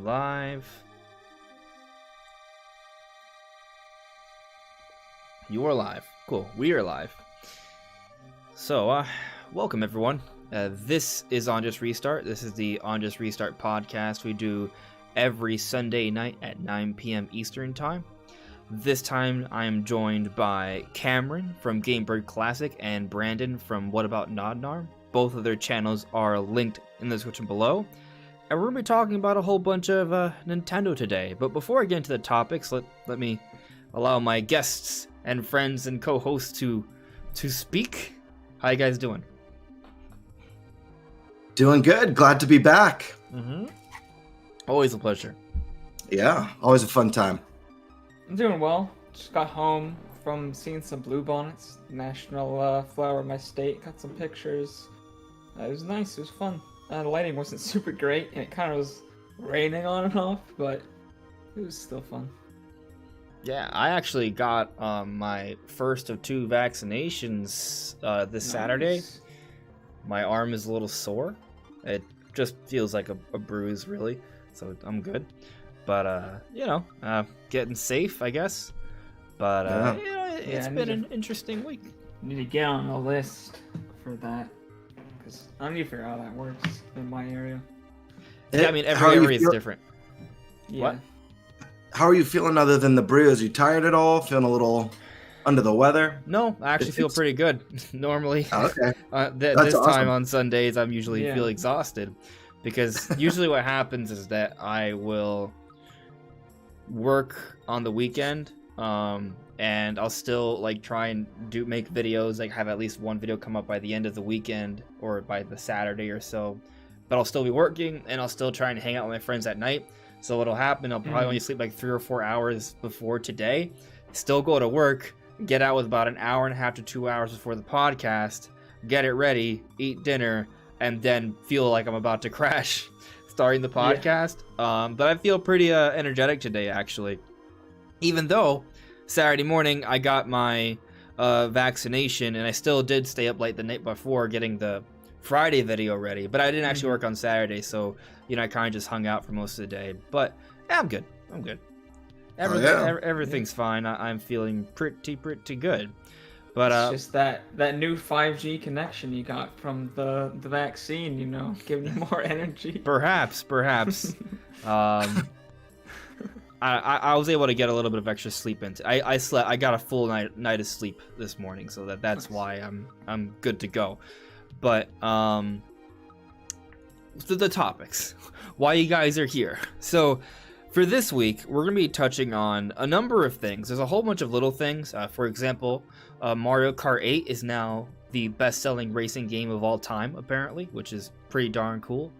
live. You are live. Cool. We are live. So, welcome everyone. This is On Just Restart. This is the On Just Restart podcast we do every Sunday night at 9 p.m. Eastern Time. This time I am joined by Cameron from Gamebird Classic and Brandon from WhataboutNodnarb. Both of their channels are linked in the description below. And we're going to be talking about a whole bunch of Nintendo today. But before I get into the topics, let me allow my guests and friends and co-hosts to speak. How you guys doing? Doing good. Glad to be back. Mm-hmm. Always a pleasure. Yeah, always a fun time. I'm doing well. Just got home from seeing some bluebonnets, national flower of my state. Got some pictures. It was nice. It was fun. The lighting wasn't super great, and it kind of was raining on and off, but it was still fun. Yeah, I actually got my first of 2 vaccinations this Saturday. My arm is a little sore. It just feels like a bruise, really. So I'm good. But, getting safe, I guess. But, it's been an interesting week. Need to get on the list for that. Because I need to figure out how that works in my area. Yeah, I mean, every area is different. Yeah. What? How are you feeling other than the bruise? You tired at all? Feeling a little under the weather? No, I actually feel pretty good. Normally, okay. This awesome. time on Sundays, I'm usually feel exhausted. Because usually what happens is that I will work on the weekend, and I'll still try and make videos, have at least one video come up by the end of the weekend or by the Saturday or so. But I'll still be working, and I'll still try and hang out with my friends at night. So what'll happen, I'll probably only sleep 3 or 4 hours before today, still go to work, get out with about an hour and a half to 2 hours before the podcast, get it ready, eat dinner, and then feel like I'm about to crash starting the podcast. Yeah. But I feel pretty energetic today, actually. Even though Saturday morning I got my vaccination, and I still did stay up late the night before getting the Friday video ready, but I didn't actually work on Saturday, so I kind of just hung out for most of the day. But yeah, I'm good. Everything's fine. I'm feeling pretty good. But it's just that new 5G connection you got from the vaccine, giving you more energy. Perhaps. I was able to get a little bit of extra sleep into. I got a full night of sleep this morning, so that's why I'm good to go. But the topics, why you guys are here. So for this week, we're going to be touching on a number of things. There's a whole bunch of little things. For example, Mario Kart 8 is now the best-selling racing game of all time, apparently, which is pretty darn cool.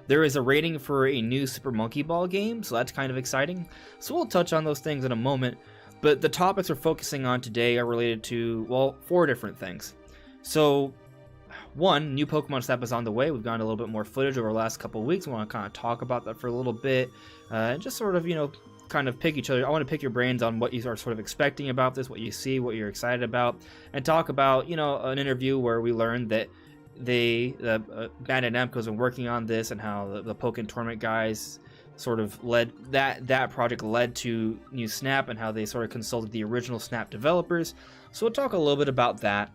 There is a rating for a new Super Monkey Ball game, so that's kind of exciting. So we'll touch on those things in a moment. But the topics we're focusing on today are related to, 4 different things. So, 1, new Pokemon Snap is on the way. We've gotten a little bit more footage over the last couple of weeks. We want to kind of talk about that for a little bit. And just sort of, kind of pick each other. I want to pick your brains on what you are sort of expecting about this, what you see, what you're excited about, and talk about, an interview where we learned that Bandai Namco has been working on this, and how the Pokken Tournament guys sort of led that project led to new Snap, and how they sort of consulted the original Snap developers. So we'll talk a little bit about that.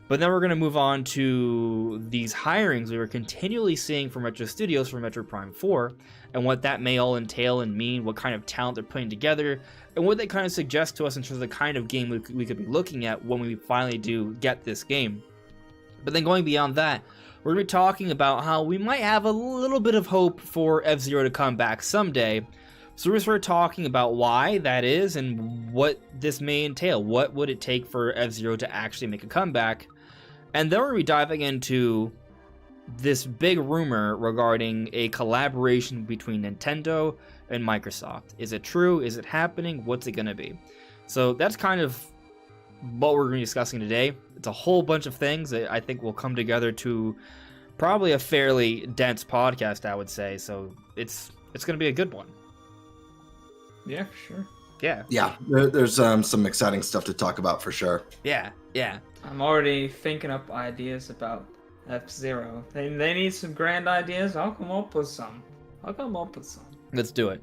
But then we're going to move on to these hirings we were continually seeing from Retro Studios for Metroid Prime 4, and what that may all entail and mean, what kind of talent they're putting together, and what they kind of suggest to us in terms of the kind of game we could be looking at when we finally do get this game. But then going beyond that, we're going to be talking about how we might have a little bit of hope for F-Zero to come back someday. So we're going to start talking about why that is and what this may entail. What would it take for F-Zero to actually make a comeback? And then we're going to be diving into this big rumor regarding a collaboration between Nintendo and Microsoft. Is it true? Is it happening? What's it going to be? So that's kind of what we're going to be discussing today. It's a whole bunch of things that I think will come together to probably a fairly dense podcast, I would say. So it's going to be a good one. Yeah, for sure. Yeah. There's some exciting stuff to talk about for sure. Yeah. I'm already thinking up ideas about F-Zero. They need some grand ideas. I'll come up with some. Let's do it.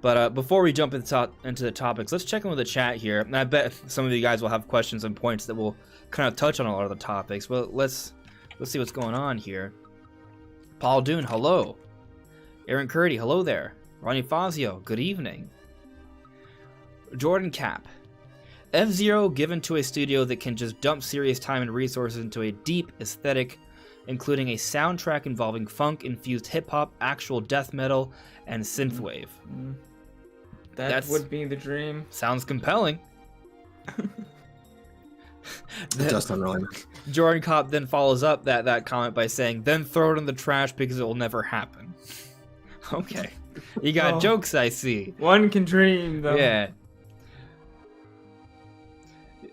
But before we jump into the topics, let's check in with the chat here. And I bet some of you guys will have questions and points that will kind of touch on a lot of the topics. Well, let's see what's going on here. Paul Dune, hello. Aaron Curdy, hello there. Ronnie Fazio, good evening. Jordan Cap. F-Zero given to a studio that can just dump serious time and resources into a deep aesthetic, including a soundtrack involving funk-infused hip-hop, actual death metal, and synthwave. That would be the dream. Sounds compelling. It does sound really nice. Jordan Kopp then follows up that comment by saying, then throw it in the trash because it will never happen. Okay. You got jokes, I see. One can dream, though. Yeah.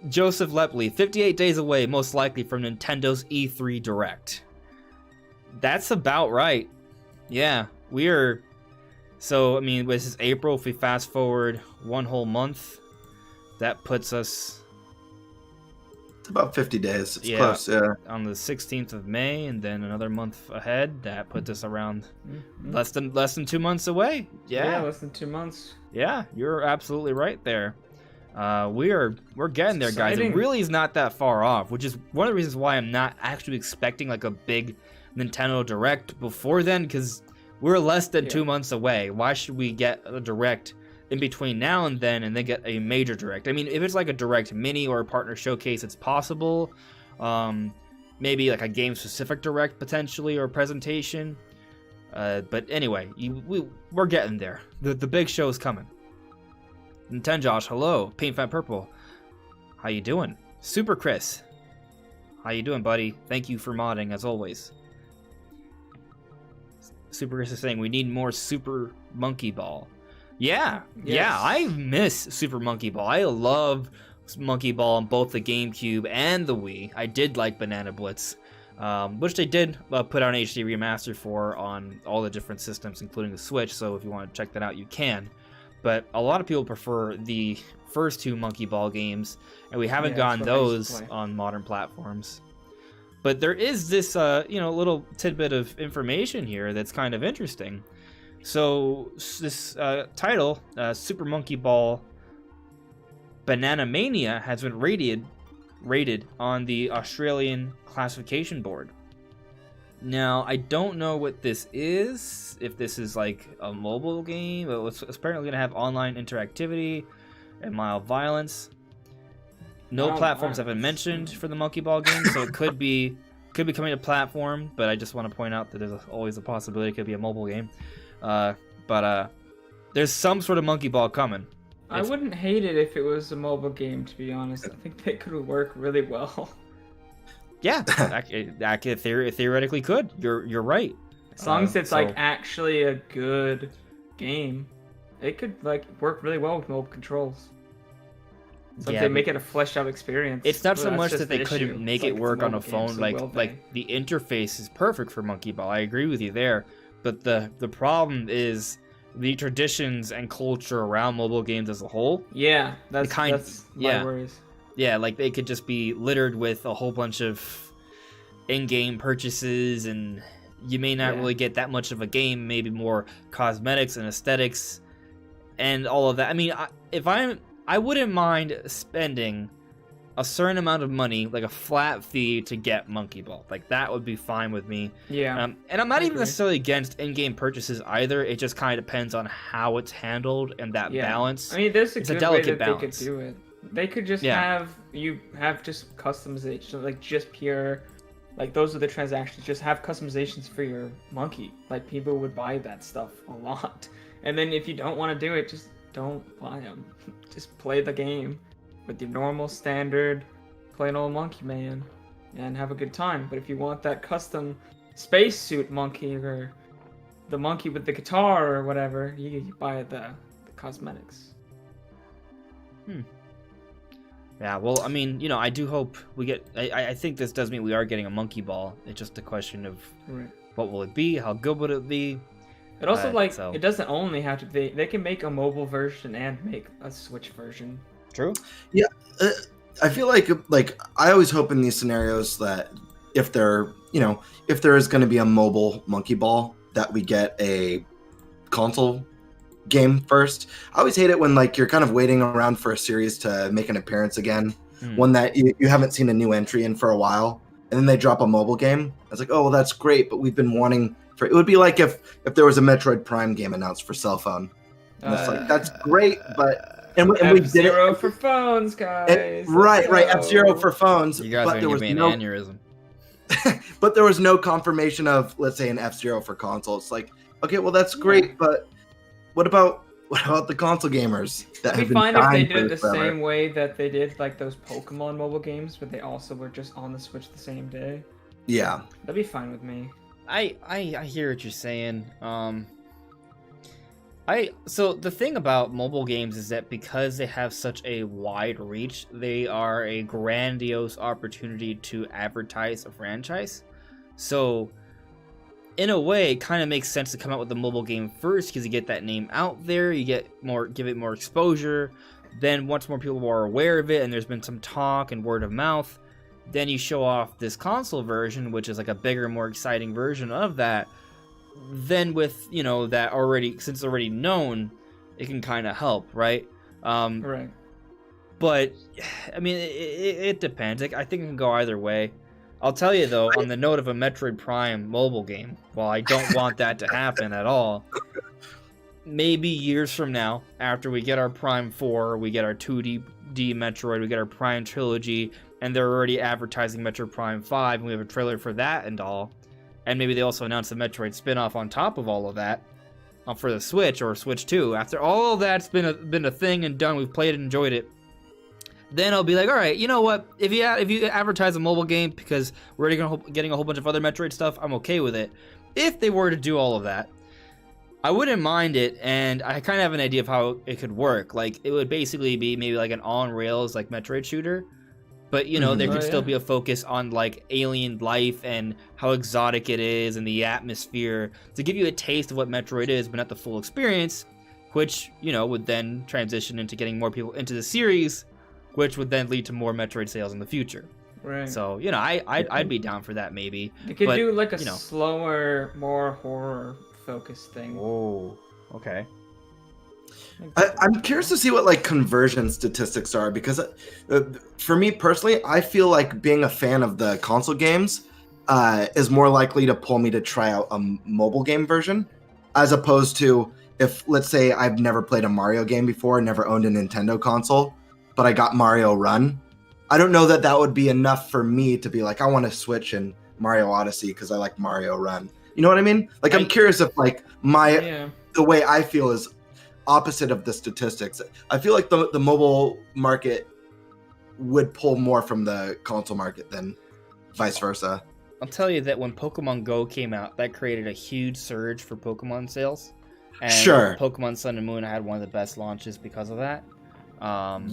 Joseph Lepley, 58 days away, most likely from Nintendo's E3 Direct. That's about right. Yeah, we're... So, I mean, this is April. If we fast forward one whole month, that puts us... It's about 50 days. It's close, yeah. On the 16th of May, and then another month ahead. That puts us around less than 2 months away. Yeah, less than 2 months. Yeah, you're absolutely right there. We're getting there, guys. It really is not that far off, which is one of the reasons why I'm not actually expecting like a big Nintendo Direct before then, because we're less than 2 months away. Why should we get a Direct in between now and then get a major Direct? I mean, if it's like a Direct Mini or a partner showcase, it's possible. Maybe like a game-specific Direct potentially, or presentation. But anyway, we're getting there. The big show is coming. Nintenjosh, hello. Paint Fan Purple, how you doing? Super Chris, how you doing, buddy? Thank you for modding as always. Super Chris is saying we need more Super Monkey Ball. Yeah, I miss Super Monkey Ball. I love Monkey Ball on both the GameCube and the Wii. I did like Banana Blitz, which they did put out an HD remaster for on all the different systems, including the Switch. So if you want to check that out, you can. But a lot of people prefer the first two Monkey Ball games, and we haven't gotten those on modern platforms. But there is this, little tidbit of information here that's kind of interesting. So this title, Super Monkey Ball Banana Mania, has been rated on the Australian Classification Board. Now, I don't know what this is, if this is like a mobile game, but it's apparently going to have online interactivity and mild violence. No platforms have been mentioned for the Monkey Ball game, so it could be coming to platform, but I just want to point out that there's always a possibility it could be a mobile game. But there's some sort of Monkey Ball coming. I wouldn't hate it if it was a mobile game, to be honest. I think they could work really well. Yeah, that theoretically could. You're right. As long as it's like actually a good game, it could like work really well with mobile controls. So if they make it a fleshed out experience. It's not so much that they couldn't make it work on a phone. Like the interface is perfect for Monkey Ball. I agree with you there. But the problem is the traditions and culture around mobile games as a whole. Yeah, that's my worries. Yeah, like they could just be littered with a whole bunch of in-game purchases, and you may not really get that much of a game, maybe more cosmetics and aesthetics and all of that. I mean, I wouldn't mind spending a certain amount of money, like a flat fee, to get Monkey Ball. Like, that would be fine with me. Yeah. And I'm not even necessarily against in-game purchases either. It just kind of depends on how it's handled and that balance. I mean, there's it's a a good delicate way that balance. they could do it. They could just have just customization, like just pure, like those are the transactions. Just have customizations for your monkey. Like people would buy that stuff a lot. And then if you don't want to do it, just don't buy them. Just play the game with your normal standard plain old Monkey Man and have a good time. But if you want that custom spacesuit monkey or the monkey with the guitar or whatever, you buy the cosmetics. Yeah, well, I mean, I do hope we get... I think this does mean we are getting a Monkey Ball. It's just a question of what will it be, how good would it be. It also, it doesn't only have to be... They can make a mobile version and make a Switch version. True. Yeah, I feel like I always hope in these scenarios that if there is going to be a mobile Monkey Ball, that we get a console game first. I always hate it when like you're kind of waiting around for a series to make an appearance again, one that you haven't seen a new entry in for a while, and then they drop a mobile game. It's like, oh, well, that's great, but we've been wanting for. It would be like if there was a Metroid Prime game announced for cell phone. And it's like, that's great, but and we did F-Zero it for phones, guys. right. F-Zero for phones. You guys but are there gonna was give me no an aneurysm. but there was no confirmation of, let's say, an F-Zero for console. It's like, okay, well, that's great, but what about the console gamers that It'd have be been fine if they dying did it the for forever? same way that they did like those Pokemon mobile games, but they also were just on the Switch the same day. Yeah. That'd be fine with me. I hear what you're saying. So the thing about mobile games is that because they have such a wide reach, they are a grandiose opportunity to advertise a franchise. So in a way, it kind of makes sense to come out with the mobile game first because you get that name out there, you give it more exposure. Then once more people are aware of it and there's been some talk and word of mouth, then you show off this console version, which is like a bigger, more exciting version of that. Then with, that already, since it's already known, it can kind of help, right? Right. But, I mean, it depends. I think it can go either way. I'll tell you, though, on the note of a Metroid Prime mobile game, while I don't want that to happen at all, maybe years from now, after we get our Prime 4, we get our 2D Metroid, we get our Prime Trilogy, and they're already advertising Metroid Prime 5, and we have a trailer for that and all, and maybe they also announced the Metroid spin-off on top of all of that for the Switch or Switch 2. After all of that's been a thing and done, we've played and enjoyed it, then I'll be like, all right, you know what? If you advertise a mobile game because we're already getting a whole bunch of other Metroid stuff, I'm okay with it. If they were to do all of that, I wouldn't mind it, and I kind of have an idea of how it could work. Like, it would basically be maybe like an on-rails like Metroid shooter, but there could still be a focus on like alien life and how exotic it is and the atmosphere to give you a taste of what Metroid is, but not the full experience, which would then transition into getting more people into the series, which would then lead to more Metroid sales in the future. Right. So I'd be down for that maybe. You could do like a slower, more horror focused thing. Whoa. Okay. I'm curious to see what like conversion statistics are, because for me personally, I feel like being a fan of the console games is more likely to pull me to try out a mobile game version, as opposed to if, let's say, I've never played a Mario game before, never owned a Nintendo console, but I got Mario Run. I don't know that would be enough for me to be like, I want to switch in Mario Odyssey because I like Mario Run. You know what I mean? Like, I'm curious if like the way I feel is opposite of the statistics. I feel like the mobile market would pull more from the console market than vice versa. I'll tell you that when Pokemon Go came out, that created a huge surge for Pokemon sales. And sure. Pokemon Sun and Moon had one of the best launches because of that.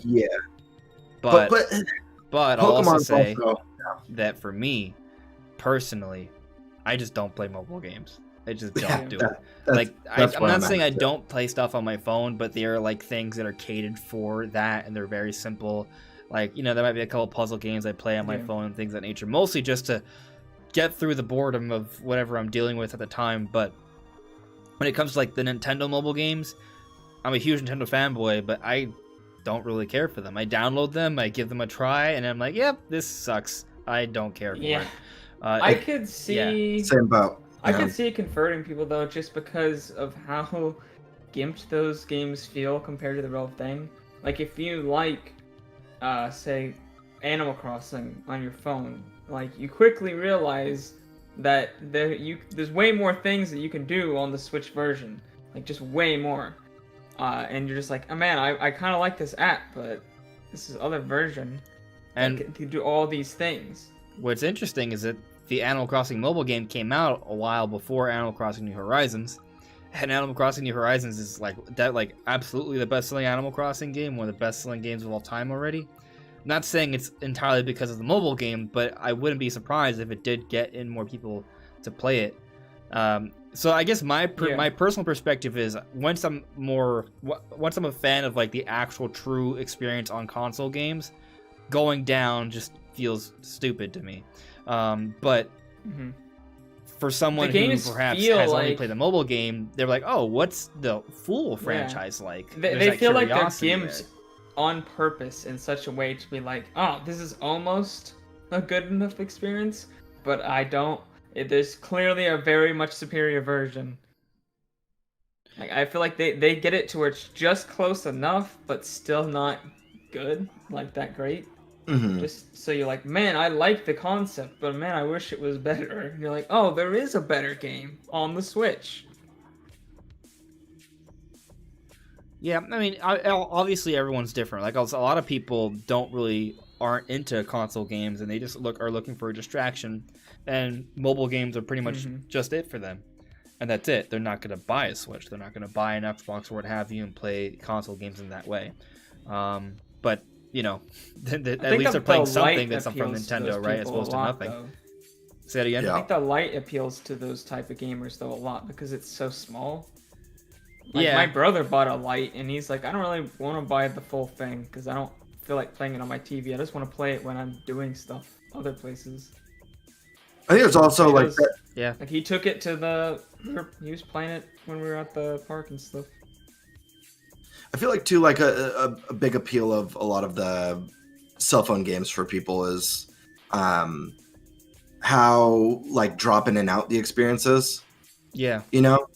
Yeah. But I'll also say that for me, personally, I just don't play mobile games. I just don't do it. Like, I'm not saying I don't play stuff on my phone, but there are like things that are catered for that, and they're very simple. Like, there might be a couple puzzle games I play on my phone and things of that nature, mostly just to get through the boredom of whatever I'm dealing with at the time. But when it comes to like the Nintendo mobile games, I'm a huge Nintendo fanboy, but I don't really care for them. I download them, I give them a try, and I'm like, yep, this sucks. I don't care for it. I could see. Same boat. I could see it converting people though, just because of how gimped those games feel compared to the real thing. Like, if you like, say, Animal Crossing on your phone, like, you quickly realize that there's way more things that you can do on the Switch version, like just way more. And you're just like, oh man, I kind of like this app, but this is other version, and to do all these things. What's interesting is that the Animal Crossing mobile game came out a while before Animal Crossing New Horizons, and Animal Crossing New Horizons is like absolutely the best-selling Animal Crossing game, one of the best-selling games of all time already. I'm not saying it's entirely because of the mobile game, but I wouldn't be surprised if it did get in more people to play it. So I guess my personal perspective is once I'm a fan of like the actual true experience on console games, going down just feels stupid to me. But for someone who games perhaps feel has only like- played the mobile game, they're like, oh, what's the full franchise like? They There's that feel like they're curiosity games there. on purpose in such a way to be like, oh, this is almost a good enough experience, but I don't. There's clearly a very much superior version. Like, I feel like they get it to where it's just close enough, but still not good, like that great. Mhm. Just so you're like, man, I like the concept, but man, I wish it was better. And you're like, oh, there is a better game on the Switch. Yeah, I mean, obviously everyone's different. Like, a lot of people aren't into console games, and they just are looking for a distraction. And mobile games are pretty much just it for them, and that's it. They're not going to buy a Switch. They're not going to buy an Xbox or what have you and play console games in that way. But you know, at least they're playing something that's from Nintendo, right? As opposed to nothing. Though. Say it again. Yeah. I think the Lite appeals to those type of gamers though a lot because it's so small. Like, Yeah. my brother bought a Lite and he's like, I don't really want to buy the full thing because I don't feel like playing it on my TV. I just want to play it when I'm doing stuff other places. I think it's also like Because- that, Yeah. Like he took it to he was playing it when we were at the park and stuff. I feel like too, like a big appeal of a lot of the cell phone games for people is how like drop in and out the experiences. Yeah. You know,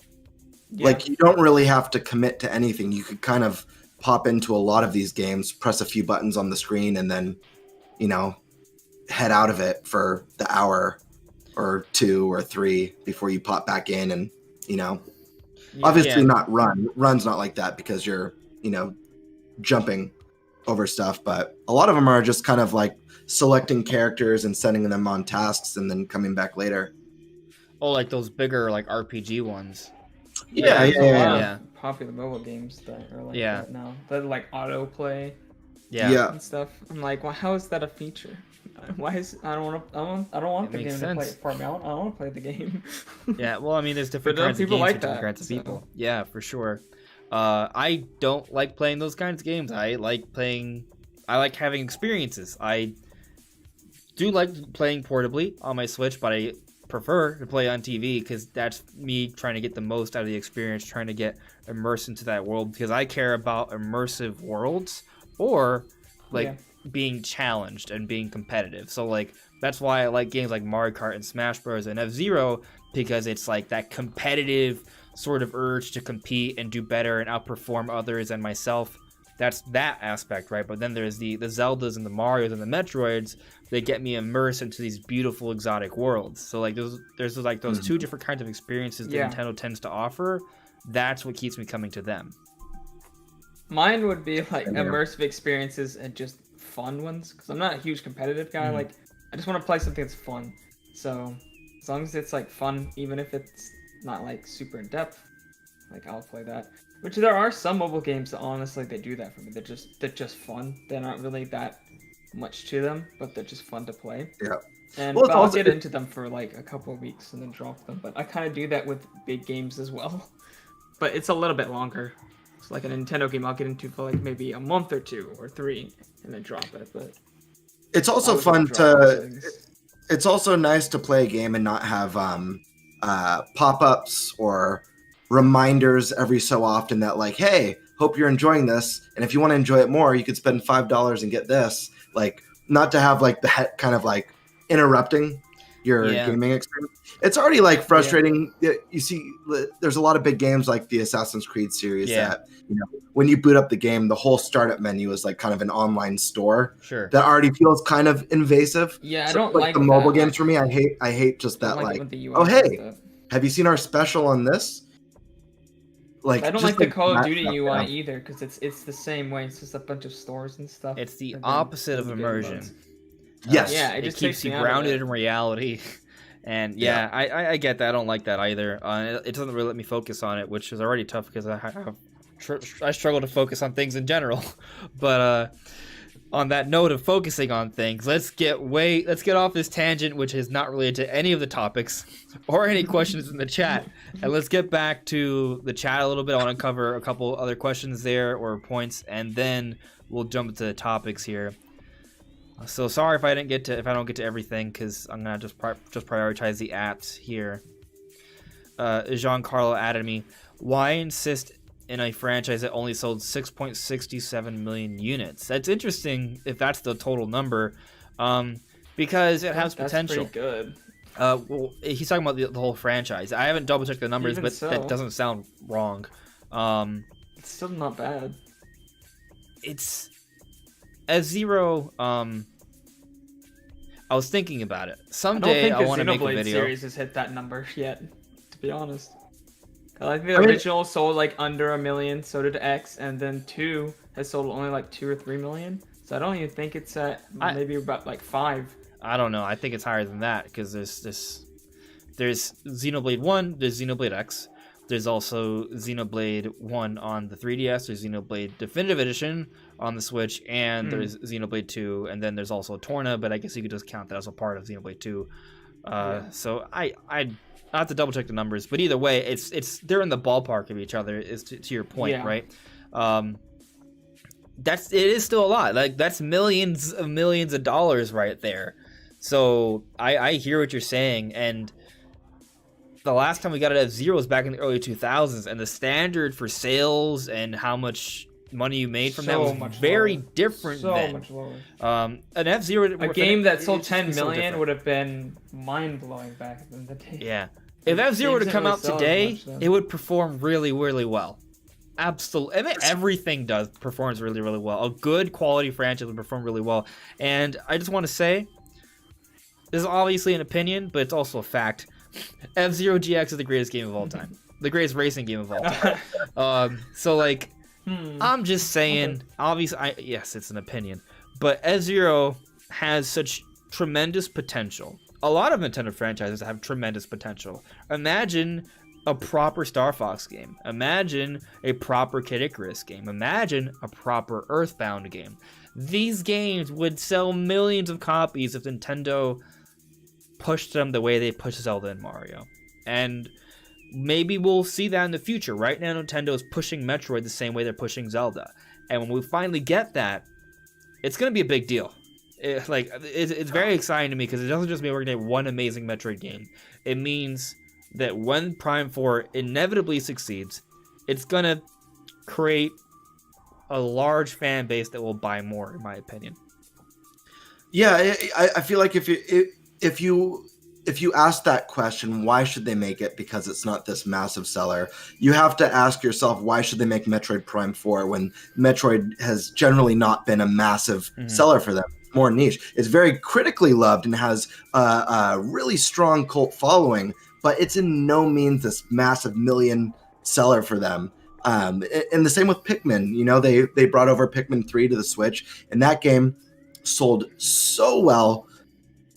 Yeah. like you don't really have to commit to anything. You could kind of pop into a lot of these games, press a few buttons on the screen, and then, you know, head out of it for the hour or 2 or 3 before you pop back in and, you know, obviously Yeah. not run. Run's not like that because you're, you know, jumping over stuff, but a lot of them are just kind of like selecting characters and sending them on tasks and then coming back later. Oh, like those bigger like RPG ones. Yeah, there's yeah, a yeah. lot Yeah. of popular mobile games that are like Yeah. that now. That like autoplay Yeah. and stuff. I'm like, well, how is that a feature? Why is I don't want to? I don't want It the game makes to play sense. it for me. I want to play the game. Yeah, well, I mean, there's different But then kinds of people games like for different that, kinds of so- people. Yeah, for sure. I don't like playing those kinds of games. I like having experiences. I do like playing portably on my Switch, but I prefer to play on TV because that's me trying to get the most out of the experience, trying to get immersed into that world because I care about immersive worlds or like Yeah. being challenged and being competitive. So like that's why I like games like Mario Kart and Smash Bros. And F-Zero because it's like that competitive sort of urge to compete and do better and outperform others and myself. That's that aspect, right? But then there's the Zeldas and the Marios and the Metroids that get me immersed into these beautiful exotic worlds. So like there's like those two different kinds of experiences that Yeah. Nintendo tends to offer. That's what keeps me coming to them. Mine would be like Same here. immersive experiences and just fun ones because I'm not a huge competitive guy. Mhm. Like I just want to play something that's fun. So as long as it's like fun, even if it's not like super in depth, like I'll play that. Which there are some mobile games that honestly they do that for me. They're just fun. They're not really that much to them, but they're just fun to play. Yeah. And Well, it's but I'll also- get into them for like a couple of weeks and then drop them. But I kind of do that with big games as well. But it's a little bit longer. It's like a Nintendo game I'll get into for like maybe a month or 2 or 3 and then drop it. But It's also I'll just fun drop to. things. It's also nice to play a game and not have pop-ups or reminders every so often that like, hey, hope you're enjoying this, and if you want to enjoy it more, you could spend $5 and get this. Like, not to have like the kind of like interrupting your Yeah. gaming experience. It's already like frustrating. You see, there's a lot of big games like the Assassin's Creed series Yeah. that, you know, when you boot up the game, the whole startup menu is like kind of an online store Sure. that already feels kind of invasive. Yeah, I So, don't like the mobile that, games for me. I hate just I that don't like it like, when the UI oh, does hey, that. have you seen our special on this? Like, I don't just like the Call of that Duty stuff, UI yeah. either because it's the same way. It's just a bunch of stores and stuff. It's the and then opposite of you get immersion. bugs. Yes. Yeah, it It just keeps takes you me out of grounded it. in reality. And yeah, I get that. I don't like that either. It doesn't really let me focus on it, which is already tough because I struggle to focus on things in general. But on that note of focusing on things, let's get off this tangent, which is not related to any of the topics or any questions in the chat, and let's get back to the chat a little bit. I want to cover a couple other questions there or points, and then we'll jump into the topics here. So sorry if I don't get to everything because I'm gonna just prioritize the apps here. Giancarlo added me, why insist in a franchise that only sold 6.67 million units? That's interesting if that's the total number, because it has potential. That's pretty good. Well, he's talking about the whole franchise. I haven't double checked the numbers, Even but so, that doesn't sound wrong. It's still not bad. It's F-Zero. I was thinking about it. Someday I want to make a Xenoblade video. series has hit that number yet, to be honest. I think the original sold like under 1 million, so did X, and then 2 has sold only like 2 or 3 million. So I don't even think it's at maybe about like 5. I don't know. I think it's higher than that because there's Xenoblade 1, there's Xenoblade X, there's also Xenoblade 1 on the 3DS, there's Xenoblade Definitive Edition on the Switch, and there's Xenoblade 2, and then there's also Torna, but I guess you could just count that as a part of Xenoblade 2. So I have to double check the numbers, but either way, it's they're in the ballpark of each other. Is to your point, right? It is still a lot. Like that's millions of dollars right there. So I hear what you're saying, and the last time we got it at F-Zero was back in the early 2000s, and the standard for sales and how much money you made from that was very different then. Much lower. An F-Zero, a game that sold 10 million would have been mind-blowing back in the day. Yeah. If F-Zero were to come out today, it would perform really, really well. Absolutely. I mean, everything performs really, really well. A good quality franchise would perform really well. And I just want to say, this is obviously an opinion, but it's also a fact. F-Zero GX is the greatest game of all time. The greatest racing game of all time. So, like, I'm just saying, obviously, yes, it's an opinion, but F-Zero has such tremendous potential. A lot of Nintendo franchises have tremendous potential. Imagine a proper Star Fox game. Imagine a proper Kid Icarus game. Imagine a proper Earthbound game. These games would sell millions of copies if Nintendo pushed them the way they pushed Zelda and Mario. And maybe we'll see that in the future. Right now, Nintendo is pushing Metroid the same way they're pushing Zelda. And when we finally get that, it's going to be a big deal. It's very exciting to me because it doesn't just mean we're going to get one amazing Metroid game. It means that when Prime 4 inevitably succeeds, it's going to create a large fan base that will buy more, in my opinion. Yeah, I feel like if you ask that question, why should they make it because it's not this massive seller, you have to ask yourself, why should they make Metroid Prime 4 when Metroid has generally not been a massive seller for them? It's more niche. It's very critically loved and has a really strong cult following, but it's in no means this massive million seller for them. And the same with Pikmin. You know, they brought over Pikmin 3 to the Switch, and that game sold so well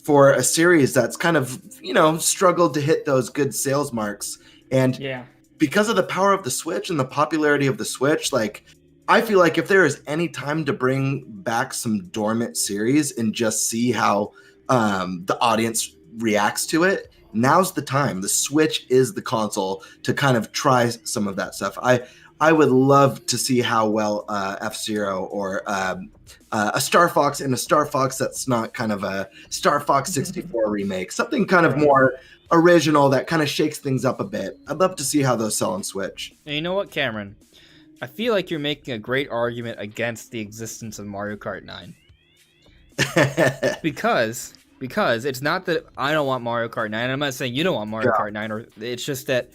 for a series that's kind of, you know, struggled to hit those good sales marks. And because of the power of the Switch and the popularity of the Switch, like, I feel like if there is any time to bring back some dormant series and just see how the audience reacts to it, now's the time. The Switch is the console to kind of try some of that stuff. I would love to see how well F-Zero or a Star Fox, and a Star Fox that's not kind of a Star Fox 64 remake, something kind of more original that kind of shakes things up a bit. I'd love to see how those sell on Switch. And you know what, Cameron? I feel like you're making a great argument against the existence of Mario Kart 9. because it's not that I don't want Mario Kart 9. I'm not saying you don't want Mario Kart 9. Or it's just that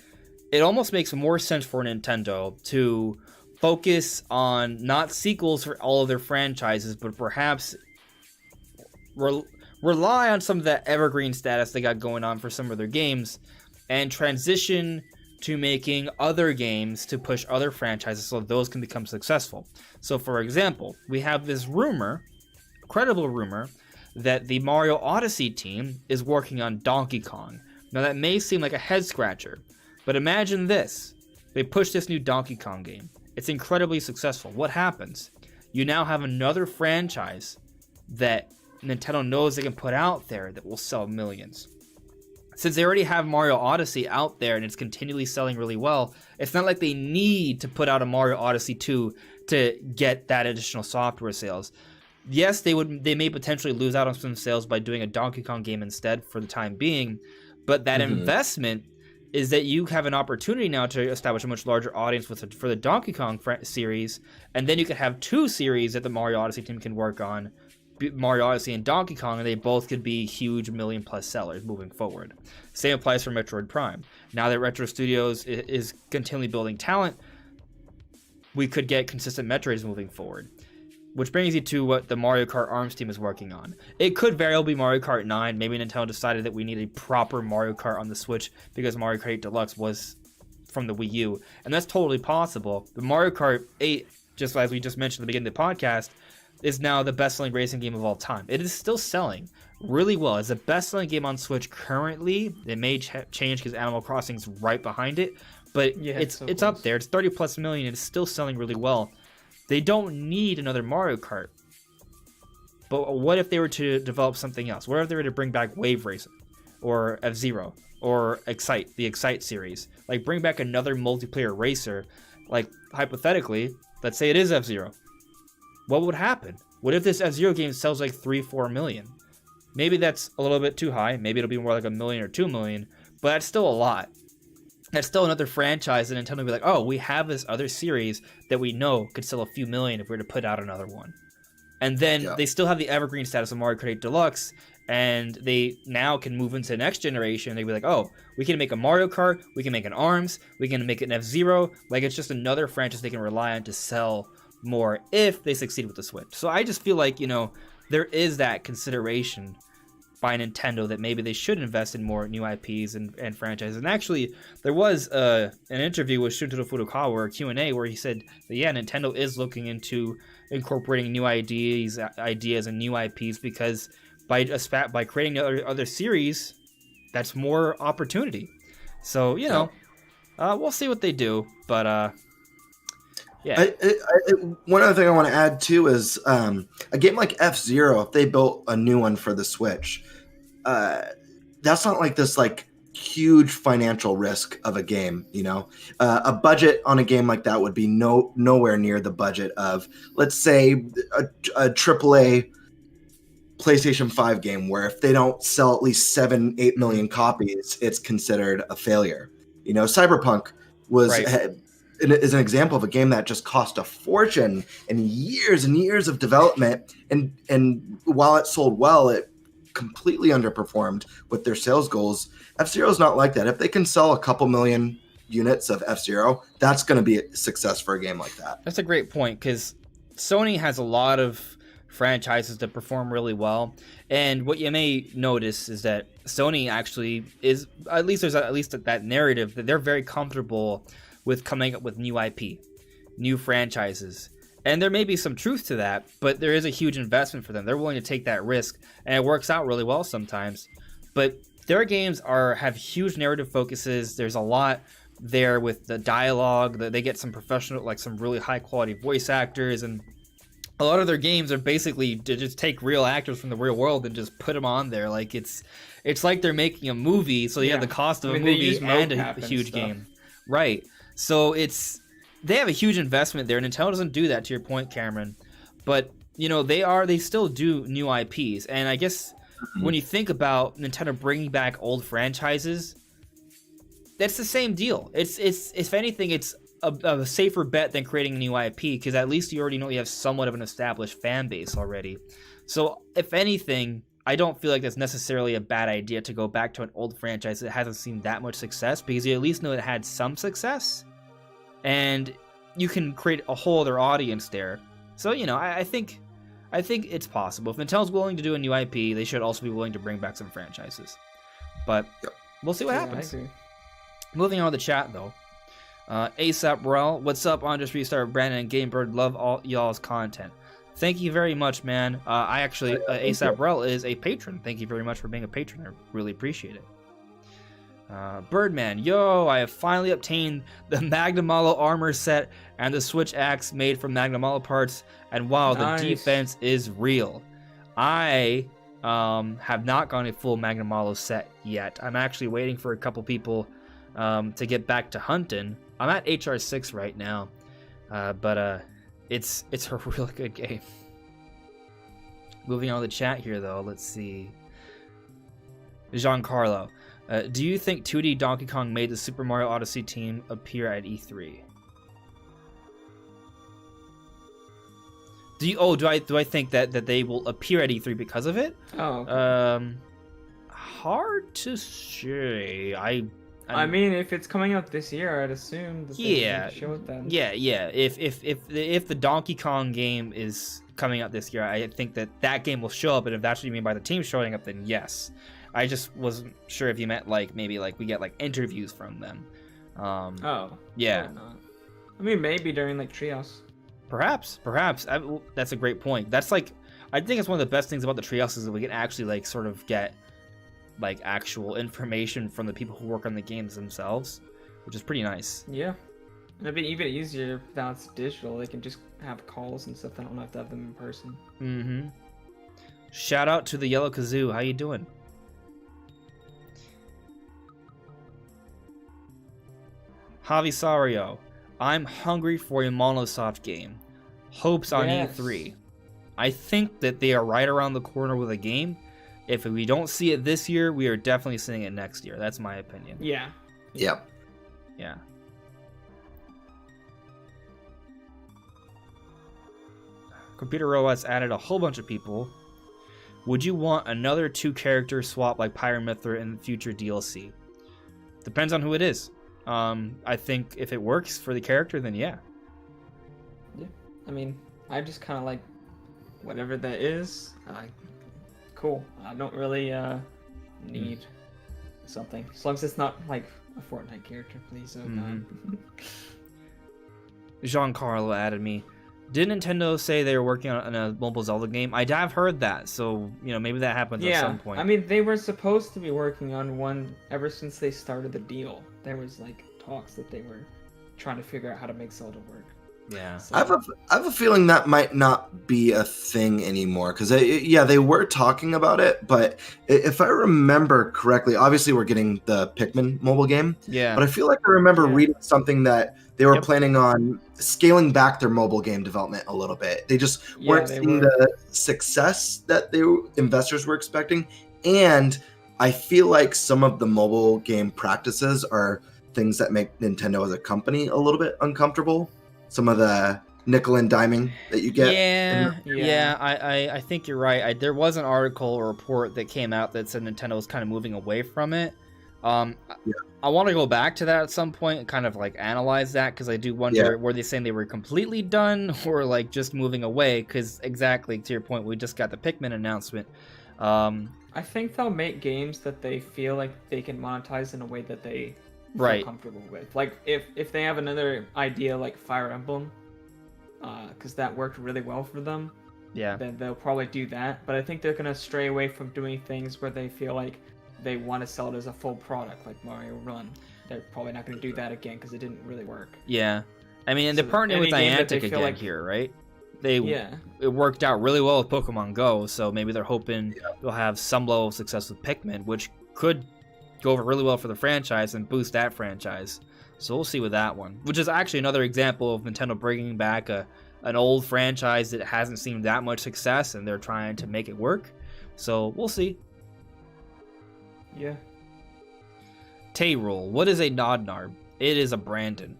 it almost makes more sense for Nintendo to focus on not sequels for all of their franchises, but perhaps rely on some of that evergreen status they got going on for some of their games and transition to making other games to push other franchises so those can become successful. So, for example, we have this credible rumor, that the Mario Odyssey team is working on Donkey Kong. Now, that may seem like a head-scratcher, but imagine this. They push this new Donkey Kong game. It's incredibly successful. What happens? You now have another franchise that Nintendo knows they can put out there that will sell millions. Since they already have Mario Odyssey out there and it's continually selling really well, it's not like they need to put out a Mario Odyssey 2 to get that additional software sales. Yes, they may potentially lose out on some sales by doing a Donkey Kong game instead for the time being, but that investment is that you have an opportunity now to establish a much larger audience for the Donkey Kong series, and then you could have 2 series that the Mario Odyssey team can work on, Mario Odyssey and Donkey Kong, and they both could be huge million-plus sellers moving forward. Same applies for Metroid Prime. Now that Retro Studios is continually building talent, we could get consistent Metroids moving forward. Which brings you to what the Mario Kart ARMS team is working on. It could very well be Mario Kart 9. Maybe Nintendo decided that we need a proper Mario Kart on the Switch because Mario Kart 8 Deluxe was from the Wii U. And that's totally possible. The Mario Kart 8, just as we just mentioned at the beginning of the podcast, is now the best-selling racing game of all time. It is still selling really well. It's the best-selling game on Switch currently. It may change because Animal Crossing's right behind it. But yeah, it's up there. It's 30+ million. It's still selling really well. They don't need another Mario Kart. But what if they were to develop something else? What if they were to bring back Wave Racing or F-Zero or Excite, the Excite series? Like bring back another multiplayer racer. Like hypothetically, let's say it is F-Zero. What would happen? What if this F-Zero game sells like 3-4 million? Maybe that's a little bit too high. Maybe it'll be more like 1 million or 2 million. But that's still a lot. That's still another franchise that Nintendo will be like, oh, we have this other series that we know could sell a few million if we were to put out another one. And then they still have the evergreen status of Mario Kart 8 Deluxe, and they now can move into the next generation. They'd be like, oh, we can make a Mario Kart, we can make an ARMS, we can make an F-Zero. Like, it's just another franchise they can rely on to sell more if they succeed with the Switch. So I just feel like, there is that consideration by Nintendo that maybe they should invest in more new IPs and franchises. And actually, there was an interview with Shuntaro Furukawa, or a Q&A, where he said that, Nintendo is looking into incorporating new ideas and new IPs because by creating other series, that's more opportunity. So, we'll see what they do. But, yeah. One other thing I want to add, too, is a game like F-Zero, if they built a new one for the Switch, that's not like this huge financial risk of a game, a budget on a game like that would be nowhere near the budget of, let's say, a AAA PlayStation 5 game where if they don't sell at least 7-8 million copies, it's considered a failure. Cyberpunk is an example of a game that just cost a fortune and years of development, and while it sold well, it completely underperformed with their sales goals. F-Zero is not like that. If they can sell a couple million units of F-Zero, that's going to be a success for a game like that. That's a great point, because Sony has a lot of franchises that perform really well, and what you may notice is that Sony actually is, there's at least that narrative that they're very comfortable with coming up with new IP, new franchises. And there may be some truth to that, but there is a huge investment for them. They're willing to take that risk, and it works out really well sometimes. But their games have huge narrative focuses. There's a lot there with the dialogue. They get some professional, some really high-quality voice actors, and a lot of their games are basically to just take real actors from the real world and just put them on there. It's like they're making a movie, so you have the cost of a movie and a huge game. Right. So they have a huge investment there. Nintendo doesn't do that, to your point, Cameron. But, they still do new IPs. And I guess when you think about Nintendo bringing back old franchises, that's the same deal. It's if anything, it's a safer bet than creating a new IP, because at least you already know you have somewhat of an established fan base already. So, if anything, I don't feel like that's necessarily a bad idea to go back to an old franchise that hasn't seen that much success, because you at least know it had some success. And you can create a whole other audience there. So, I think it's possible. If Nintendo's willing to do a new IP, they should also be willing to bring back some franchises. But we'll see what happens. Moving on to the chat, though. ASAP Rel, what's up, Andres Restart, Brandon, and Gamebird? Love all y'all's content. Thank you very much, man. I actually, ASAP Rel is a patron. Thank you very much for being a patron. I really appreciate it. Birdman, yo, I have finally obtained the Magnamalo armor set and the Switch axe made from Magnamalo parts, and wow, the defense is real. I have not gotten a full Magnamalo set yet. I'm actually waiting for a couple people to get back to hunting. I'm at HR6 right now, but it's a real good game. Moving on to the chat here, though, let's see. Giancarlo. Do you think 2D Donkey Kong made the Super Mario Odyssey team appear at E3? Do I think that they will appear at E3 because of it? Oh. Okay. Hard to say. I mean, if it's coming out this year, I'd assume that they would show it then. Yeah. If the Donkey Kong game is coming out this year, I think that game will show up. And if that's what you mean by the team showing up, then yes. I just wasn't sure if you meant like maybe like we get like interviews from them. Yeah. I mean, maybe during like Treehouse. Perhaps. That's a great point. That's like, I think it's one of the best things about the Treehouse is that we can actually like sort of get like actual information from the people who work on the games themselves, which is pretty nice. Yeah. And it'd be even easier now it's digital. They can just have calls and stuff. They don't have to have them in person. Mm-hmm. Shout out to the Yellow Kazoo. How you doing? Javi Sario. I'm hungry for a Monosoft game. Hopes on E3. I think that they are right around the corner with a game. If we don't see it this year, we are definitely seeing it next year. That's my opinion. Yeah. Yep. Yeah. Computer Robots added a whole bunch of people. Would you want another 2-character swap like Pyramithra in future DLC? Depends on who it is. I think if it works for the character, then yeah. Yeah. I mean, I just kind of like whatever that is. Cool. I don't really need something. As long as it's not like a Fortnite character, please. Oh god. Giancarlo added me. Did Nintendo say they were working on a mobile Zelda game? I have heard that, so maybe that happens at some point. I mean, they were supposed to be working on one ever since they started the deal. There was like talks that they were trying to figure out how to make Zelda work. Yeah, so, I have a feeling that might not be a thing anymore because they were talking about it, but if I remember correctly, obviously we're getting the Pikmin mobile game. Yeah, but I feel like I remember reading something that they were planning on scaling back their mobile game development a little bit. They just weren't seeing the success that investors were expecting, and I feel like some of the mobile game practices are things that make Nintendo as a company a little bit uncomfortable. Some of the nickel and diming that you get. I think you're right. There was an article or report that came out that said Nintendo was kind of moving away from it. I want to go back to that at some point and kind of like analyze that because I do wonder were they saying they were completely done or like just moving away? Because exactly to your point, we just got the Pikmin announcement. I think they'll make games that they feel like they can monetize in a way that they feel comfortable with. Like if they have another idea like Fire Emblem, because that worked really well for them. Yeah. Then they'll probably do that. But I think they're gonna stray away from doing things where they feel like they want to sell it as a full product, like Mario Run. They're probably not gonna do that again because it didn't really work. Yeah. I mean, and they're partnering with Niantic again here, right? It worked out really well with Pokemon Go, so maybe they're hoping they'll have some level of success with Pikmin, which could go over really well for the franchise and boost that franchise. So we'll see with that one, which is actually another example of Nintendo bringing back an old franchise that hasn't seen that much success, and they're trying to make it work. So we'll see. Yeah. Tayrule, what is a Nodnarb? It is a Brandon.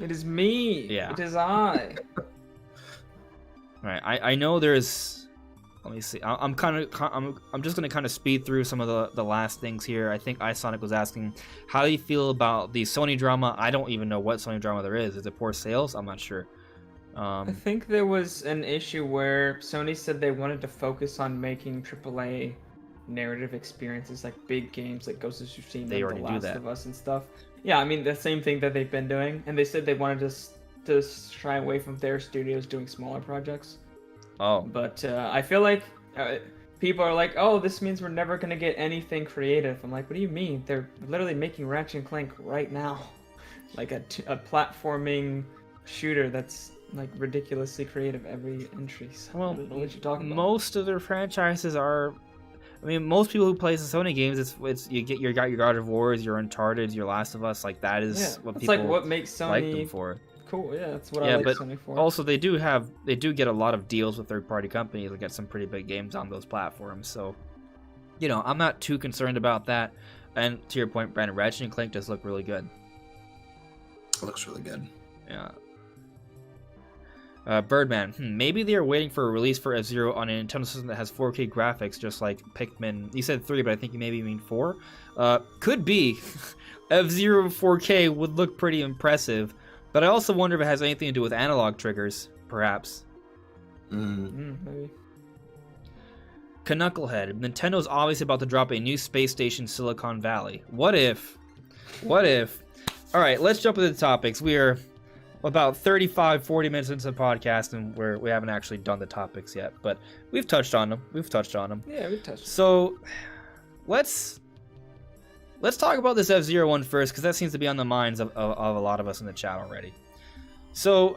It is me. Yeah. It is I. All right. I know there's. Let me see. I'm just gonna kind of speed through some of the last things here. I think iSonic was asking, how do you feel about the Sony drama? I don't even know what Sony drama there is. Is it poor sales? I'm not sure. I think there was an issue where Sony said they wanted to focus on making AAA narrative experiences, like big games like Ghost of Tsushima, The Last of Us and stuff. Yeah, I mean the same thing that they've been doing, and they said they wanted to shy away from their studios doing smaller projects. Oh. But I feel like people are like, oh, this means we're never going to get anything creative. I'm like, what do you mean? They're literally making Ratchet & Clank right now. Like a platforming shooter that's like ridiculously creative every entry. So well, I don't know what you're talking about. Most of their franchises are... I mean, most people who play the Sony games, it's you got your God of Wars, your Uncharted, your Last of Us. Like that is what people like what makes Sony like them for. Cool, yeah, that's what I like Sony for. Also, they do get a lot of deals with third-party companies that get some pretty big games on those platforms. So, I'm not too concerned about that. And to your point, Brandon, Ratchet and Clank does look really good. It looks really good. Yeah. Birdman, maybe they are waiting for a release for F-Zero on a Nintendo system that has 4K graphics, just like Pikmin. You said 3, but I think you maybe mean 4. Could be. F-Zero 4K would look pretty impressive, but I also wonder if it has anything to do with analog triggers, perhaps. Maybe. Knucklehead, Nintendo's obviously about to drop a new space station, Silicon Valley. What if? All right, let's jump into the topics. We are about 40 minutes into the podcast, and we haven't actually done the topics yet, but we've touched on them. Yeah, we've touched. So let's talk about this F-Zero one first, because that seems to be on the minds of a lot of us in the chat already. So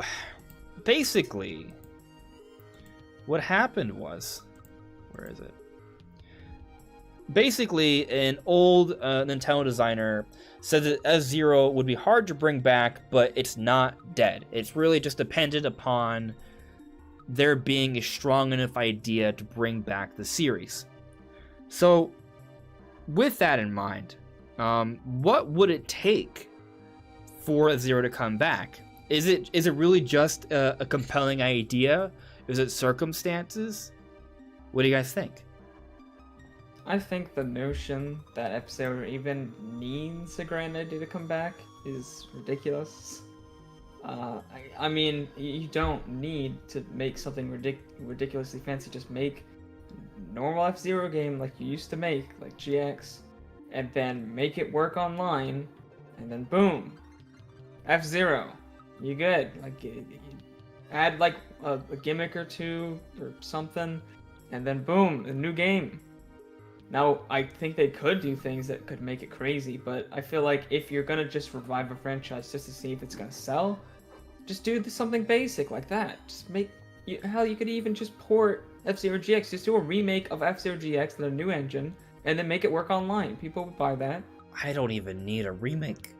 basically, what happened was, where is it? Basically, an old Nintendo designer said that F-Zero would be hard to bring back, but it's not dead. It's really just dependent upon there being a strong enough idea to bring back the series. So, with that in mind, what would it take for F-Zero to come back? Is it really just a compelling idea? Is it circumstances? What do you guys think? I think the notion that F-Zero even needs a grand idea to come back is ridiculous. I mean, you don't need to make something ridiculously fancy. Just make normal F-Zero game like you used to make, like GX, and then make it work online, and then boom, F-Zero, you good. Like, add like a gimmick or two or something, and then boom, a new game. Now, I think they could do things that could make it crazy, but I feel like if you're gonna just revive a franchise just to see if it's gonna sell, just do something basic like that. Just make, hell, you could even just port F-Zero GX. Just do a remake of F-Zero GX with a new engine, and then make it work online. People would buy that. I don't even need a remake.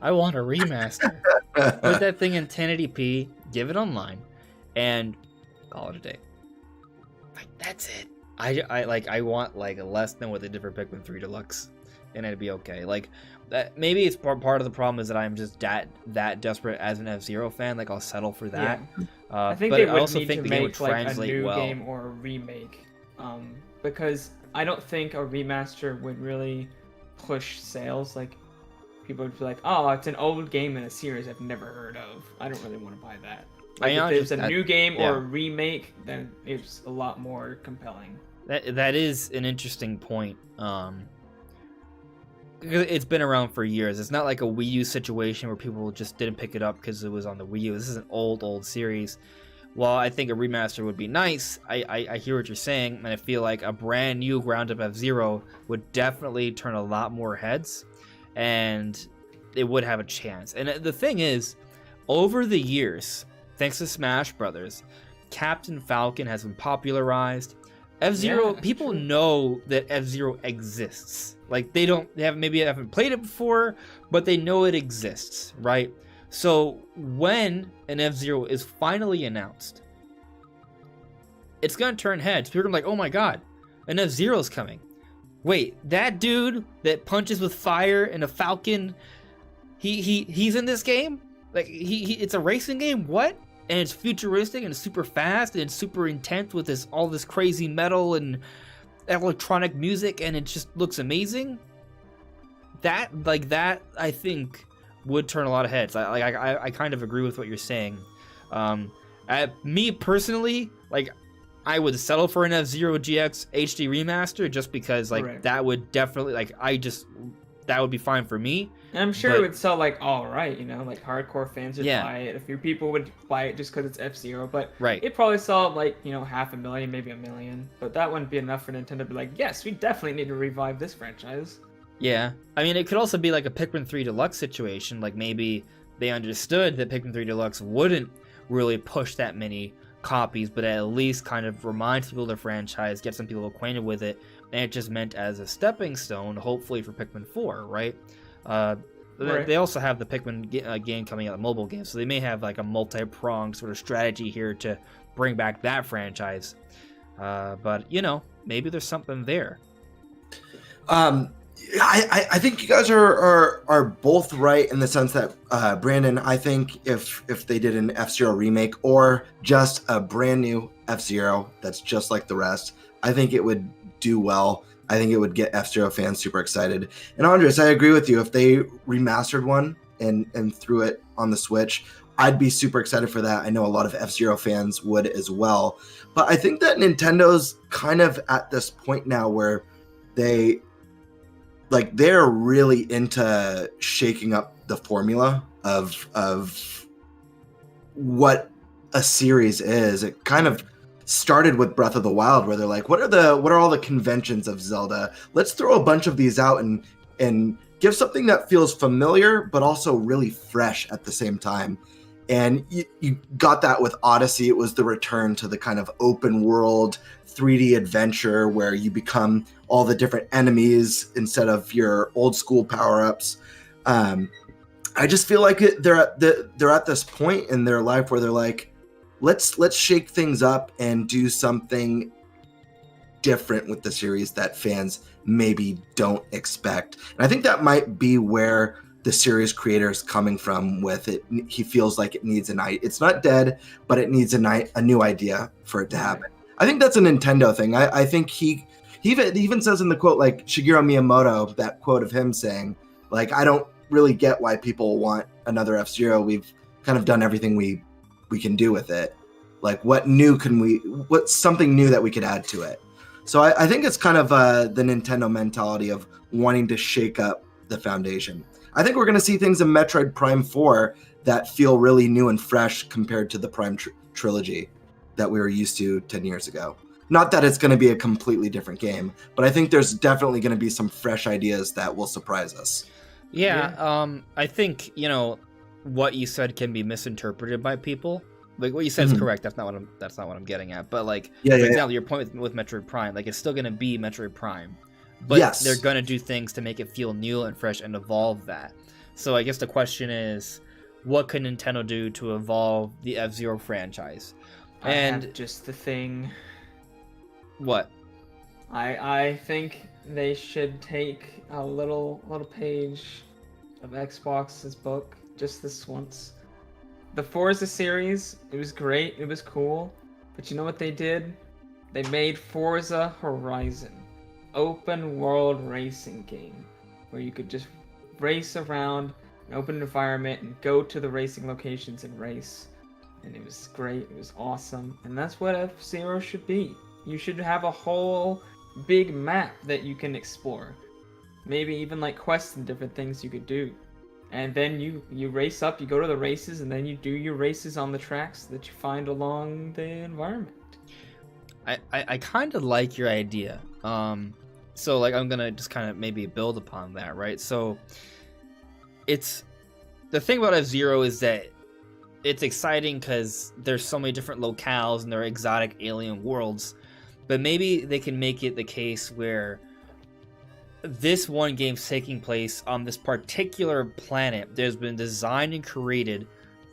I want a remaster. Put that thing in 1080p, give it online, and call it a day. Like, that's it. I want like less than what they did for Pikmin 3 Deluxe, and it'd be okay. Like, that maybe it's part of the problem is that I'm just that desperate as an F-Zero fan. Like, I'll settle for that. Yeah. I think but they would I also need think to the game would make like a translate new well. game or a remake, because I don't think a remaster would really push sales. Like, people would be like, "Oh, it's an old game in a series I've never heard of. I don't really want to buy that." Like, if there's a new game or a remake, then it's a lot more compelling. That is an interesting point. It's been around for years. It's not like a Wii U situation where people just didn't pick it up because it was on the Wii U. This is an old series. While I think a remaster would be nice, I hear what you're saying, and I feel like a brand new ground-up F-Zero would definitely turn a lot more heads, and it would have a chance. And the thing is, over the years, thanks to Smash Brothers, Captain Falcon has been popularized. F-Zero, people know that F-Zero exists. Like, they haven't played it before, but they know it exists, right? So when an F-Zero is finally announced, it's gonna turn heads. People are gonna be like, "Oh my god, an F-Zero's coming. Wait, that dude that punches with fire and a falcon, he's in this game? Like, it's a racing game? What? And it's futuristic and it's super fast and it's super intense with all this crazy metal and electronic music, and it just looks amazing." That I think would turn a lot of heads. I kind of agree with what you're saying. Me personally, like, I would settle for an F-Zero GX HD remaster just because, like, right, that would definitely, like, that would be fine for me. And I'm sure it would sell, like, all right, you know, like, hardcore fans would buy it. A few people would buy it just because it's F-Zero, but it probably sell, like, you know, 500,000, maybe 1 million. But that wouldn't be enough for Nintendo to be like, yes, we definitely need to revive this franchise. Yeah. I mean, it could also be like a Pikmin 3 Deluxe situation. Like, maybe they understood that Pikmin 3 Deluxe wouldn't really push that many copies, but at least kind of remind people of the franchise, get some people acquainted with it, and it just meant as a stepping stone, hopefully, for Pikmin 4, right? They also have the Pikmin game coming out, a mobile game, so they may have like a multi-pronged sort of strategy here to bring back that franchise. But, you know, maybe there's something there. I think you guys are both right in the sense that Brandon, I think if they did an F-Zero remake or just a brand new F-Zero that's just like the rest, I think it would do well. I think it would get F-Zero fans super excited. And Andres, I agree with you. If they remastered one and threw it on the Switch, I'd be super excited for that. I know a lot of F-Zero fans would as well. But I think that Nintendo's kind of at this point now where they're really into shaking up the formula of what a series is. It kind of started with Breath of the Wild, where they're like, what are all the conventions of Zelda? Let's throw a bunch of these out and give something that feels familiar but also really fresh at the same time. And you got that with Odyssey. It was the return to the kind of open world 3D adventure where you become all the different enemies instead of your old school power-ups. I just feel like they're at this point in their life where they're like, let's shake things up and do something different with the series that fans maybe don't expect. And I think that might be where the series creator is coming from with it. He feels like it needs it's not dead, but it needs a new idea for it to happen. I think that's a Nintendo thing. I think he even says in the quote, like Shigeru Miyamoto, that quote of him saying, like, I don't really get why people want another F-Zero. We've kind of done everything we can do with it. Like, what's something new that we could add to it? So I think it's kind of the Nintendo mentality of wanting to shake up the foundation. I think we're going to see things in Metroid Prime 4 that feel really new and fresh compared to the Prime trilogy that we were used to 10 years ago. Not that it's going to be a completely different game, but I think there's definitely going to be some fresh ideas that will surprise us. Yeah. I think, what you said can be misinterpreted by people. Like, what you said is correct. That's not what I'm getting at. But, like, for example, your point with Metroid Prime, like, it's still going to be Metroid Prime. But they're going to do things to make it feel new and fresh and evolve that. So I guess the question is, what can Nintendo do to evolve the F-Zero franchise? I have just the thing. What? I think they should take a little page of Xbox's book, just this once. The Forza series, it was great, it was cool, but you know what they did? They made Forza Horizon. Open world racing game where you could just race around an open environment and go to the racing locations and race. And it was great, it was awesome. And that's what F-Zero should be. You should have a whole big map that you can explore. Maybe even like quests and different things you could do. And then you race up, you go to the races, and then you do your races on the tracks that you find along the environment. I kind of like your idea. So, like, I'm gonna just kind of maybe build upon that, right? So, it's the thing about F-Zero is that it's exciting because there's so many different locales and there are exotic alien worlds, but maybe they can make it the case where this one game's taking place on this particular planet that has been designed and created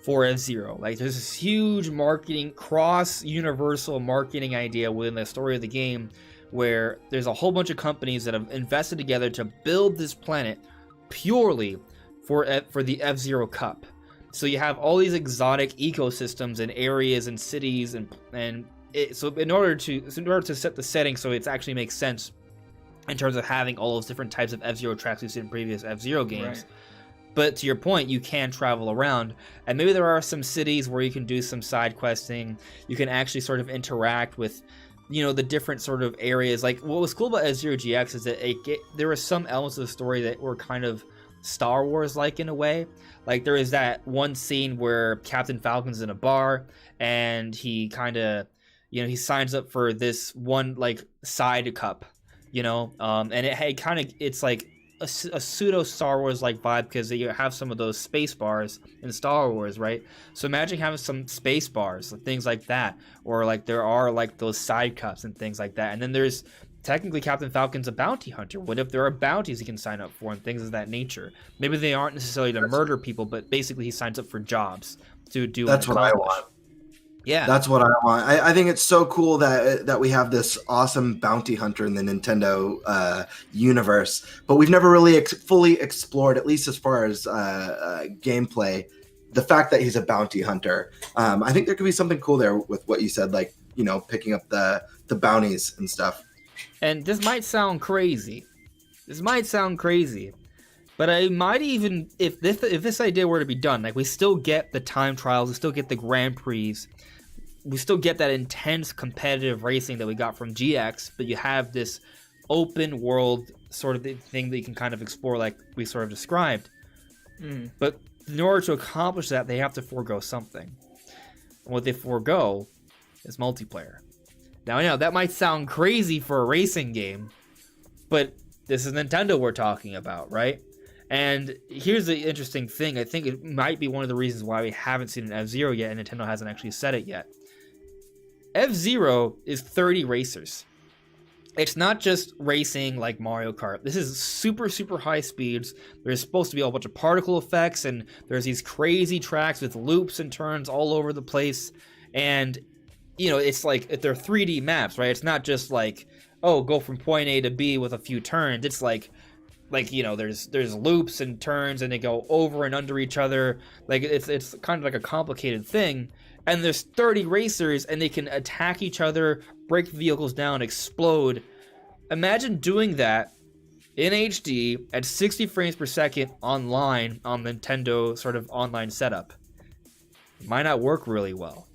for F-Zero. Like, there's this huge marketing, cross-universal marketing idea within the story of the game where there's a whole bunch of companies that have invested together to build this planet purely for the F-Zero Cup. So you have all these exotic ecosystems and areas and cities so in order to set the setting so it actually makes sense in terms of having all those different types of F-Zero tracks we've seen in previous F-Zero games. Right. But to your point, you can travel around, and maybe there are some cities where you can do some side questing. You can actually sort of interact with the different sort of areas. Like, what was cool about F-Zero GX is that there were some elements of the story that were kind of Star Wars-like in a way. Like, there is that one scene where Captain Falcon's in a bar, and he kind of, he signs up for this one, like, side cup, and it's like a pseudo Star Wars like vibe because you have some of those space bars in Star Wars, right? So imagine having some space bars, things like that, or like there are like those side cups and things like that. And then there's technically Captain Falcon's a bounty hunter. What if there are bounties he can sign up for and things of that nature? Maybe they aren't necessarily to murder people, but basically he signs up for jobs to do. That's what I want. Yeah. That's what I want. I think it's so cool that we have this awesome bounty hunter in the Nintendo universe, but we've never really fully explored, at least as far as gameplay, the fact that he's a bounty hunter. I think there could be something cool there with what you said, like, you know, picking up the bounties and stuff. And this might sound crazy. But I might even, if this idea were to be done, like we still get the time trials, we still get the Grand Prix, we still get that intense competitive racing that we got from GX, but you have this open world sort of thing that you can kind of explore like we sort of described. But in order to accomplish that, they have to forego something. And what they forego is multiplayer. Now, I know that might sound crazy for a racing game, but this is Nintendo we're talking about, right? And here's the interesting thing. I think it might be one of the reasons why we haven't seen an F-Zero yet, and Nintendo hasn't actually said it yet. F-Zero is 30 racers. It's not just racing like Mario Kart. This is super, super high speeds. There's supposed to be a whole bunch of particle effects, and there's these crazy tracks with loops and turns all over the place. And, you know, it's like, they're 3D maps, right? It's not just like, oh, go from point A to B with a few turns. It's like you know, there's loops and turns, and they go over and under each other. Like it's kind of like a complicated thing. And there's 30 racers, and they can attack each other, break vehicles down, explode. Imagine doing that in HD at 60 frames per second online on Nintendo sort of online setup. It might not work really well.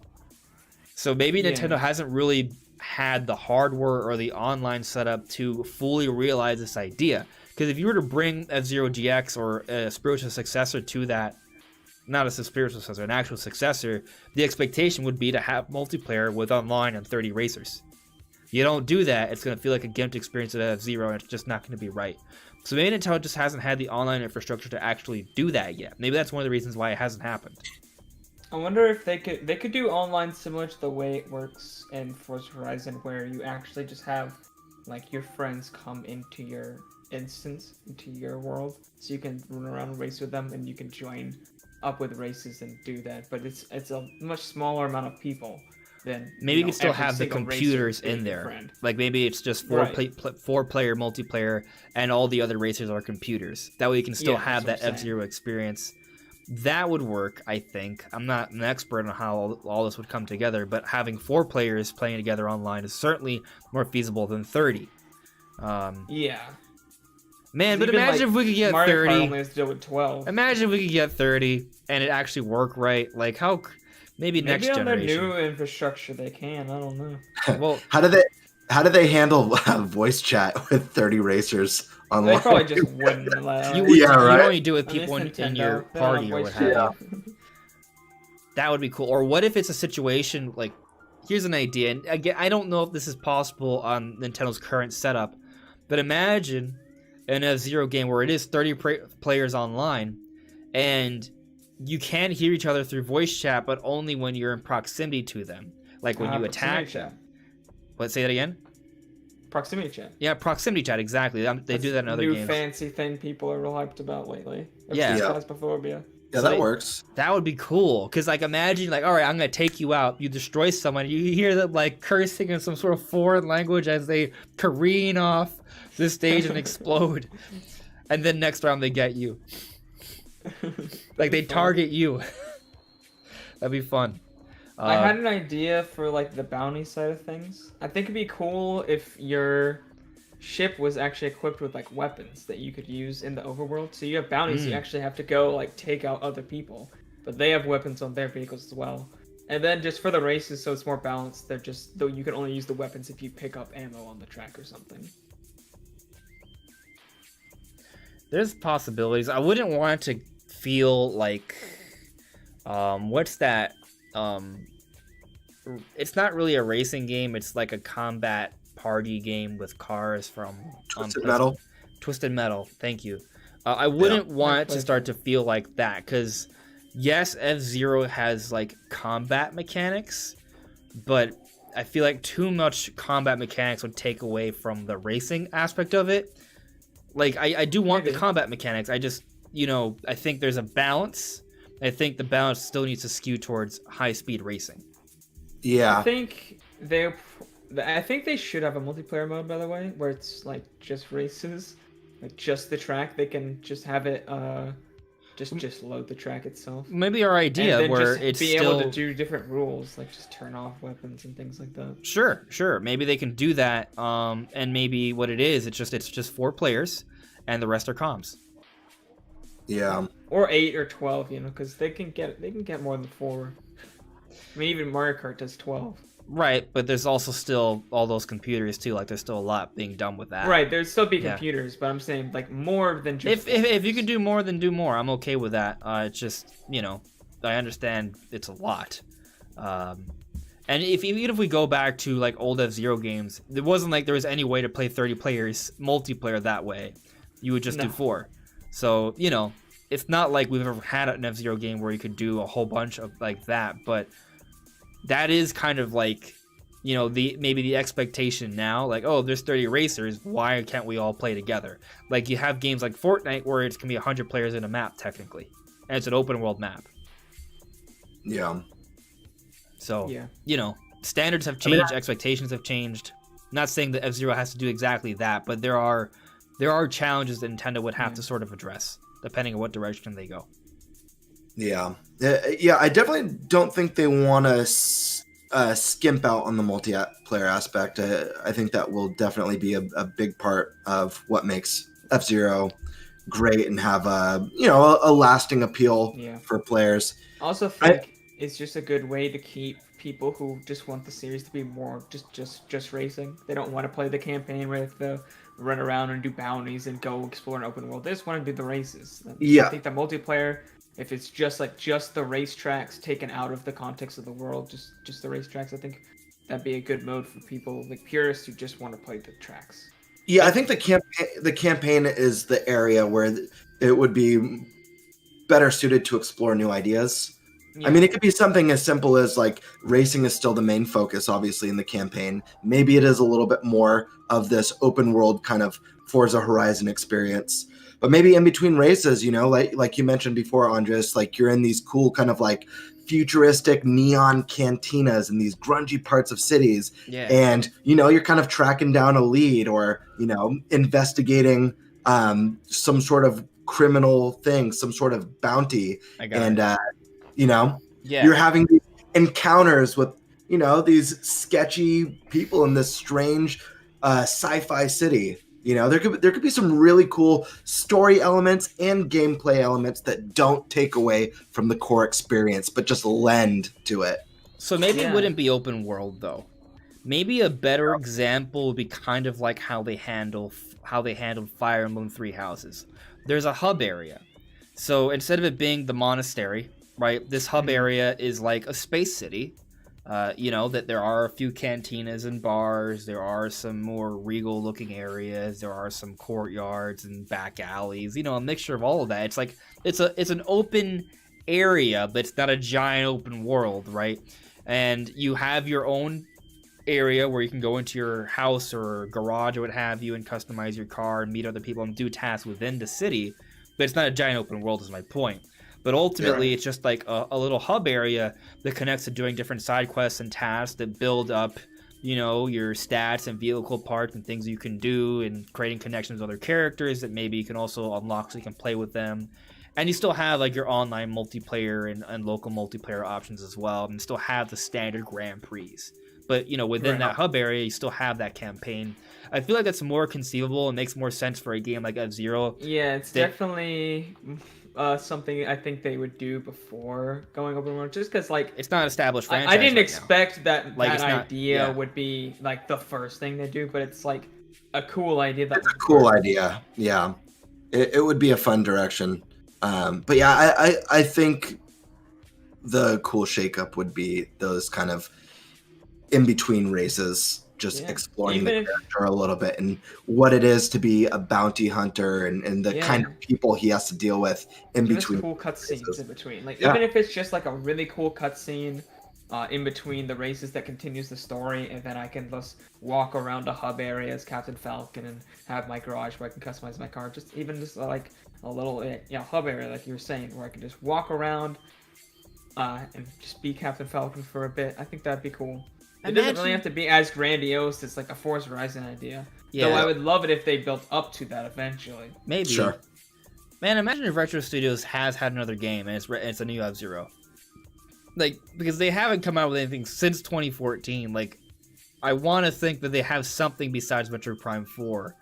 So maybe Nintendo hasn't really had the hardware or the online setup to fully realize this idea. Because if you were to bring F-Zero GX or a spiritual successor to that, not as a spiritual successor, an actual successor, the expectation would be to have multiplayer with online and 30 racers. You don't do that, it's going to feel like a gimped experience of F-Zero, and it's just not going to be right. So maybe Nintendo just hasn't had the online infrastructure to actually do that yet. Maybe that's one of the reasons why it hasn't happened. I wonder if they could do online similar to the way it works in Forza Horizon, where you actually just have like your friends come into your instance, into your world, so you can run around and race with them, and you can join up with races and do that. But it's a much smaller amount of people than maybe you can still have the computers in there. Like maybe it's just four player multiplayer, and all the other racers are computers. That way you can still have that F-Zero experience. That would work, I think. I'm not an expert on how all this would come together, but having 4 players playing together online is certainly more feasible than 30. Yeah. Man, but imagine if we could get Mario 30. Kart only has to deal with 12. Imagine if we could get 30 and it actually work right. Like how maybe next generation. Maybe on their new infrastructure they can. I don't know. Well, how do they handle voice chat with 30 racers online? They probably just wouldn't allow it. You only do it with people in your party or what have you. That would be cool. Or what if it's a situation like, here's an idea, and again, I don't know if this is possible on Nintendo's current setup, but imagine an F-Zero game where it is 30 players online, and you can hear each other through voice chat, but only when you're in proximity to them, like when you attack them. What? Say that again. Proximity chat. Yeah, proximity chat. Exactly. They do that in other games. New fancy thing people are real hyped about lately. Yeah. Phasmophobia. Yeah, that works. That would be cool. Because, like, imagine, like, all right, I'm going to take you out. You destroy someone. You hear them, like, cursing in some sort of foreign language as they careen off the stage and explode. And then next round, they get you. Like, they target you. That'd be fun. I had an idea for, like, the bounty side of things. I think it'd be cool if your ship was actually equipped with like weapons that you could use in the overworld. So you have bounties, you actually have to go like take out other people, but they have weapons on their vehicles as well. And then just for the races, so it's more balanced, they're just, though you can only use the weapons if you pick up ammo on the track or something. There's possibilities. I wouldn't want it to feel like what's that? It's not really a racing game, it's like a combat party game with cars from Twisted Metal. Twisted Metal, thank you. I wouldn't want it to start to feel like that, because yes, F-Zero has like combat mechanics, but I feel like too much combat mechanics would take away from the racing aspect of it. Like, I do want the combat mechanics, I just, I think there's a balance. I think the balance still needs to skew towards high-speed racing. Yeah. I think they should have a multiplayer mode, by the way, where it's like just races, like just the track. They can just have it just load the track itself, Maybe our and idea then where just it's be still able to do different rules, like just turn off weapons and things like that. sure. Maybe they can do that. And maybe what it is, it's just 4 players, and the rest are comms. Yeah. Or 8 or 12, because they can get more than 4. I mean, even Mario Kart does 12. Right, but there's also still all those computers too. Like there's still a lot being done with that. Right, there'd still be Yeah. computers, but I'm saying like more than just. If you can do more, then do more. I'm okay with that. It's just I understand it's a lot. And even if we go back to like old F-Zero games, it wasn't like there was any way to play 30 players multiplayer that way. You would just do 4. So it's not like we've ever had an F-Zero game where you could do a whole bunch of like that, but that is kind of like, maybe the expectation now, like, oh, there's 30 racers, why can't we all play together? Like you have games like Fortnite where it's can be 100 players in a map technically, and it's an open world map. Yeah. So standards have changed, expectations have changed. Not saying that F-Zero has to do exactly that, but there are challenges that Nintendo would have to sort of address depending on what direction they go. Yeah. I definitely don't think they want to skimp out on the multiplayer aspect. I think that will definitely be a big part of what makes F-Zero great and have a lasting appeal for players. I also think it's just a good way to keep people who just want the series to be more just racing. They don't want to play the campaign where they have to run around and do bounties and go explore an open world. They just want to do the races. I think the multiplayer, if it's just the racetracks taken out of the context of the world, just the racetracks, I think that'd be a good mode for people like purists who just want to play the tracks. Yeah, I think the campaign is the area where it would be better suited to explore new ideas. Yeah. I mean, it could be something as simple as like racing is still the main focus, obviously, in the campaign. Maybe it is a little bit more of this open world kind of Forza Horizon experience. But maybe in between races, like you mentioned before, Andres, like you're in these cool kind of like futuristic neon cantinas in these grungy parts of cities. Yeah. And, you're kind of tracking down a lead or, investigating some sort of criminal thing, some sort of bounty. You're having these encounters with, these sketchy people in this strange sci-fi city. There could be some really cool story elements and gameplay elements that don't take away from the core experience, but just lend to it. So maybe it wouldn't be open world though. Maybe a better example would be kind of like how they handled Fire Emblem Three Houses. There's a hub area. So instead of it being the monastery, right, this hub area is like a space city. That there are a few cantinas and bars, there are some more regal looking areas, there are some courtyards and back alleys, a mixture of all of that. It's like it's an open area, but it's not a giant open world, right? And you have your own area where you can go into your house or garage or what have you and customize your car and meet other people and do tasks within the city, but it's not a giant open world is my point. But ultimately, it's just like a little hub area that connects to doing different side quests and tasks that build up, your stats and vehicle parts and things you can do and creating connections with other characters that maybe you can also unlock so you can play with them. And you still have like your online multiplayer and local multiplayer options as well, and still have the standard Grand Prix. But, within that hub area, you still have that campaign. I feel like that's more conceivable and makes more sense for a game like F-Zero. Yeah, it's definitely something I think they would do before going open world, just because like it's not an established franchise. I didn't expect that idea would be like the first thing they do, but it's like a cool idea. It's a cool idea. Yeah, it would be a fun direction. But yeah, I think the cool shakeup would be those kind of in between races. Just exploring the character a little bit and what it is to be a bounty hunter and the kind of people he has to deal with in between. Cool cutscenes in between. Like even if it's just like a really cool cutscene in between the races that continues the story, and then I can just walk around a hub area as Captain Falcon and have my garage where I can customize my car. Just like a little hub area like you were saying, where I can just walk around, and just be Captain Falcon for a bit. I think that'd be cool. It doesn't really have to be as grandiose as like a Forza Horizon idea. Yeah. Though I would love it if they built up to that eventually. Maybe. Sure. Man, imagine if Retro Studios has had another game and it's a new F-Zero. Like, because they haven't come out with anything since 2014. Like, I want to think that they have something besides Metroid Prime 4,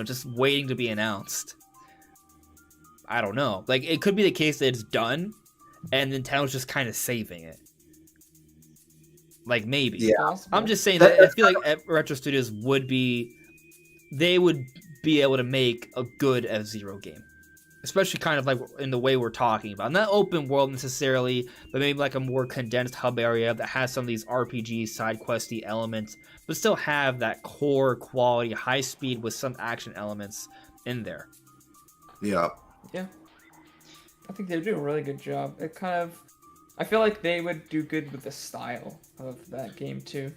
just waiting to be announced. I don't know. Like, it could be the case that it's done, and Nintendo's just kind of saving it. Like, maybe. Yeah. I'm just saying that I feel like Retro Studios would be able to make a good F-Zero game. Especially kind of like in the way we're talking about. Not open world necessarily, but maybe like a more condensed hub area that has some of these RPG side questy elements, but still have that core quality, high speed with some action elements in there. Yeah. Yeah. I think they do a really good job. I feel like they would do good with the style of that game too.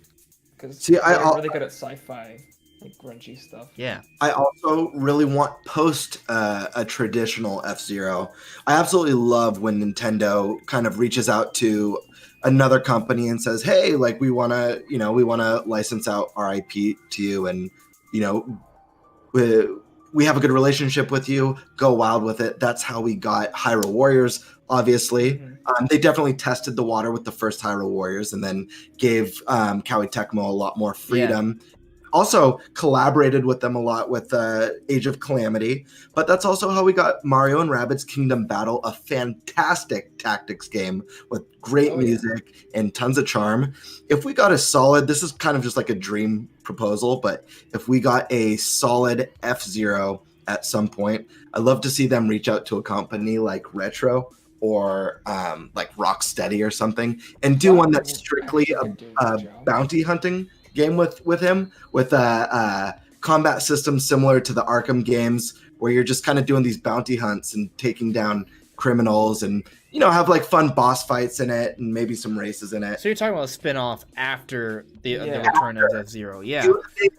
Because they're really good at sci-fi, like grungy stuff. Yeah. I also really want post a traditional F-Zero. I absolutely love when Nintendo kind of reaches out to another company and says, "Hey, like we want to license out our IP to you, and we have a good relationship with you. Go wild with it." That's how we got Hyrule Warriors. Obviously, they definitely tested the water with the first Hyrule Warriors, and then gave Koei Tecmo a lot more freedom. Yeah. Also collaborated with them a lot with Age of Calamity, but that's also how we got Mario and Rabbids Kingdom Battle, a fantastic tactics game with great music and tons of charm. If we got this is kind of just like a dream proposal, but if we got a solid F-Zero at some point, I'd love to see them reach out to a company like Retro or like Rocksteady or something and do one that's strictly a bounty hunting game with him, with a combat system similar to the Arkham games, where you're just kind of doing these bounty hunts and taking down criminals, and have like fun boss fights in it and maybe some races in it. So you're talking about a spin-off after the return of F-Zero. Yeah.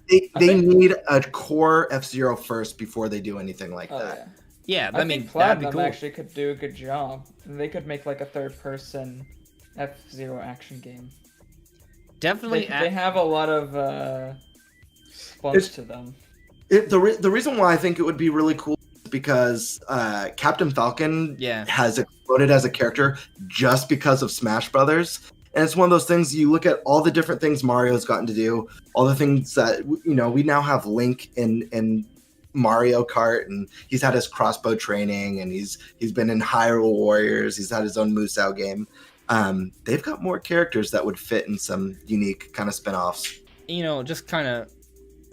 They need a core F-Zero first before they do anything like that. Yeah, I think Platinum actually could do a good job. They could make like a third-person F-Zero action game. Definitely, they have a lot of spunge to them. The reason why I think it would be really cool is because Captain Falcon has exploded as a character just because of Smash Brothers, and it's one of those things. You look at all the different things Mario's gotten to do, all the things that we now have Link in Mario Kart, and he's had his crossbow training, and he's been in Hyrule Warriors. He's had his own Musou game. They've got more characters that would fit in some unique kind of spin-offs. Just kind of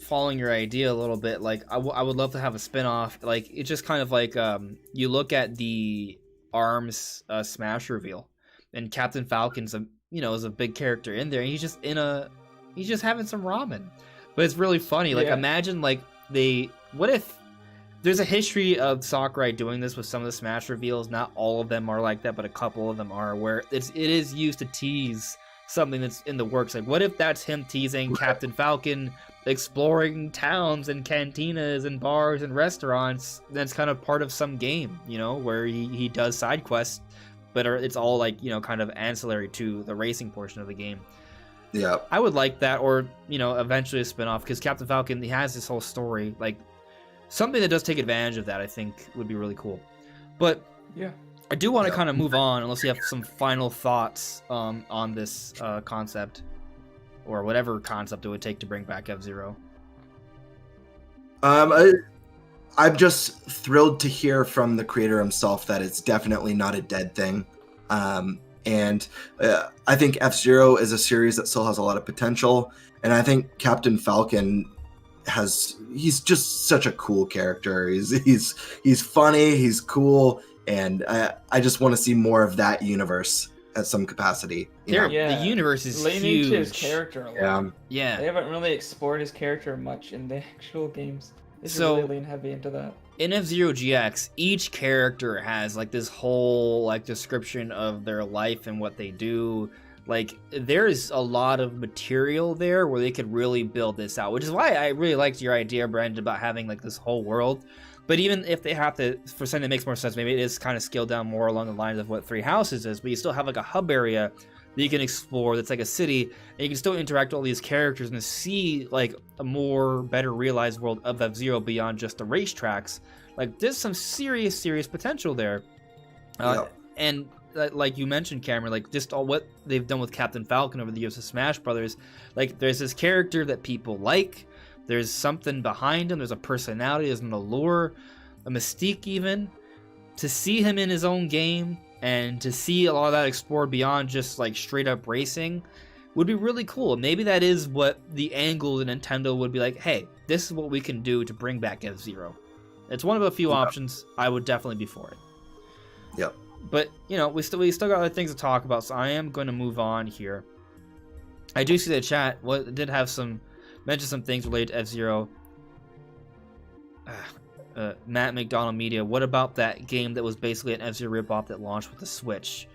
following your idea a little bit, like I would love to have a spin-off. Like, it's just kind of like you look at the ARMS Smash reveal, and Captain Falcon's is a big character in there, and he's just having some ramen. But it's really funny. Like, imagine like what if there's a history of Sakurai doing this with some of the Smash reveals. Not all of them are like that, but a couple of them are, where it is used to tease something that's in the works. Like, what if that's him teasing Captain Falcon exploring towns and cantinas and bars and restaurants? That's kind of part of some game, where he does side quests, but it's all like, kind of ancillary to the racing portion of the game. Yeah, I would like that, or eventually a spin-off, because Captain Falcon, he has this whole story, like something that does take advantage of that. I think would be really cool. But I do want to kind of move on, unless you have some final thoughts on this concept, or whatever concept it would take to bring back F-Zero. I'm just thrilled to hear from the creator himself that it's definitely not a dead thing. And I think F-Zero is a series that still has a lot of potential. And I think Captain Falcon he's just such a cool character. He's funny, he's cool, and I just want to see more of that universe at some capacity. The universe is leaning huge. To his character a lot. Yeah. They haven't really explored his character much in the actual games. They should really lean heavy into that. In F-Zero GX, each character has like this whole like description of their life and what they do. Like, there's a lot of material there where they could really build this out, which is why I really liked your idea, Brandon, about having like this whole world. But even if they have to, for something that makes more sense, maybe it is kind of scaled down more along the lines of what Three Houses is, but you still have like a hub area that you can explore that's like a city, and you can still interact with all these characters and see like a more better realized world of F-Zero beyond just the racetracks. Like there's some serious potential there. And like you mentioned, Cameron, like just all what they've done with Captain Falcon over the years of Smash Brothers, like there's this character that people like, there's something behind him, there's a personality, there's an allure, a mystique even. To see him in his own game and to see a lot of that explored beyond just like straight up racing would be really cool. Maybe that is what the angle that Nintendo would be like, hey, this is what we can do to bring back F-Zero. It's one of a few options. I would definitely be for it. Yep. But, you know, we still got other things to talk about, so I am going to move on here. I do see the chat did have mention some things related to F-Zero. Matt McDonald Media, what about that game that was basically an F-Zero ripoff that launched with the Switch?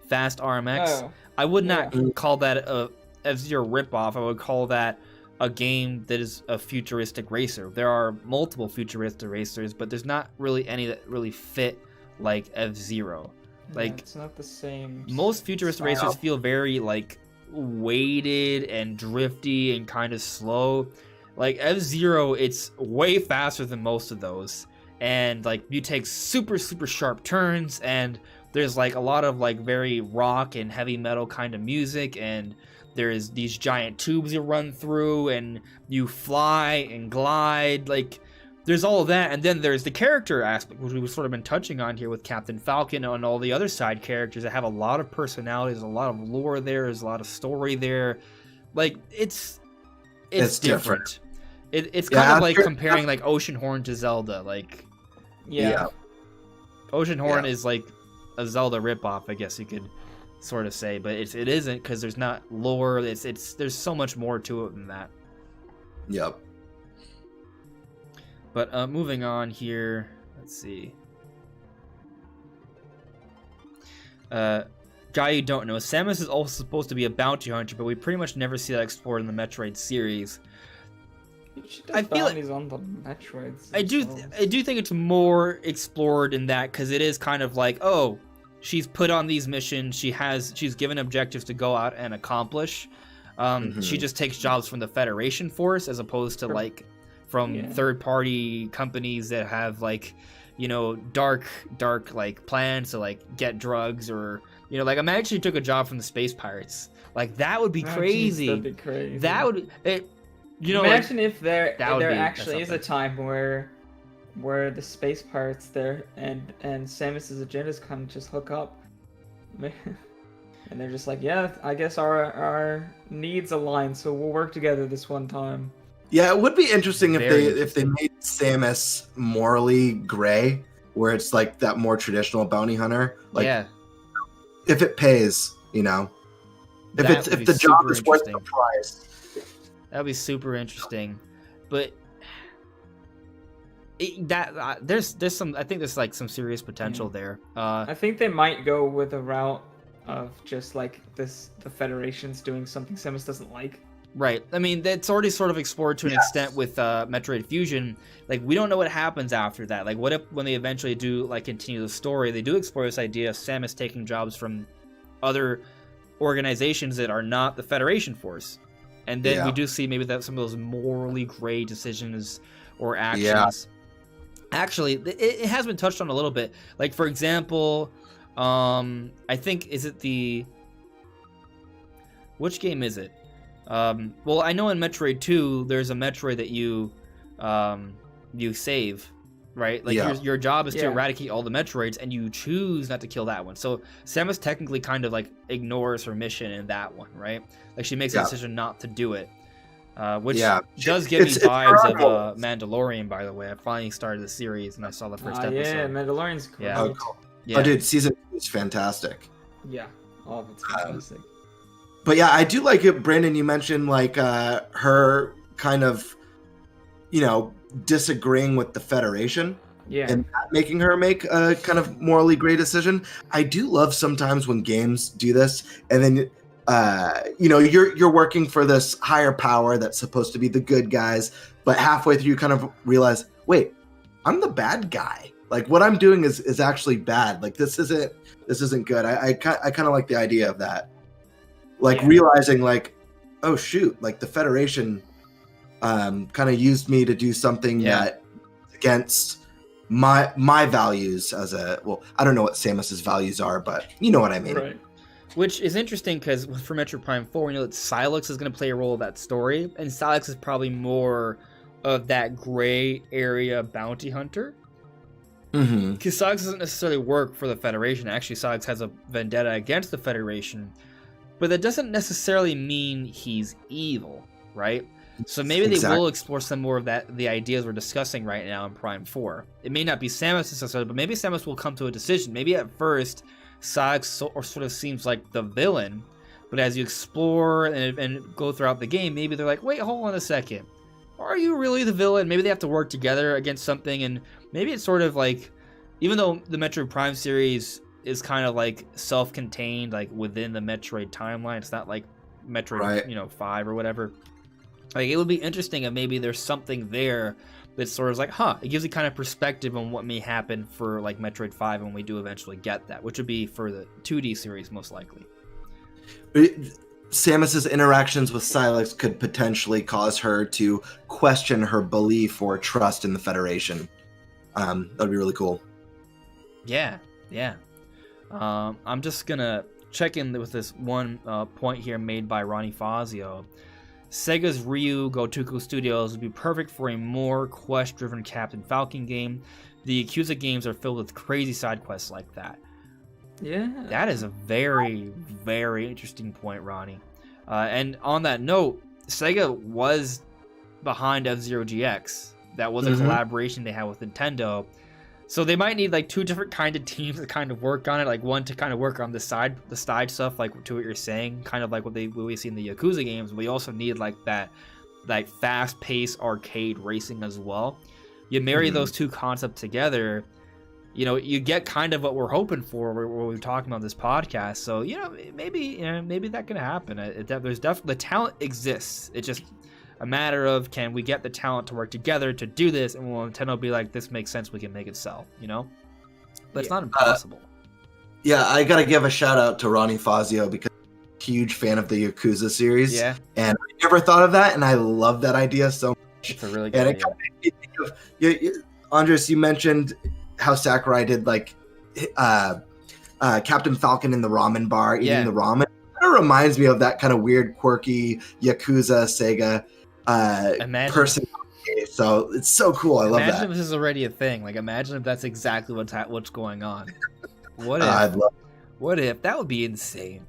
Fast RMX? Oh, I would not call that a F-Zero ripoff. I would call that a game that is a futuristic racer. There are multiple futuristic racers, but there's not really any that really fit like F-Zero. Like, it's not the same. Most futuristic racers feel very like weighted and drifty and kind of slow. Like F-Zero, it's way faster than most of those, and like you take super sharp turns, and there's like a lot of like very rock and heavy metal kind of music, and there's these giant tubes you run through, and you fly and glide. Like there's all of that, and then there's the character aspect, which we've sort of been touching on here with Captain Falcon and all the other side characters that have a lot of personality. There's a lot of lore there. There's a lot of story there. Like it's different. It's kind of like comparing like Oceanhorn to Zelda. Like, yeah. Oceanhorn is like a Zelda ripoff, I guess you could sort of say, but it isn't, because there's not lore. There's so much more to it than that. Yep. But moving on here, let's see. Guy you don't know, Samus is also supposed to be a bounty hunter, but we pretty much never see that explored in the Metroid series. I feel like he's on the Metroids. I do think it's more explored in that, because it is kind of like, oh, she's put on these missions, she's given objectives to go out and accomplish. She just takes jobs from the Federation force as opposed to like from third-party companies that have like, you know, dark like plans to like get drugs, or you know, like imagine she took a job from the Space Pirates. Like that would be crazy. Geez, that'd be crazy. That would you know, imagine like, if there actually is a time where the Space Pirates there and Samus's agendas kind of just hook up, and they're just like, yeah, I guess our needs align, so we'll work together this one time. Yeah, it would be interesting if they made Samus morally gray, where it's like that more traditional bounty hunter. Like, if it pays, you know, if the job is worth the price. That'd be super interesting, but there's some. I think there's like some serious potential there. I think they might go with a route of just like the Federation's doing something Samus doesn't like. Right. I mean, that's already sort of explored to an extent with Metroid Fusion. Like, we don't know what happens after that. Like, what if when they eventually do like continue the story, they do explore this idea of Samus taking jobs from other organizations that are not the Federation force. And then we do see maybe that some of those morally gray decisions or actions. Yeah. Actually, it has been touched on a little bit. Like, for example, I think, which game is it? Well, I know in Metroid 2, there's a Metroid that you save, right? Like your job is to eradicate all the Metroids, and you choose not to kill that one. So Samus technically kind of like ignores her mission in that one, right? Like she makes a decision not to do it, which does give me vibes of Mandalorian. By the way, I finally started the series and I saw the first episode. Yeah, Mandalorian's cool. Yeah. Oh, cool. Yeah. Oh, dude, season 2 is fantastic. Yeah, all of it's fantastic. But yeah, I do like it, Brandon. You mentioned like her kind of, you know, disagreeing with the Federation, and making her make a kind of morally gray decision. I do love sometimes when games do this, and then you know, you're working for this higher power that's supposed to be the good guys, but halfway through you kind of realize, wait, I'm the bad guy. Like what I'm doing is actually bad. Like this isn't good. I kind of like the idea of that. Like realizing like, oh shoot, like the Federation kind of used me to do something that against my values as a, well, I don't know what Samus's values are, but you know what I mean. Right. Which is interesting because for Metroid Prime 4, we know that Sylux is going to play a role in that story, and Sylux is probably more of that gray area bounty hunter. Because Sylux doesn't necessarily work for the Federation. Actually, Sylux has a vendetta against the Federation, but that doesn't necessarily mean he's evil, right? So maybe they will explore some more of the ideas we're discussing right now in Prime 4. It may not be Samus necessarily, but maybe Samus will come to a decision. Maybe at first, Sylux sort of seems like the villain, but as you explore and go throughout the game, maybe they're like, wait, hold on a second. Are you really the villain? Maybe they have to work together against something, and maybe it's sort of like, even though the Metroid Prime series is kind of like self-contained, like within the Metroid timeline, it's not like Metroid, 5 or whatever. Like, it would be interesting if maybe there's something there that's sort of like, it gives you kind of perspective on what may happen for like Metroid 5 when we do eventually get that, which would be for the 2D series most likely. Samus's interactions with Sylux could potentially cause her to question her belief or trust in the Federation. That'd be really cool. Yeah. I'm just gonna check in with this one point here made by Ronnie Fazio. Sega's Ryu Gotoku Studios would be perfect for a more quest-driven Captain Falcon game. The Yakuza games are filled with crazy side quests like that. Yeah. That is a very, very interesting point, Ronnie. And on that note, Sega was behind F-Zero GX. That was a collaboration they had with Nintendo. So they might need like two different kind of teams to kind of work on it. Like one to kind of work on the side stuff, like to what you're saying, kind of like what we see in the Yakuza games. We also need like that fast-paced arcade racing as well. You marry those two concepts together, you get kind of what we're hoping for. What we're talking about this podcast. So maybe that can happen. There's definitely, the talent exists. It's just a matter of, can we get the talent to work together to do this, and will Nintendo be like, this makes sense, we can make it sell, But it's not impossible. I gotta give a shout out to Ronnie Fazio because I'm a huge fan of the Yakuza series. Yeah. And I never thought of that, and I love that idea so much. It's a really good idea. Kind of made me think of, Andres, you mentioned how Sakurai did like Captain Falcon in the ramen bar, eating the ramen. It kind of reminds me of that kind of weird, quirky Yakuza Sega person. So it's so cool. I love that. Imagine if this is already a thing. Like, imagine if that's exactly what's going on. What if? I'd love it. What if? That would be insane.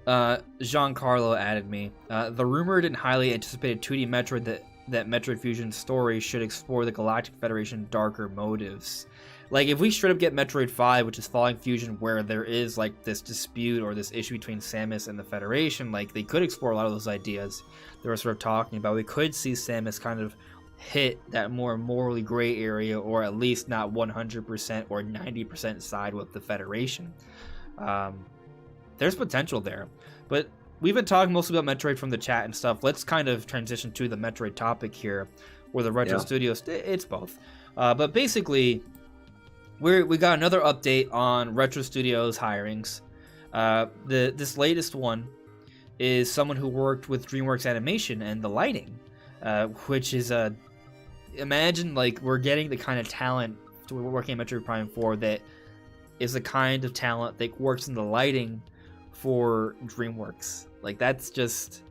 Giancarlo added me. The rumored and highly anticipated 2D Metroid that Metroid Fusion's story should explore the Galactic Federation darker motives. Like, if we straight up get Metroid 5, which is Falling Fusion, where there is, like, this dispute or this issue between Samus and the Federation, like, they could explore a lot of those ideas they were sort of talking about. We could see Samus kind of hit that more morally gray area, or at least not 100% or 90% side with the Federation. There's potential there. But we've been talking mostly about Metroid from the chat and stuff. Let's kind of transition to the Metroid topic here, where the Retro Studios, it's both. But basically, we got another update on Retro Studios hirings. This latest one is someone who worked with DreamWorks Animation and the lighting, which is imagine like we're getting the kind of talent we're working at Metroid Prime 4 that is the kind of talent that works in the lighting for DreamWorks. Like, that's just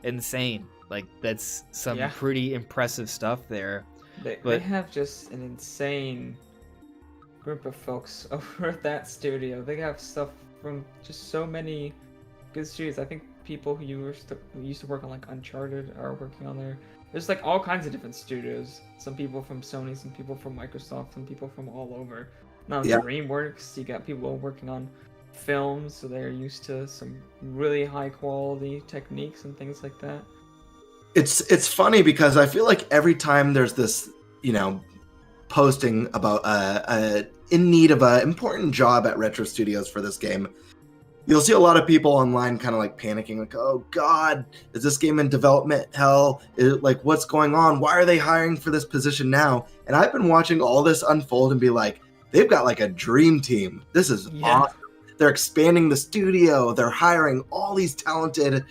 insane. Like, that's some pretty impressive stuff there. They have just an insane group of folks over at that studio. They have stuff from just so many good studios. I think people who used to work on like Uncharted are working on there. There's like all kinds of different studios. Some people from Sony, some people from Microsoft, some people from all over. Now DreamWorks, you got people working on films, so they're used to some really high quality techniques and things like that. It's funny because I feel like every time there's this, posting about in need of an important job at Retro Studios for this game, you'll see a lot of people online kind of like panicking, like, oh God, is this game in development hell? Like, what's going on? Why are they hiring for this position now? And I've been watching all this unfold and be like, they've got like a dream team. This is awesome. They're expanding the studio. They're hiring all these talented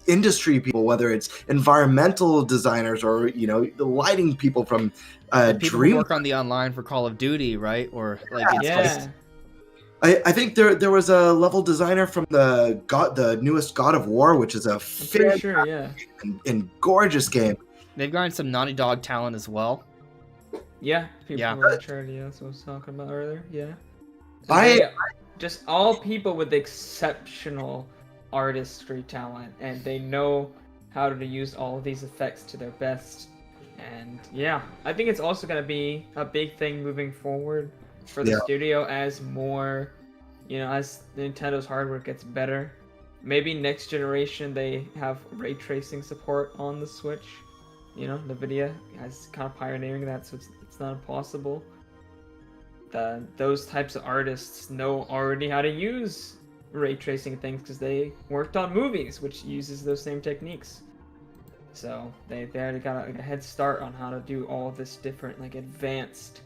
industry people, whether it's environmental designers or, you know, the lighting people from people Dream. who work on the online for Call of Duty, right? Or like I think there was a level designer from the newest God of War, which is a and gorgeous game. They've gotten some Naughty Dog talent as well. Yeah, people were charity. That's what I was talking about earlier. Yeah, just all people with exceptional artistry talent, and they know how to use all of these effects to their best. And yeah, I think it's also going to be a big thing moving forward for the studio as more, you know, as Nintendo's hardware gets better. Maybe next generation they have ray tracing support on the Switch. You know, NVIDIA is kind of pioneering that, so it's not impossible. Those types of artists know already how to use ray tracing things because they worked on movies, which uses those same techniques. So they already got a head start on how to do all this different, like, advanced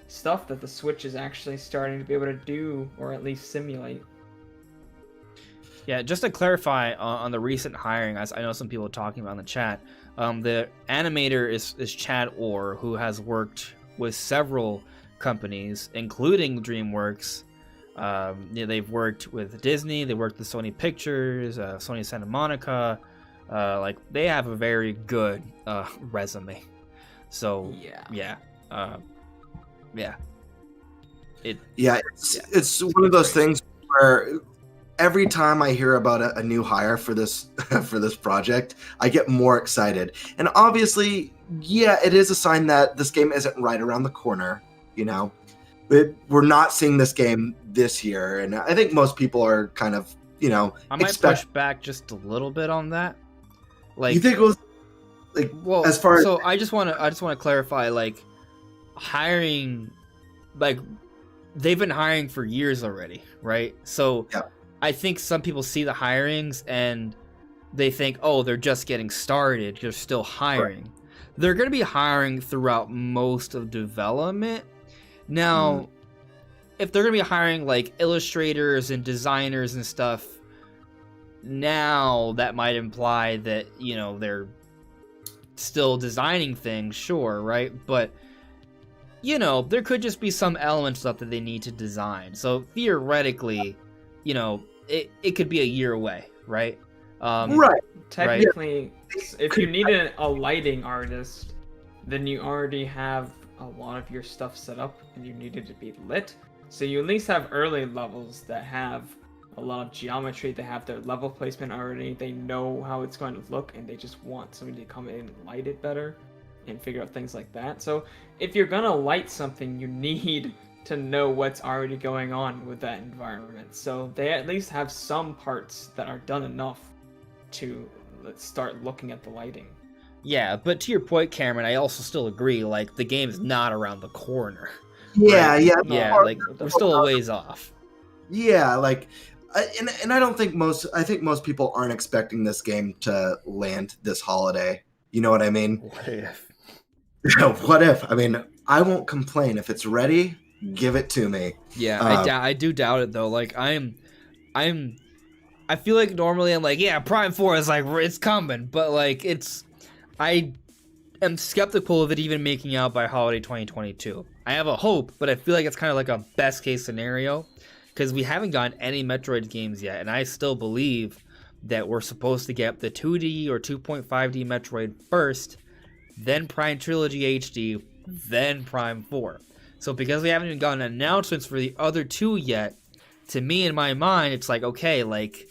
stuff that the Switch is actually starting to be able to do, or at least simulate. Yeah, just to clarify on the recent hiring, as I know some people are talking about in the chat, the animator is Chad Orr, who has worked with several companies, including DreamWorks. They've worked with Disney, they worked with Sony Pictures, Sony Santa Monica. Like, they have a very good resume. So It's one of those things where every time I hear about a new hire for this for this project, I get more excited. And obviously, it is a sign that this game isn't right around the corner. You know, we're not seeing this game this year, and I think most people are kind of, you know, I might push back just a little bit on that. Like, you think it was like, well, as far as I just want to clarify, like, hiring, like, they've been hiring for years already, right? So I think some people see the hirings and they think, oh, they're just getting started, you're still hiring. They're going to be hiring throughout most of development. Now, if they're going to be hiring, like, illustrators and designers and stuff, now that might imply that, you know, they're still designing things, sure, right? But, you know, there could just be some elements of that they need to design. So theoretically, you know, it could be a year away, right? Technically, if you needed a lighting artist, then you already have a lot of your stuff set up and you need it to be lit. So you at least have early levels that have a lot of geometry, they have their level placement already, they know how it's going to look, and they just want somebody to come in and light it better and figure out things like that. So if you're gonna light something, you need to know what's already going on with that environment. So they at least have some parts that are done enough to start looking at the lighting. Yeah, but to your point, Cameron, I also still agree, like, the game is not around the corner. Like, we're still a ways off. Yeah, like, and I don't think I think most people aren't expecting this game to land this holiday. You know what I mean? What if? What if? I mean, I won't complain. If it's ready, give it to me. Yeah, I do doubt it, though. Like, I feel like normally I'm like, yeah, Prime 4 is like, it's coming, but, like, I am skeptical of it even making out by holiday 2022. I have a hope, but I feel like it's kind of like a best case scenario, because we haven't gotten any Metroid games yet, and I still believe that we're supposed to get the 2D or 2.5D Metroid first, then Prime Trilogy HD, then Prime 4. So because we haven't even gotten announcements for the other two yet, to me, in my mind, it's like, okay, like,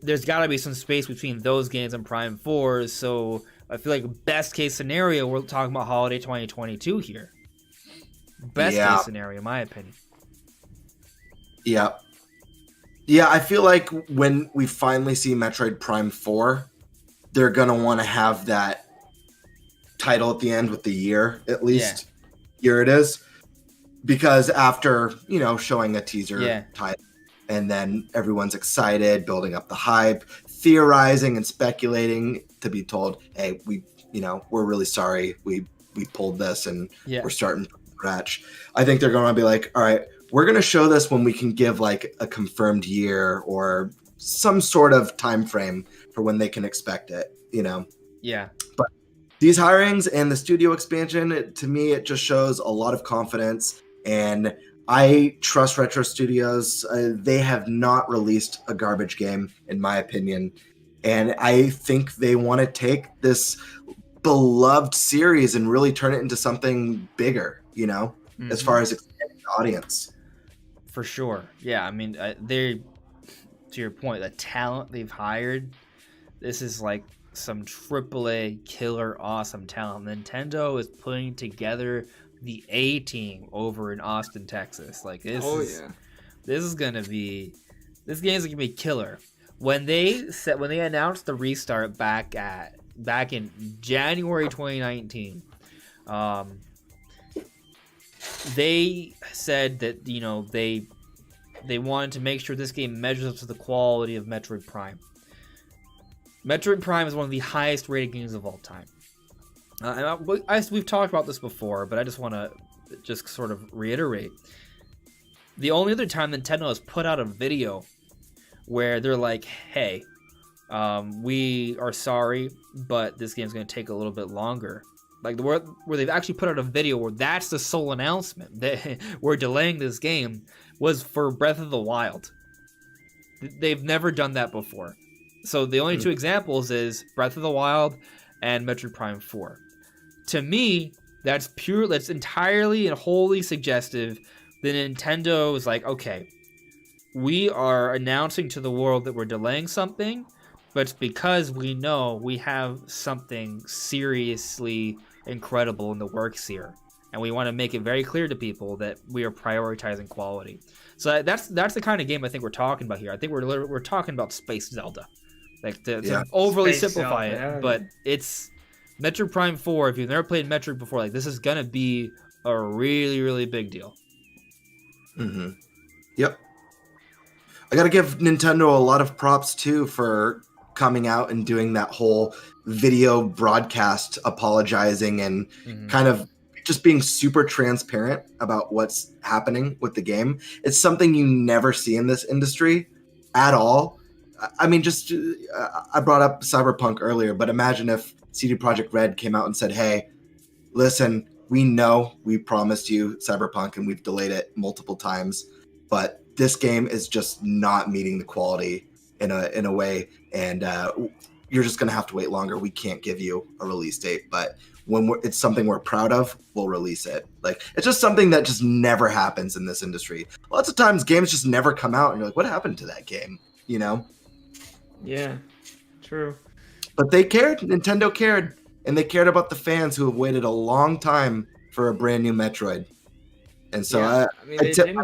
there's got to be some space between those games and Prime 4, so I feel like best case scenario, we're talking about holiday 2022 here. Best case scenario, in my opinion. Yeah, I feel like when we finally see Metroid Prime 4, they're going to want to have that title at the end with the year, at least. Year it is. because after showing a teaser Yeah. title, and then everyone's excited, building up the hype, theorizing and speculating, to be told, hey, we're really sorry, we pulled this and Yeah. we're starting from scratch. I think they're going to be like, all right, we're going to show this when we can give like a confirmed year or some sort of time frame for when they can expect it. Yeah. But these hirings and the studio expansion, to me, it just shows a lot of confidence. And I trust Retro Studios. They have not released a garbage game, in my opinion. And I think they want to take this beloved series and really turn it into something bigger, as far as expanding the audience. For sure. Yeah, I mean, to your point, the talent they've hired, this is like some AAA killer awesome talent. Nintendo is putting together the A team over in Austin, Texas. Like this is gonna be killer. When they announced the restart back in January 2019, they said that they wanted to make sure this game measures up to the quality of Metroid Prime. Metroid Prime is one of the highest rated games of all time. We've talked about this before, but I just want to sort of reiterate. The only other time Nintendo has put out a video where they're like, hey, we are sorry, but this game's going to take a little bit longer. Like where they've actually put out a video where that's the sole announcement that we're delaying this game was for Breath of the Wild. They've never done that before. So the only two examples is Breath of the Wild and Metroid Prime 4. To me, that's entirely and wholly suggestive that Nintendo is like, okay, we are announcing to the world that we're delaying something, but it's because we know we have something seriously incredible in the works here. And we want to make it very clear to people that we are prioritizing quality. So that's the kind of game I think we're talking about here. I think we're talking about Space Zelda. Like to overly Space simplify Zelda, it, but it's Metroid Prime 4. If you've never played Metroid before, like this is gonna be a really, really big deal. Mm-hmm. Yep. I gotta give Nintendo a lot of props too for coming out and doing that whole video broadcast, apologizing and kind of just being super transparent about what's happening with the game. It's something you never see in this industry at all. I mean, I brought up Cyberpunk earlier, but imagine if CD Projekt Red came out and said, hey, listen, we know we promised you Cyberpunk and we've delayed it multiple times, but this game is just not meeting the quality in a way, and you're just going to have to wait longer. We can't give you a release date, but when it's something we're proud of, we'll release it. Like, it's just something that just never happens in this industry. Lots of times games just never come out and you're like, what happened to that game? Yeah, true. But they cared. Nintendo cared. And they cared about the fans who have waited a long time for a brand new Metroid. And so they did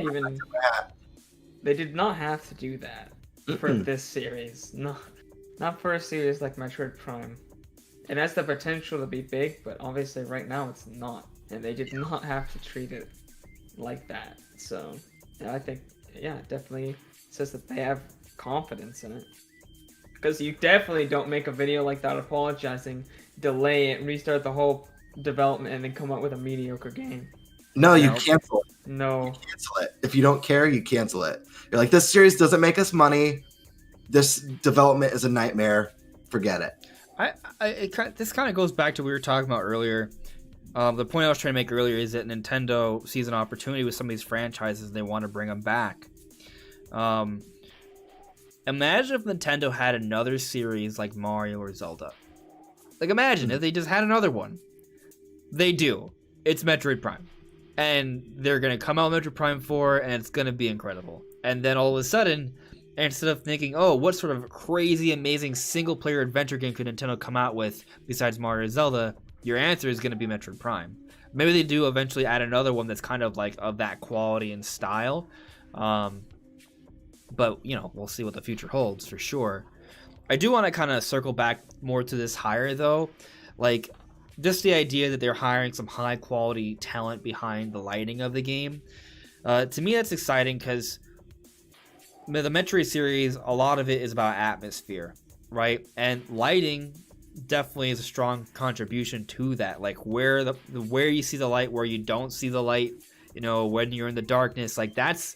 not have to do that for this series. No, not for a series like Metroid Prime. It has the potential to be big, but obviously right now it's not. And they did not have to treat it like that. So I think, definitely says that they have confidence in it. Because you definitely don't make a video like that apologizing, delay it, restart the whole development, and then come out with a mediocre game. No, you cancel it. No. You cancel it. If you don't care, you cancel it. You're like, this series doesn't make us money. This development is a nightmare. Forget it. This kind of goes back to what we were talking about earlier. The point I was trying to make earlier is that Nintendo sees an opportunity with some of these franchises and they want to bring them back. Imagine if Nintendo had another series like Mario or Zelda. Like, imagine if they just had another one. They do. It's Metroid Prime. And they're going to come out with Metroid Prime 4, and it's going to be incredible. And then all of a sudden, instead of thinking, oh, what sort of crazy, amazing single-player adventure game could Nintendo come out with besides Mario or Zelda, your answer is going to be Metroid Prime. Maybe they do eventually add another one that's kind of like of that quality and style. But, we'll see what the future holds for sure. I do want to kind of circle back more to this hire, though. Like, just the idea that they're hiring some high quality talent behind the lighting of the game. To me, that's exciting because the Metroid series, a lot of it is about atmosphere, right? And lighting definitely is a strong contribution to that. Like where you see the light, where you don't see the light, when you're in the darkness, like that's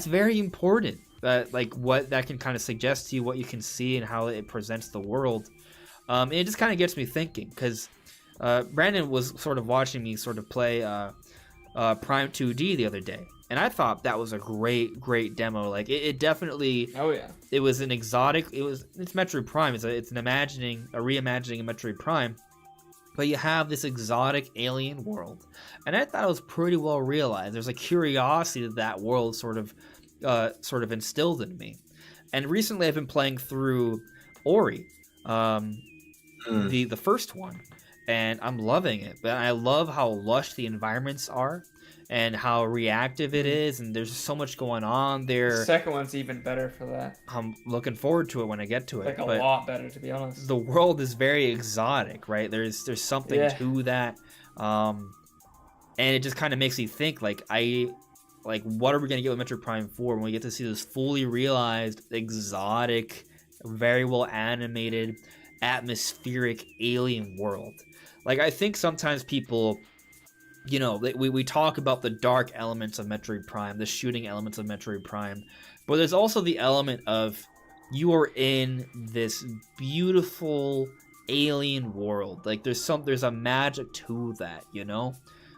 very important. Like what that can kind of suggest to you, what you can see, and how it presents the world. And it just kind of gets me thinking because Brandon was sort of watching me sort of play Prime 2D the other day, and I thought that was a great demo. Like it definitely. Oh yeah. It was an exotic. It's Metroid Prime. It's a reimagining of Metroid Prime, but you have this exotic alien world, and I thought it was pretty well realized. There's a curiosity that world sort of instilled in me, and recently I've been playing through Ori, the first one, and I'm loving it. But I love how lush the environments are, and how reactive it is, and there's so much going on there. The second one's even better for that. I'm looking forward to it when I get to it. Like a lot better, to be honest. The world is very exotic, right? There's something to that, and it just kind of makes you think. Like what are we gonna get with Metroid Prime 4 when we get to see this fully realized, exotic, very well animated, atmospheric alien world? Like I think sometimes people. We talk about the dark elements of Metroid Prime, the shooting elements of Metroid Prime, but there's also the element of you are in this beautiful alien world. Like there's a magic to that,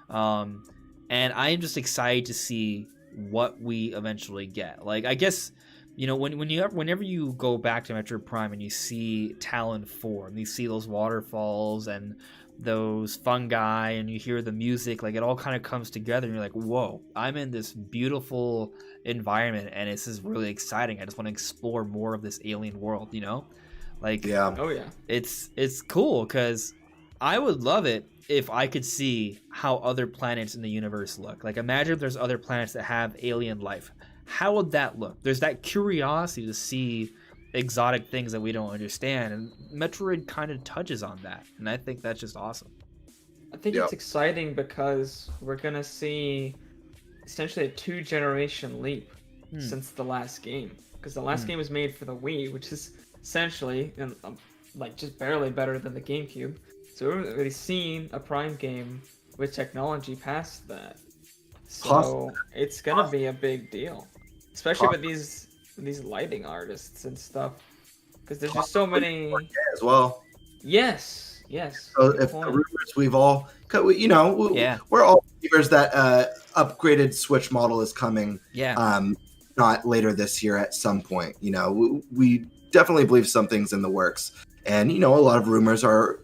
and I'm just excited to see what we eventually get. Like I guess whenever you go back to Metroid Prime and you see Talon 4 and you see those waterfalls and those fungi and you hear the music, like it all kind of comes together and you're like, whoa, I'm in this beautiful environment and this is really exciting. I just want to explore more of this alien world, like Oh yeah, it's cool because I would love it if I could see how other planets in the universe look. Like imagine if there's other planets that have alien life. How would that look? There's that curiosity to see exotic things that we don't understand, and Metroid kind of touches on that, and I think that's just awesome. I think it's exciting because we're gonna see essentially a 2-generation leap since the last game, because the last game was made for the Wii, which is essentially like just barely better than the GameCube. So we haven't really seen a Prime game with technology past that, so it's gonna be a big deal, especially with these lighting artists and stuff, because there's just so many as well. Yes. So if the rumors we're all believers that upgraded Switch model is coming. Not later this year at some point. We definitely believe something's in the works, and a lot of rumors are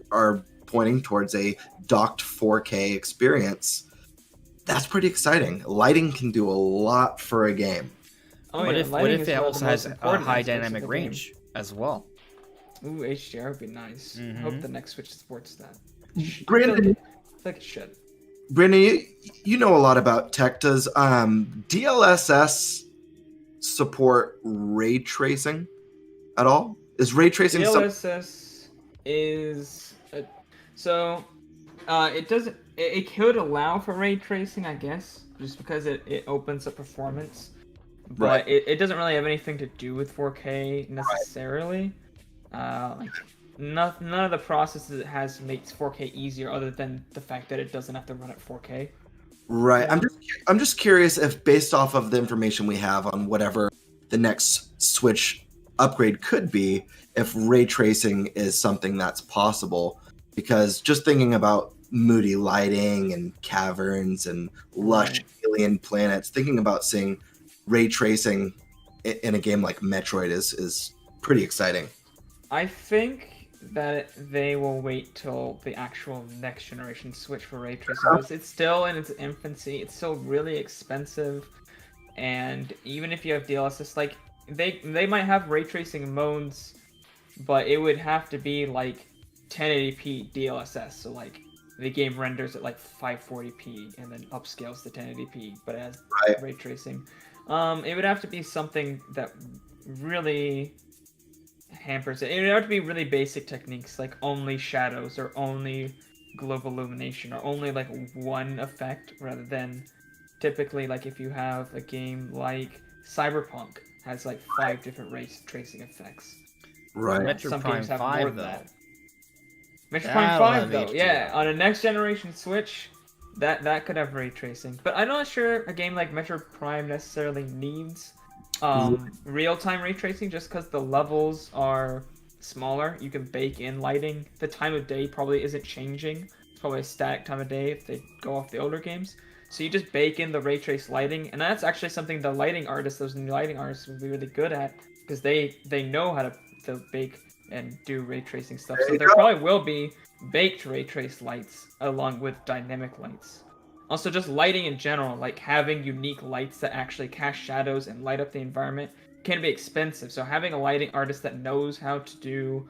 pointing towards a docked 4K experience. That's pretty exciting. Lighting can do a lot for a game. What if it also has a high dynamic range as well? Ooh, HDR would be nice. Mm-hmm. I hope the next Switch supports that. Brandon, I think it should. Brandon, you know a lot about tech. Does DLSS support ray tracing at all? Is ray tracing DLSS is it doesn't. It could allow for ray tracing, I guess, just because it opens up performance. But right. it doesn't really have anything to do with 4K necessarily. Like none of the processes it has makes 4K easier, other than the fact that it doesn't have to run at 4K. Right. I'm just curious if, based off of the information we have on whatever the next Switch upgrade could be, if ray tracing is something that's possible. Because just thinking about moody lighting and caverns and lush alien planets, thinking about seeing ray tracing in a game like Metroid is pretty exciting. I think that they will wait till the actual next generation Switch for ray tracing. Because it's still in its infancy. It's still really expensive, and even if you have DLSS, like they might have ray tracing modes, but it would have to be like 1080p DLSS. So like the game renders at like 540p and then upscales to 1080p, but it has ray tracing. It would have to be something that really hampers it. It would have to be really basic techniques, like only shadows or only global illumination or only like one effect rather than typically like if you have a game like Cyberpunk has like 5 different ray tracing effects. Right. Metro Some Prime games have 5 more than though. that. Metro Prime That'll 5 have though, HDR. yeah, on a next generation Switch, that could have ray tracing. But I'm not sure a game like Metro Prime necessarily needs real-time ray tracing just because the levels are smaller. You can bake in lighting. The time of day probably isn't changing. It's probably a static time of day if they go off the older games. So you just bake in the ray trace lighting, and that's actually something the lighting artists, those new lighting artists, will be really good at because they know how to bake and do ray tracing stuff. So there probably will be baked ray trace lights along with dynamic lights. Also, just lighting in general, like having unique lights that actually cast shadows and light up the environment, can be expensive. So having a lighting artist that knows how to do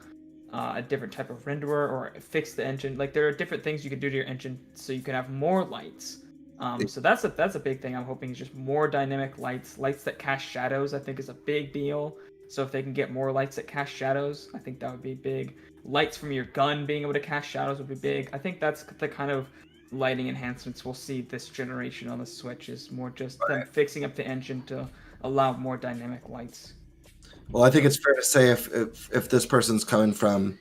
a different type of renderer or fix the engine, like there are different things you can do to your engine so you can have more lights. So that's a big thing I'm hoping is just more dynamic lights that cast shadows. I think is a big deal. So if they can get more lights that cast shadows, I think that would be big. Lights from your gun being able to cast shadows would be big. I think that's the kind of lighting enhancements we'll see this generation on the Switch, is more just them fixing up the engine to allow more dynamic lights. Well, I think it's fair to say if this person's coming from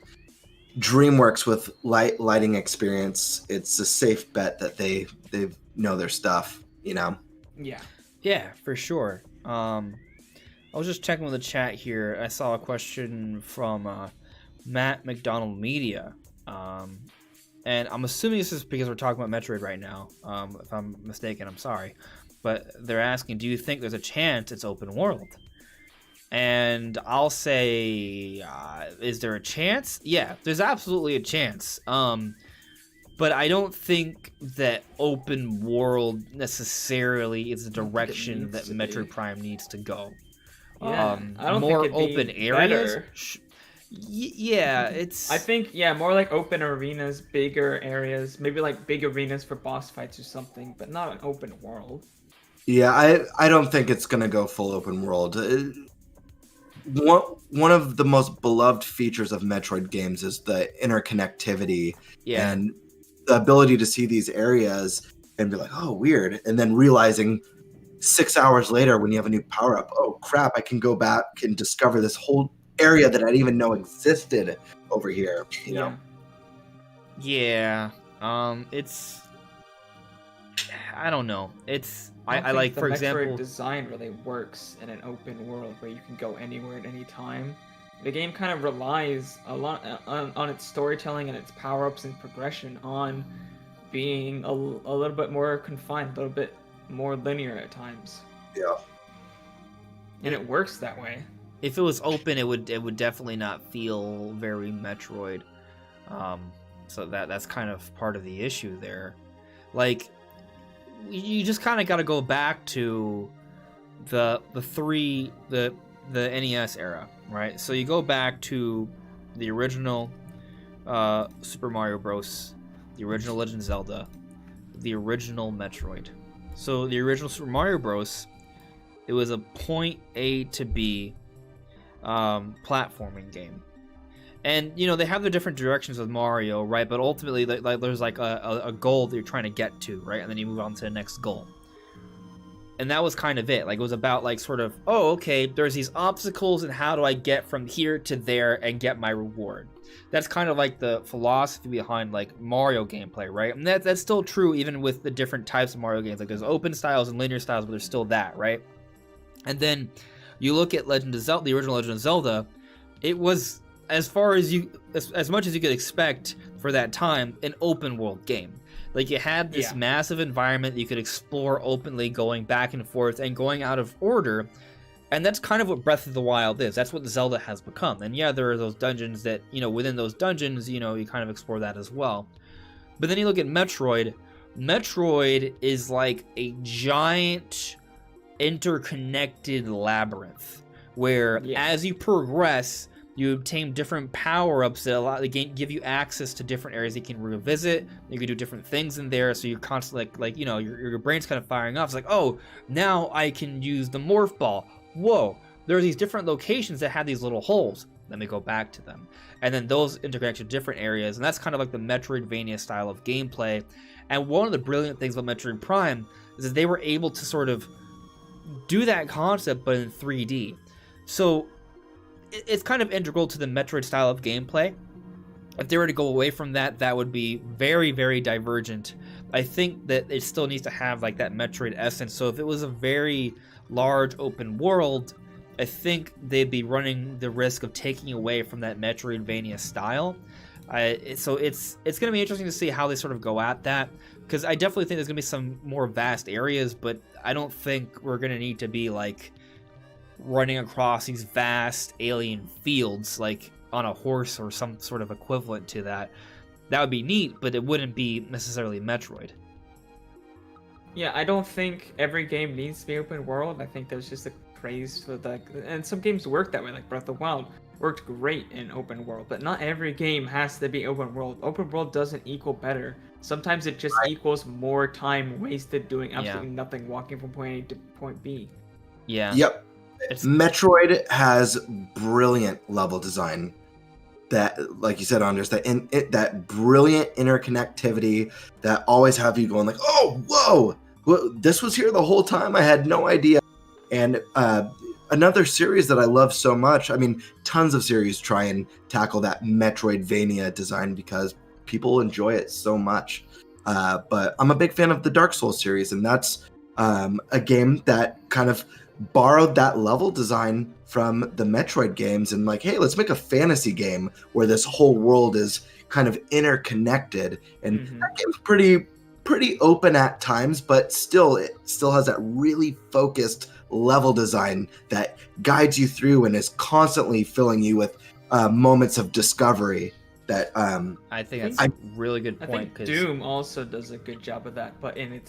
DreamWorks with lighting experience, it's a safe bet that they know their stuff, you know? Yeah, for sure. I was just checking with the chat here. I saw a question from Matt McDonald Media. And I'm assuming this is because we're talking about Metroid right now. If I'm mistaken, I'm sorry. But they're asking, do you think there's a chance it's open world? And I'll say, is there a chance? Yeah, there's absolutely a chance. But I don't think that open world necessarily is the direction that Metroid Prime needs to go. Yeah, I don't more think it'd open be areas. better. Yeah, it's. I think more like open arenas, bigger areas, maybe like big arenas for boss fights or something, but not an open world. Yeah, I don't think it's gonna go full open world. One of the most beloved features of Metroid games is the interconnectivity and the ability to see these areas and be like, oh, weird, and then realizing 6 hours later when you have a new power up, oh crap, I can go back and discover this whole area that I didn't even know existed over here. You know? Yeah. It's. I don't know. It's. I like, the for Metroid example, design really works in an open world where you can go anywhere at any time. The game kind of relies a lot on its storytelling and its power-ups and progression on being a little bit more confined, a little bit more linear at times. Yeah. And it works that way. If it was open, it would definitely not feel very Metroid. So that's kind of part of the issue there. Like, you just kind of got to go back to the NES era, right? So you go back to the original Super Mario Bros., the original Legend of Zelda, the original Metroid. So the original Super Mario Bros., it was a point A to B platforming game. And, you know, they have their different directions with Mario, right? But ultimately, there's like a goal that you're trying to get to, right? And then you move on to the next goal. And that was kind of it. Like, it was about, like, sort of, oh, okay, there's these obstacles, and how do I get from here to there and get my reward? That's kind of like the philosophy behind, like, Mario gameplay, right? And that's still true even with the different types of Mario games. Like, there's open styles and linear styles, but there's still that, right? And then you look at Legend of Zelda, the original Legend of Zelda, it was, as much as you could expect for that time, an open world game. Like, you had this massive environment that you could explore openly, going back and forth and going out of order. And that's kind of what Breath of the Wild is. That's what Zelda has become. And yeah, there are those dungeons that, you know, within those dungeons, you know, you kind of explore that as well. But then you look at Metroid. Metroid is like a giant interconnected labyrinth where as you progress, you obtain different power-ups that allow the game, give you access to different areas you can revisit. You can do different things in there, so you're constantly like you know, your brain's kind of firing off. It's like, oh, now I can use the morph ball. Whoa, there are these different locations that have these little holes. then we go back to them, and then those interconnect to different areas, and that's kind of like the Metroidvania style of gameplay. And one of the brilliant things about Metroid Prime is that they were able to sort of do that concept but in 3D. So it's kind of integral to the Metroid style of gameplay. If they were to go away from that, that would be very, very divergent. I think that it still needs to have like that Metroid essence. So if it was a very large open world, I think they'd be running the risk of taking away from that Metroidvania style. So it's going to be interesting to see how they sort of go at that, because I definitely think there's going to be some more vast areas, but I don't think we're going to need to be like running across these vast alien fields like on a horse or some sort of equivalent to that. That would be neat, but it wouldn't be necessarily Metroid. Yeah, I don't think every game needs to be open world. I think there's just a praise for that, and some games work that way, like Breath of the Wild worked great in open world, but not every game has to be open world. Open world doesn't equal better. Sometimes it just equals more time wasted doing absolutely nothing, walking from point A to point B. Yeah. Yep. Metroid has brilliant level design. That, like you said, Anders, that brilliant interconnectivity that always have you going like, oh, whoa, this was here the whole time. I had no idea. And another series that I love so much. I mean, tons of series try and tackle that Metroidvania design because people enjoy it so much. But I'm a big fan of the Dark Souls series, and that's a game that kind of borrowed that level design from the Metroid games and like, hey, let's make a fantasy game where this whole world is kind of interconnected. And that game's pretty open at times, but it still has that really focused level design that guides you through and is constantly filling you with moments of discovery. That I think that's a really good point. I think Doom also does a good job of that, but in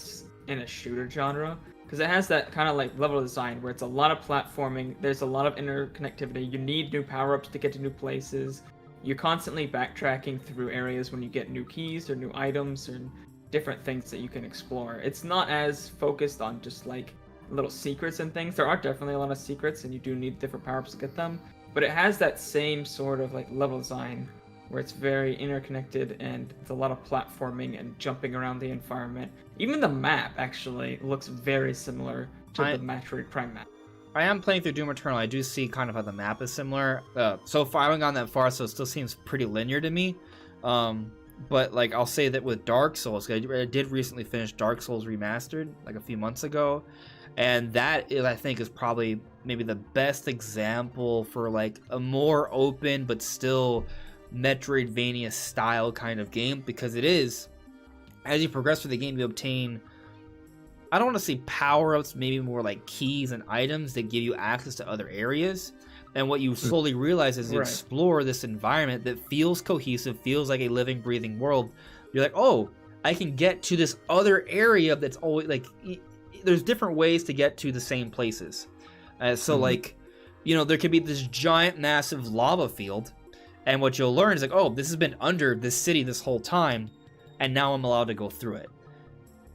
a shooter genre, because it has that kind of like level design where it's a lot of platforming. There's a lot of interconnectivity. You need new power-ups to get to new places. You're constantly backtracking through areas when you get new keys or new items or different things that you can explore. It's not as focused on just like little secrets and things. There are definitely a lot of secrets, and you do need different power-ups to get them. But it has that same sort of like level design where it's very interconnected and it's a lot of platforming and jumping around the environment. Even the map actually looks very similar to the Metroid Prime map. I am playing through Doom Eternal. I do see kind of how the map is similar. So far, I haven't gone that far, so it still seems pretty linear to me. But like, I'll say that with Dark Souls, I did recently finish Dark Souls Remastered like a few months ago, and that I think is probably maybe the best example for like a more open but still Metroidvania style kind of game, because it is, as you progress through the game, you obtain, I don't want to say power-ups, maybe more like keys and items that give you access to other areas. And what you slowly realize as you explore this environment that feels cohesive, feels like a living, breathing world, you're like, oh, I can get to this other area that's always like, there's different ways to get to the same places. So like, you know, there could be this giant, massive lava field, and what you'll learn is like, oh, this has been under this city this whole time, and now I'm allowed to go through it.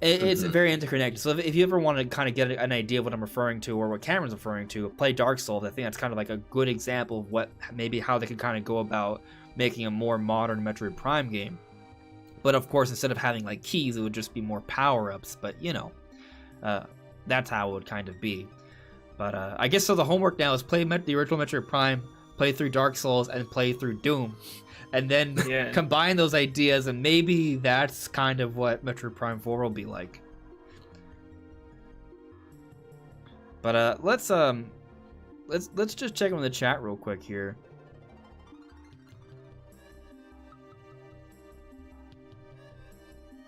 It's very interconnected. So if you ever want to kind of get an idea of what I'm referring to or what Cameron's referring to, play Dark Souls. I think that's kind of like a good example of what maybe how they could kind of go about making a more modern Metroid Prime game. But of course, instead of having like keys, it would just be more power-ups. But you know, that's how it would kind of be. But I guess so. The homework now is play the original Metroid Prime, play through Dark Souls, and play through Doom. And then combine those ideas, and maybe that's kind of what Metroid Prime 4 will be like. But let's just check in the chat real quick here.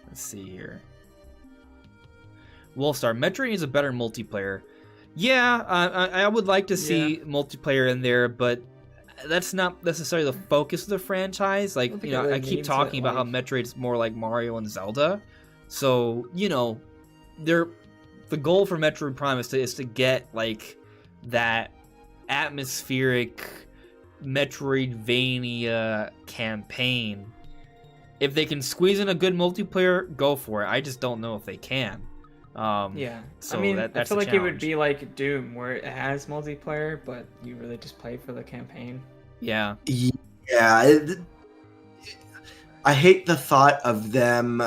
Let's see here. Wolfstar, Metroid needs a better multiplayer. Yeah, I would like to see multiplayer in there, but that's not necessarily the focus of the franchise. Like, you know, I keep talking about how Metroid's more like Mario and Zelda. So, you know, the goal for Metroid Prime is to get like that atmospheric Metroidvania campaign. If they can squeeze in a good multiplayer, go for it. I just don't know if they can. So I mean, I feel like it would be like Doom, where it has multiplayer, but you really just play for the campaign. Yeah. Yeah, I hate the thought of them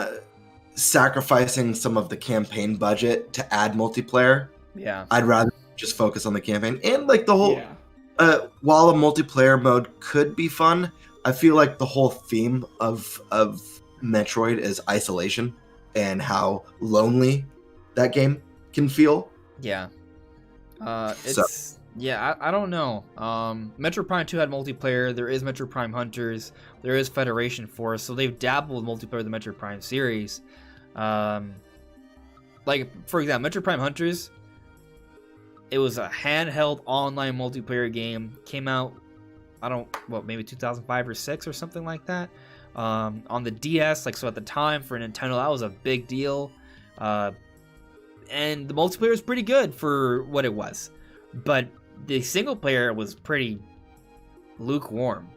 sacrificing some of the campaign budget to add multiplayer. Yeah. I'd rather just focus on the campaign and like the whole. Yeah. While a multiplayer mode could be fun, I feel like the whole theme of Metroid is isolation and how lonely that game can feel. Yeah. I don't know. Metroid Prime 2 had multiplayer. There is Metroid Prime Hunters. There is Federation Force. So they've dabbled with multiplayer of the Metroid Prime series. Like, for example, Metroid Prime Hunters, it was a handheld online multiplayer game. Came out, maybe 2005 or 6 or something like that. On the DS, like, so at the time for Nintendo, that was a big deal. And the multiplayer was pretty good for what it was. But the single player was pretty lukewarm.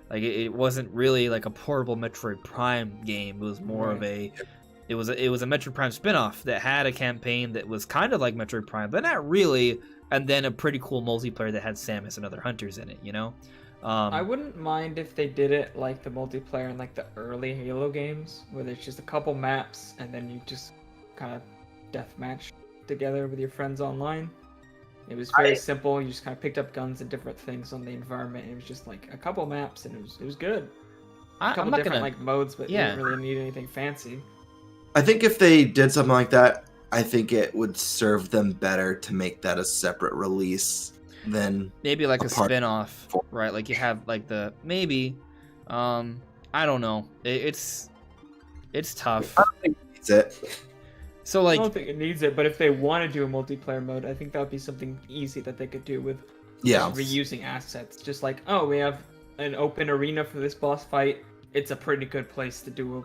Like, it wasn't really like a portable Metroid Prime game. It was more of a it was a Metroid Prime spin-off that had a campaign that was kind of like Metroid Prime, but not really, and then a pretty cool multiplayer that had Samus and other hunters in it, you know? I wouldn't mind if they did it like the multiplayer in like the early Halo games, where there's just a couple maps and then you just kind of deathmatch together with your friends online. It was very simple. You just kind of picked up guns and different things on the environment. It was just like a couple maps, and it was good. A couple different like modes, but you didn't really need anything fancy. I think if they did something like that, I think it would serve them better to make that a separate release than maybe like a spin-off, right? Like you have like the I don't know. It's tough. I don't think it needs it. So like, I don't think it needs it, but if they want to do a multiplayer mode, I think that would be something easy that they could do with reusing assets. Just like, oh, we have an open arena for this boss fight. It's a pretty good place to do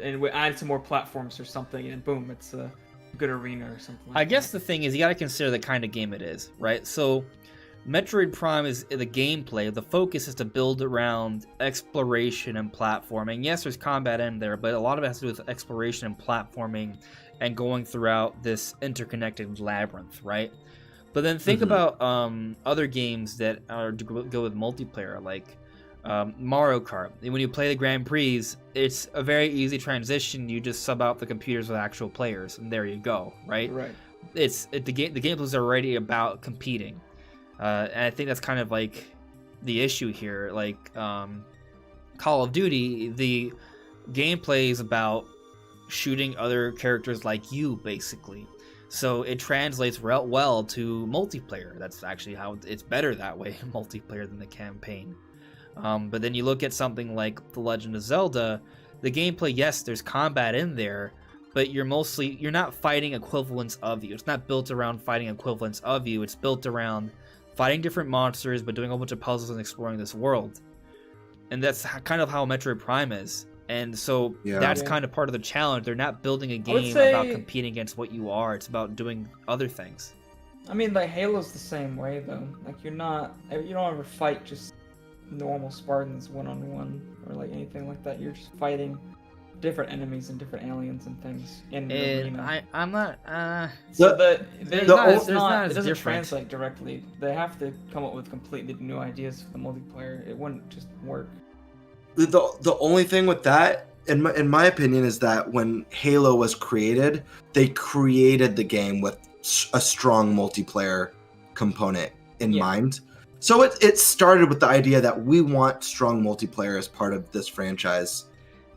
and we add some more platforms or something, and boom, it's a good arena or something like I guess the thing is, you got to consider the kind of game it is, right? So Metroid Prime is the gameplay. The focus is to build around exploration and platforming. Yes, there's combat in there, but a lot of it has to do with exploration and platforming and going throughout this interconnected labyrinth, right? But then think about other games that are to go with multiplayer, like Mario Kart. When you play the Grand Prix, it's a very easy transition. You just sub out the computers with actual players, and there you go, right? Right. The gameplay is already about competing, and I think that's kind of like the issue here. Like Call of Duty, the gameplay is about shooting other characters like you, basically. So it translates well to multiplayer. That's actually how it's better that way, multiplayer, than the campaign. But then you look at something like The Legend of Zelda, the gameplay, yes, there's combat in there, but you're not fighting equivalents of you. It's not built around fighting equivalents of you. It's built around fighting different monsters, but doing a whole bunch of puzzles and exploring this world. And that's kind of how Metroid Prime is. And so that's kind of part of the challenge. They're not building a game about competing against what you are. It's about doing other things. I mean, like Halo's the same way though. Like you don't ever fight just normal Spartans one-on-one or like anything like that. You're just fighting different enemies and different aliens and things in the arena. I'm not. It doesn't translate directly. They have to come up with completely new ideas for the multiplayer. It wouldn't just work. The only thing with that, in my opinion, is that when Halo was created, they created the game with a strong multiplayer component in mind. So it started with the idea that we want strong multiplayer as part of this franchise.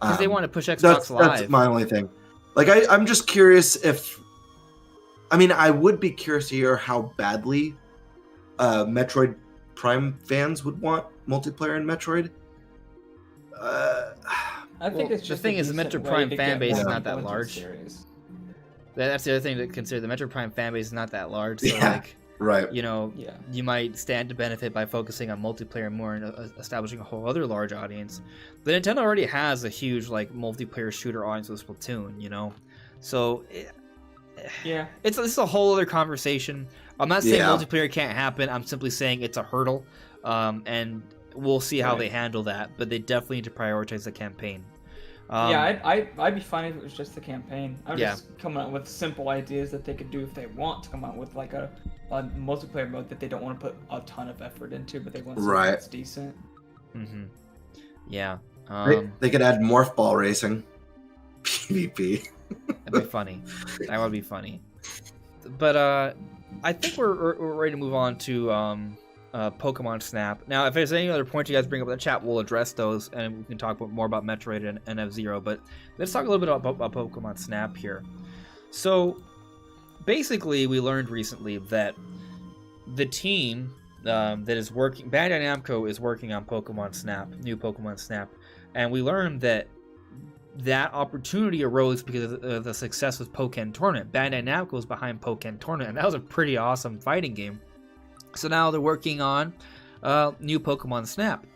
Because they want to push Xbox Live. That's my only thing. Like, I'm just curious if... I mean, I would be curious to hear how badly Metroid Prime fans would want multiplayer in Metroid. I think it's just the thing is, the Metroid Prime fan base is not that large. That's the other thing to consider. The Metroid Prime fan base is not that large. So right. You might stand to benefit by focusing on multiplayer more and establishing a whole other large audience. But Nintendo already has a huge multiplayer shooter audience with Splatoon. So it's a whole other conversation. I'm not saying multiplayer can't happen. I'm simply saying it's a hurdle, and we'll see how they handle that. But they definitely need to prioritize the campaign. I'd be fine if it was just the campaign. I'm just coming up with simple ideas that they could do if they want to come out with like a multiplayer mode that they don't want to put a ton of effort into, but they want something that's decent. Mm-hmm. Yeah. They could add morph ball racing. PvP. That'd be funny. That would be funny. But I think we're ready to move on to Pokemon Snap. Now, if there's any other points you guys bring up in the chat, we'll address those, and we can talk more about Metroid and F-Zero. But let's talk a little bit about Pokemon Snap here. So, basically, we learned recently that the team that is working, Bandai Namco is working on Pokemon Snap, new Pokemon Snap, and we learned that opportunity arose because of the success with Pokken Tournament. Bandai Namco was behind Pokken Tournament, and that was a pretty awesome fighting game. So now they're working on new Pokemon Snap.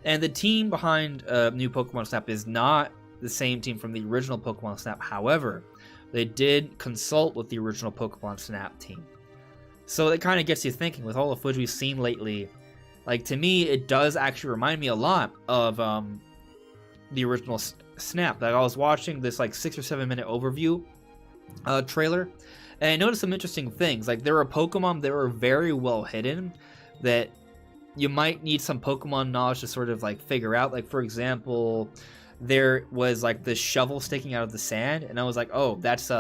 And the team behind new Pokemon Snap is not the same team from the original Pokemon Snap. However, they did consult with the original Pokemon Snap team. So it kind of gets you thinking, with all the footage we've seen lately, like, to me, it does actually remind me a lot of the original Snap. That I was watching this like 6 or 7 minute overview trailer, and I noticed some interesting things. Like, there were Pokemon that were very well hidden that you might need some Pokemon knowledge to sort of like figure out. Like, for example, there was like this shovel sticking out of the sand, and I was like, oh, that's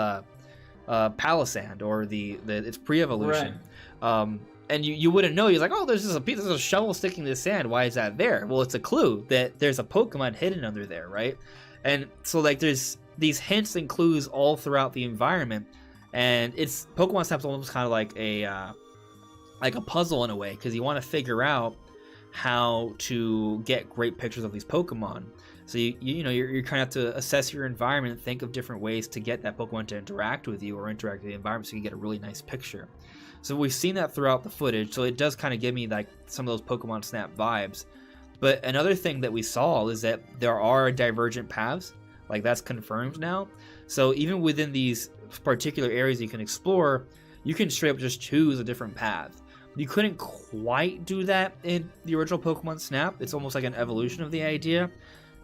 Palisand, or it's pre-evolution. Right. And you wouldn't know. You're like, oh, there's a shovel sticking to the sand. Why is that there? Well, it's a clue that there's a Pokemon hidden under there, right? And so, like, there's these hints and clues all throughout the environment, and Pokemon Snap's almost kind of like a puzzle in a way, because you want to figure out how to get great pictures of these Pokemon. So you're kind of have to assess your environment and think of different ways to get that Pokemon to interact with you or interact with the environment, so you can get a really nice picture. So we've seen that throughout the footage, so it does kind of give me like some of those Pokemon Snap vibes. But another thing that we saw is that there are divergent paths. Like, that's confirmed now. So even within these particular areas you can explore, you can straight up just choose a different path. You couldn't quite do that in the original Pokemon Snap. It's almost like an evolution of the idea.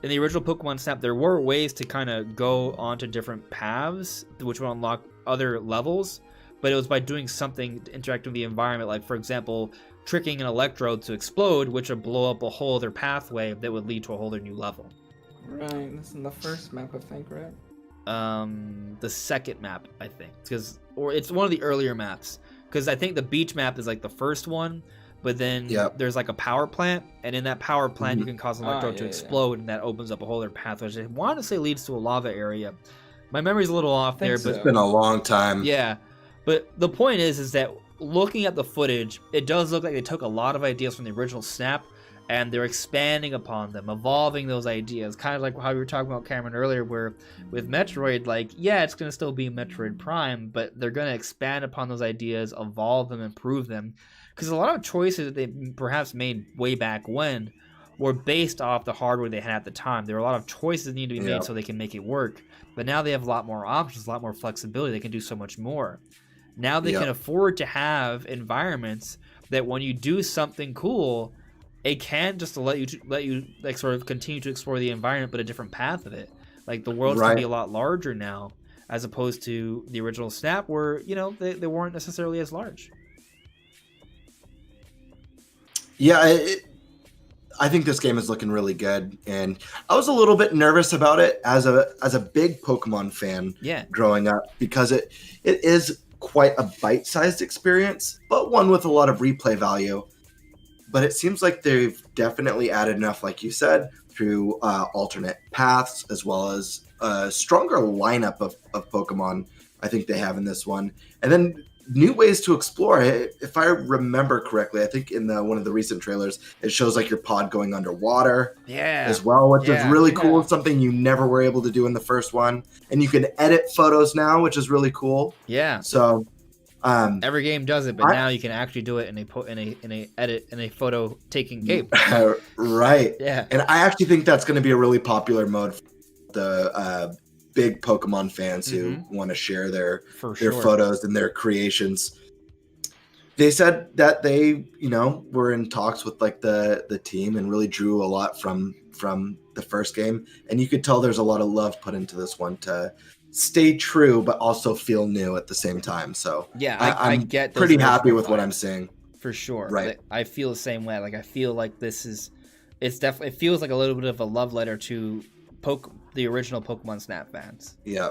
In the original Pokemon Snap, there were ways to kind of go onto different paths, which would unlock other levels. But it was by doing something to interact with the environment. Like, for example, tricking an electrode to explode, which would blow up a whole other pathway that would lead to a whole other new level. Right, that's in the first map, I think, right? The second map, I think, or it's one of the earlier maps, because I think the beach map is like the first one, but then there's like a power plant, and in that power plant you can cause an electrode to explode, and that opens up a whole other path, which I want to say leads to a lava area. My memory's a little off there, but it's been a long time. Yeah, but the point is that looking at the footage, it does look like they took a lot of ideas from the original Snap, and they're expanding upon them, evolving those ideas. Kind of like how we were talking about, Cameron, earlier, where with Metroid, like, yeah, it's going to still be Metroid Prime, but they're going to expand upon those ideas, evolve them, improve them. Because a lot of choices that they perhaps made way back when were based off the hardware they had at the time. There were a lot of choices that need to be made so they can make it work. But now they have a lot more options, a lot more flexibility. They can do so much more. Now they can afford to have environments that when you do something cool, it can just let you like sort of continue to explore the environment, but a different path of it. Like, the world's gonna be a lot larger now, as opposed to the original Snap, where they weren't necessarily as large. Yeah, I think this game is looking really good, and I was a little bit nervous about it as a big Pokemon fan growing up, because it is quite a bite-sized experience, but one with a lot of replay value. But it seems like they've definitely added enough, like you said, through alternate paths, as well as a stronger lineup of Pokemon I think they have in this one. And then new ways to explore. If I remember correctly, I think in one of the recent trailers, it shows like your pod going underwater as well, which is really cool. It's something you never were able to do in the first one. And you can edit photos now, which is really cool. Yeah. So every game does it, but now you can actually do it in a photo taking game. Right. Yeah. And I actually think that's going to be a really popular mode for the big Pokemon fans who want to share their photos and their creations. They said that they, were in talks with like the team and really drew a lot from the first game, and you could tell there's a lot of love put into this one to stay true but also feel new at the same time. So Yeah, I I'm get those pretty happy original with what vibes. I'm seeing. For sure. Right. I feel the same way. Like I feel like it's definitely, it feels like a little bit of a love letter to the original Pokemon Snap fans. Yeah.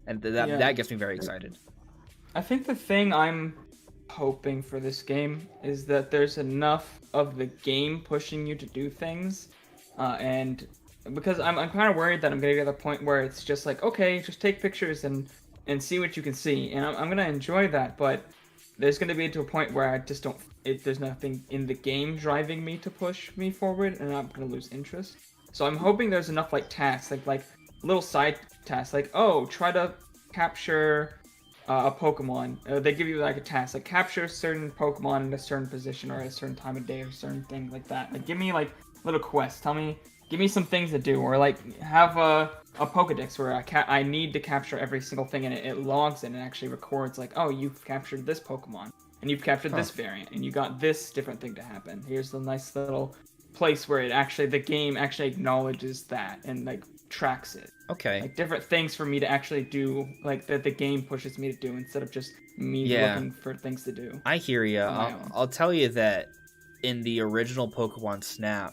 And that gets me very excited. I think the thing I'm hoping for this game is that there's enough of the game pushing you to do things, and because I'm kind of worried that I'm gonna get to the point where it's just like, okay, just take pictures and see what you can see, and I'm gonna enjoy that, but there's gonna be to a point where I just don't. There's nothing in the game driving me to push me forward, and I'm gonna lose interest. So I'm hoping there's enough like tasks, like little side tasks, like try to capture a Pokemon. They give you like a task, like capture a certain Pokemon in a certain position or at a certain time of day or certain thing like that. Like give me like little quests. Give me some things to do, or like have a Pokedex where I need to capture every single thing, and it logs in and actually records like, oh, you've captured this Pokemon and you've captured this variant and you got this different thing to happen. Here's the nice little place where the game actually acknowledges that and like tracks it. Okay. Like different things for me to actually do, like that the game pushes me to do instead of just me looking for things to do. I hear you. I'll tell you that in the original Pokemon Snap,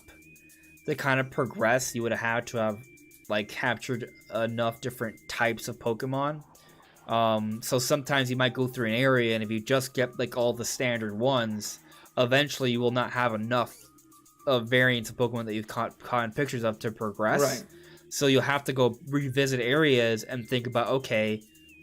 to kind of progress, you would have had to have like captured enough different types of Pokemon. So sometimes you might go through an area, and if you just get like all the standard ones, eventually you will not have enough of variants of Pokemon that you've caught in pictures of to progress. Right. So you'll have to go revisit areas and think about, okay,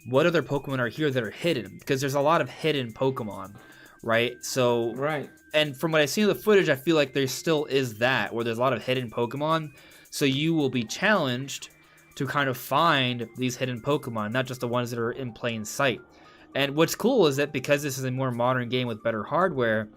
what other Pokemon are here that are hidden? Because there's a lot of hidden Pokemon, right? So, right. And from what I've seen of the footage, I feel like there still is that, where there's a lot of hidden Pokemon. So you will be challenged to kind of find these hidden Pokemon, not just the ones that are in plain sight. And what's cool is that because this is a more modern game with better hardware,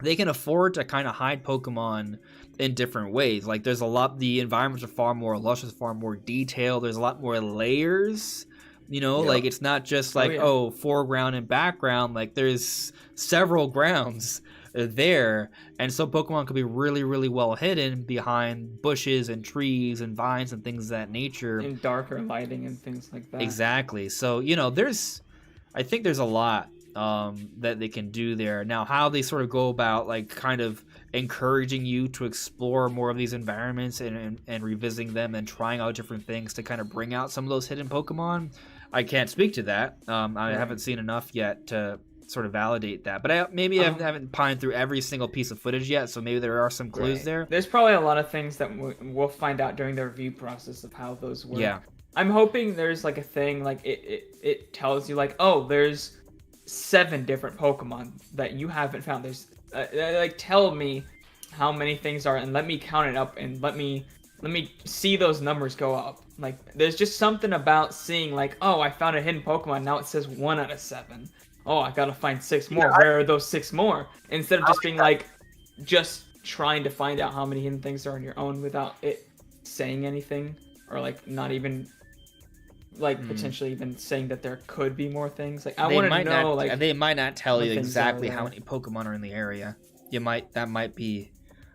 they can afford to kind of hide Pokemon in different ways. Like the environments are far more luscious, far more detailed. There's a lot more layers, like it's not just like, foreground and background. Like there's several grounds there. And so Pokemon could be really, really well hidden behind bushes and trees and vines and things of that nature. In darker lighting and things like that. Exactly. So, I think there's a lot that they can do there. Now, how they sort of go about like kind of encouraging you to explore more of these environments and revisiting them and trying out different things to kind of bring out some of those hidden Pokemon, I can't speak to that. I haven't seen enough yet to sort of validate that, but I haven't pined through every single piece of footage yet, so maybe there are some clues there. There's probably a lot of things that we'll find out during the review process of how those work. Yeah, I'm hoping there's like a thing like it tells you like, oh, there's 7 different Pokemon that you haven't found. There's like tell me how many things are and let me count it up and let me see those numbers go up. Like there's just something about seeing like, oh, I found a hidden Pokemon, now it says 1 out of 7. Oh, I gotta find 6 more. Where are those 6 more? Instead of just being like, just trying to find out how many hidden things are on your own without it saying anything, or like not even like potentially even saying that there could be more things. Like I want to know, like they might not tell you exactly how many Pokemon are in the area. That might be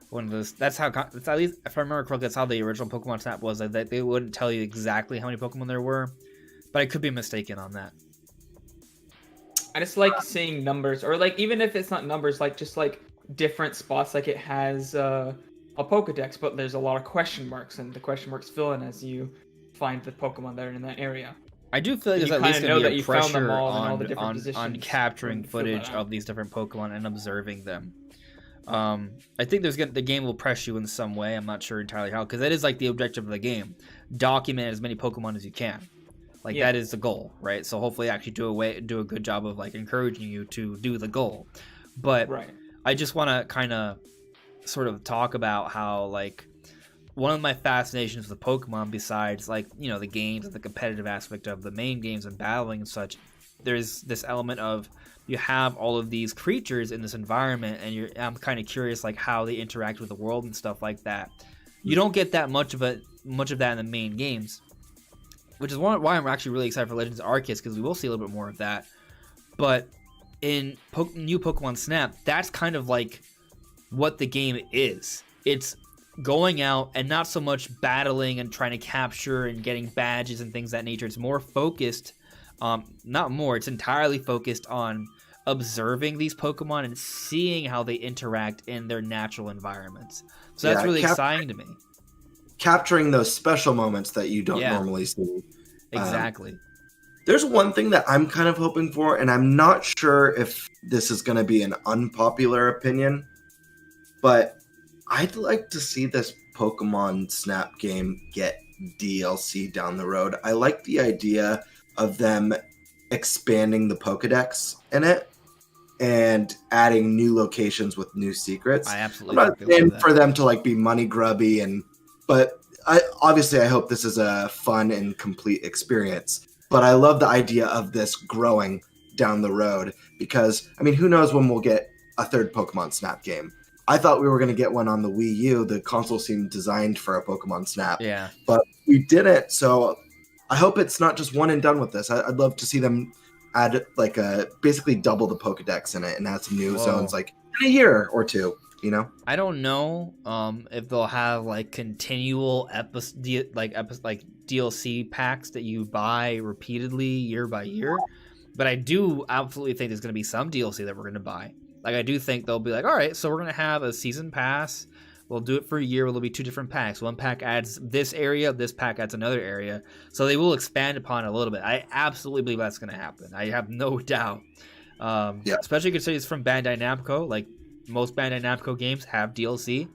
one of those. That's at least if I remember correctly, that's how the original Pokemon Snap was. That they wouldn't tell you exactly how many Pokemon there were, but I could be mistaken on that. I just like seeing numbers, or like even if it's not numbers, like just like different spots. Like it has a Pokedex, but there's a lot of question marks, and the question marks fill in as you find the Pokemon that are in that area. I do feel like there's at least going to be a pressure on capturing footage of these different Pokemon and observing them. I think the game will press you in some way. I'm not sure entirely how, because that is like the objective of the game. Document as many Pokemon as you can. Like that is the goal, right? So hopefully actually do a good job of like encouraging you to do the goal. But I just want to kind of sort of talk about how like one of my fascinations with Pokemon, besides like, the games and the competitive aspect of the main games and battling and such, there's this element of you have all of these creatures in this environment, and I'm kind of curious like how they interact with the world and stuff like that. You don't get that much of that in the main games, which is why I'm actually really excited for Legends Arceus, because we will see a little bit more of that. But in new Pokemon Snap, that's kind of like what the game is. It's going out and not so much battling and trying to capture and getting badges and things of that nature. It's more focused, it's entirely focused on observing these Pokemon and seeing how they interact in their natural environments. So that's really exciting to me. Capturing those special moments that you don't normally see. Exactly. There's one thing that I'm kind of hoping for, and I'm not sure if this is going to be an unpopular opinion, but I'd like to see this Pokemon Snap game get DLC down the road. I like the idea of them expanding the Pokedex in it and adding new locations with new secrets. I absolutely I'm not saying for them to like be money grubby, but I hope this is a fun and complete experience. But I love the idea of this growing down the road because, I mean, who knows when we'll get a third Pokemon Snap game. I thought we were going to get one on the Wii U. The console seemed designed for a Pokemon Snap. Yeah. But we didn't, so I hope it's not just one and done with this. I'd love to see them add like basically double the Pokedex in it and add some new zones like in a year or two, you know? I don't know if they'll have like continual DLC packs that you buy repeatedly year by year, but I do absolutely think there's going to be some DLC that we're going to buy. Like, I do think they'll be like, all right, so we're going to have a season pass. We'll do it for a year. There'll be 2 different packs. One pack adds this area. This pack adds another area. So they will expand upon it a little bit. I absolutely believe that's going to happen. I have no doubt. Especially considering it's from Bandai Namco. Like, most Bandai Namco games have DLC.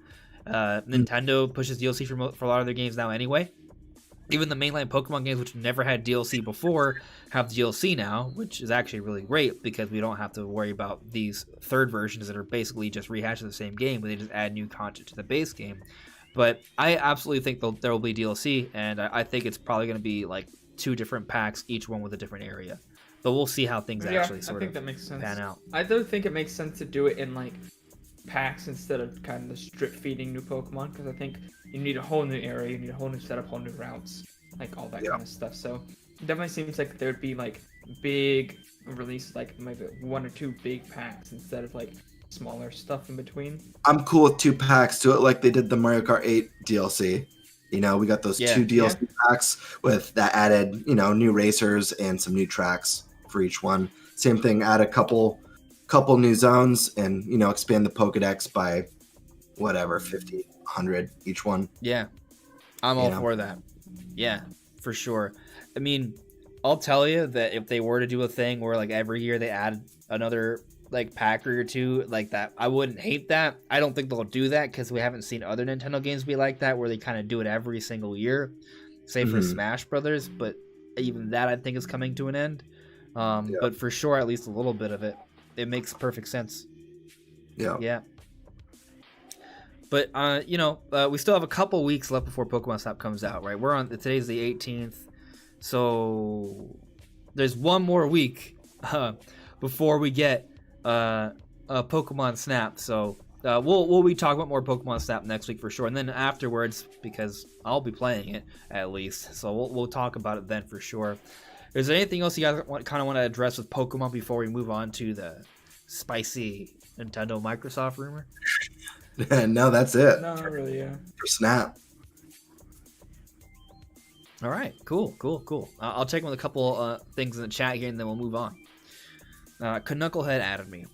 Nintendo pushes DLC for a lot of their games now anyway. Even the mainline Pokemon games, which never had DLC before, have DLC now, which is actually really great because we don't have to worry about these third versions that are basically just rehashes the same game, but they just add new content to the base game. But I absolutely think there will be DLC, and I think it's probably going to be like 2 different packs, each one with a different area. But we'll see how things actually sort of that makes sense. pan out. I do think it makes sense to do it in like packs instead of kind of strip feeding new Pokemon, because I think you need a whole new area, you need a whole new setup, whole new routes, like all that kind of stuff. So it definitely seems like there would be like big release, like maybe 1 or 2 big packs instead of like smaller stuff in between. I'm cool with 2 packs to it, like they did the Mario Kart 8 DLC. You know, we got those 2 DLC packs with that added, you know, new racers and some new tracks for each one. Same thing, add a couple new zones and, you know, expand the Pokedex by whatever, 50, 100 each one. Yeah, I'm all for that. Yeah, for sure. I mean, I'll tell you that if they were to do a thing where like every year they add another like pack or 2 like that, I wouldn't hate that. I don't think they'll do that because we haven't seen other Nintendo games be like that where they kind of do it every single year, say for Smash Brothers, but even that I think is coming to an end. But for sure, at least a little bit of it. It makes perfect sense. Yeah. But you know, we still have a couple weeks left before Pokemon Snap comes out, right? Today's the 18th, so there's one more week before we get a Pokemon Snap. So we'll be talking about more Pokemon Snap next week for sure, and then afterwards, because I'll be playing it at least, so we'll talk about it then for sure. Is there anything else you guys kind of want to address with Pokemon before we move on to the spicy Nintendo Microsoft rumor? No, that's it. No, really, yeah. For Snap. All right, cool. I'll check with a couple things in the chat here, and then we'll move on. Knucklehead added me.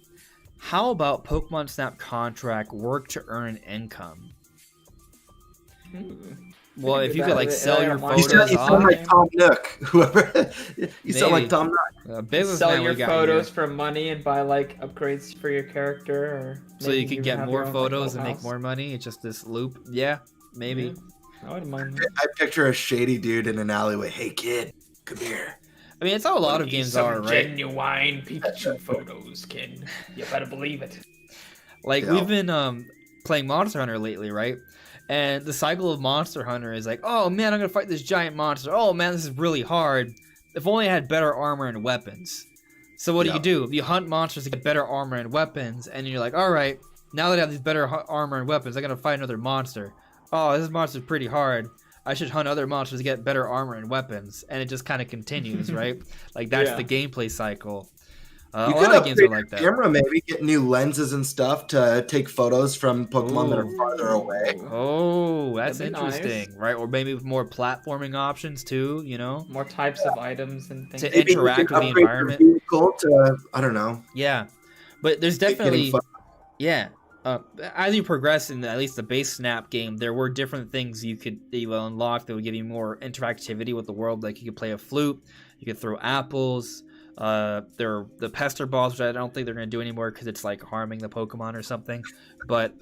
How about Pokemon Snap contract work to earn an income? Well, if you could like sell your photos, you sound like Tom Nook. Whoever you sound like Tom Nook. Sell your photos for money and buy like upgrades for your character, or so you can get more photos and make more money. It's just this loop. Yeah, maybe. I wouldn't mind. I picture a shady dude in an alleyway. Hey kid, come here. I mean, it's how a lot of games are, right? Genuine Pikachu photos, kid. You better believe it. Like we've been playing Monster Hunter lately, right? And the cycle of Monster Hunter is like, oh man, I'm gonna fight this giant monster. Oh man, this is really hard. If only I had better armor and weapons. So what do? You hunt monsters to get better armor and weapons, and you're like, all right, now that I have these better armor and weapons, I gotta fight another monster. Oh, this monster's pretty hard. I should hunt other monsters to get better armor and weapons, and it just kind of continues, right? Like that's the gameplay cycle. You A could lot of games upgrade are like your that. camera, maybe get new lenses and stuff to take photos from Pokemon that are farther away. Oh, that's That'd be interesting, nice. right? Or maybe with more platforming options too, More types of items and things. To Maybe you interact can with the upgrade environment. your vehicle to, I don't know, Yeah, but there's getting definitely, fun. yeah. As you progress in at least the base Snap game, there were different things you will unlock that would give you more interactivity with the world. Like you could play a flute, you could throw apples. There are the pester balls, which I don't think they're gonna do anymore because it's like harming the Pokemon or something. But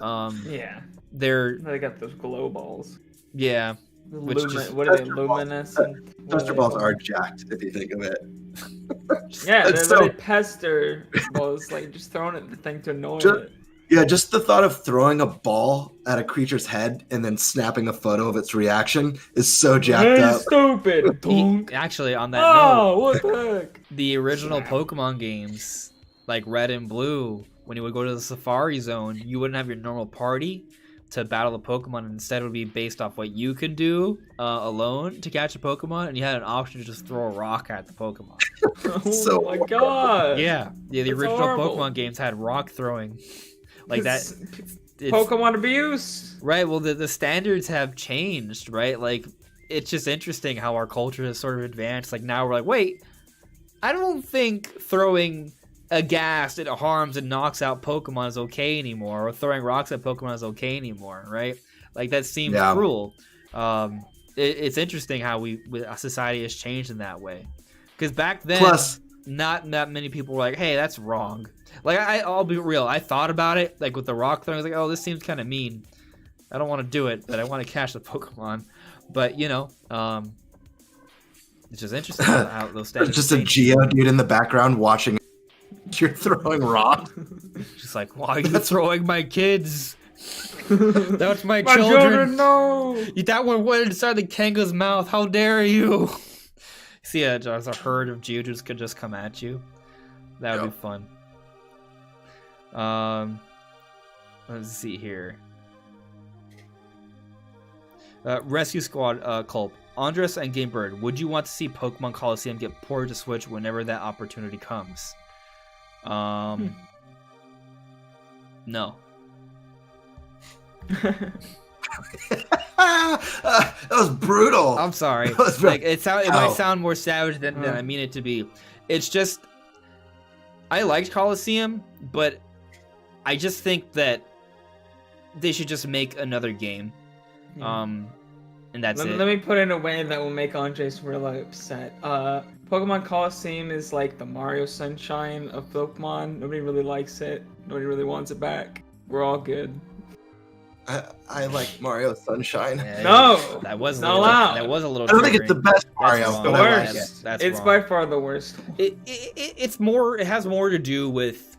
Yeah, they're they got those glow balls. yeah, which What are they? Luminescent. Pester balls are jacked if you think of it. Yeah, It's they're so- like pester balls, like just throwing at the thing to annoy Ju- it. Yeah, just the thought of throwing a ball at a creature's head and then snapping a photo of its reaction is so jacked Hey, up. stupid! Donk. actually on that note, Oh, what the heck? the original Snap. Pokemon games, like Red and Blue, when you would go to the Safari Zone, you wouldn't have your normal party to battle the Pokemon. Instead, it would be based off what you could do alone to catch a Pokemon, and you had an option to just throw a rock at the Pokemon. Oh So- my god! Yeah, the That's original horrible. Pokemon games had rock throwing, like that. It's, Pokemon abuse. right. Well, the standards have changed, right? Like, it's just interesting how our culture has sort of advanced. Like now we're like, wait, I don't think throwing a gas that harms and knocks out Pokemon is okay anymore, or throwing rocks at Pokemon is okay anymore, right? Like that seems Yeah. cruel. It's interesting how our society has changed in that way. Because back then, Plus, not that many people were like, "Hey, that's wrong." Like I'll be real, I thought about it, like with the rock throwing. I was like, "Oh, this seems kind of mean. I don't want to do it, but I want to catch the Pokemon." But you know, it's just interesting how those there's standards just a change. Geo dude in the background watching. You're throwing rocks. Just like, why are you throwing my kids? That's my, My children. no! That one went inside the Kanga's mouth. How dare you? See, just a herd of Geodudes could just come at you. That would be fun. Let's see here. Rescue Squad Culp. Andres and Game Bird, would you want to see Pokemon Coliseum get ported to Switch whenever that opportunity comes? No. That was brutal. I'm sorry. That was Like it might Ow. sound more savage than I mean it to be. It's just I liked Coliseum, but I just think that they should just make another game. Yeah. And that's Let, it. let me put it in a way that will make Andres really upset. Pokemon Coliseum is like the Mario Sunshine of Pokemon. Nobody really likes it. Nobody really wants it back. We're all good. I like Mario Sunshine. Yeah, No! that was Not a little, allowed. That was a little. I don't think it's the triggering. best That's Mario, wrong. The but I like worst. it. That's It's wrong. by far the worst. It's more. It has more to do with.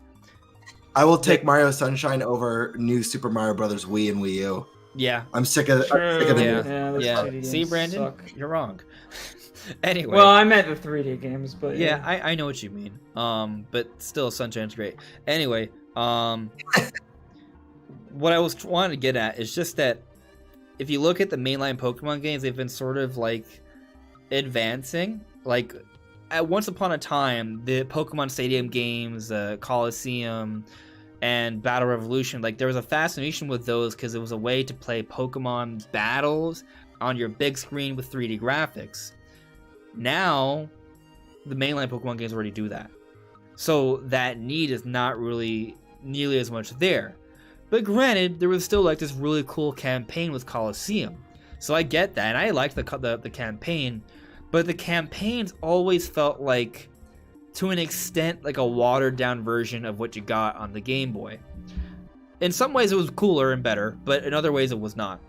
I will take Mario Sunshine over New Super Mario Brothers Wii and Wii U. Yeah. I'm sick of True. the Yeah. those Yeah. 2D See, games Brandon, suck. you're wrong. Anyway. Well, I meant the 3D games, but yeah, I know what you mean. But still, Sunshine's great. Anyway, what I was wanting to get at is just that if you look at the mainline Pokemon games, they've been sort of like advancing. Like at once upon a time, the Pokemon Stadium games, Coliseum, and Battle Revolution, like there was a fascination with those because it was a way to play Pokemon battles on your big screen with 3D graphics. Now, the mainline Pokemon games already do that. So that need is not really nearly as much there. But granted, there was still like this really cool campaign with Coliseum. So I get that, and I liked the campaign, but the campaigns always felt like, to an extent, like a watered down version of what you got on the Game Boy. In some ways it was cooler and better, but in other ways it was not.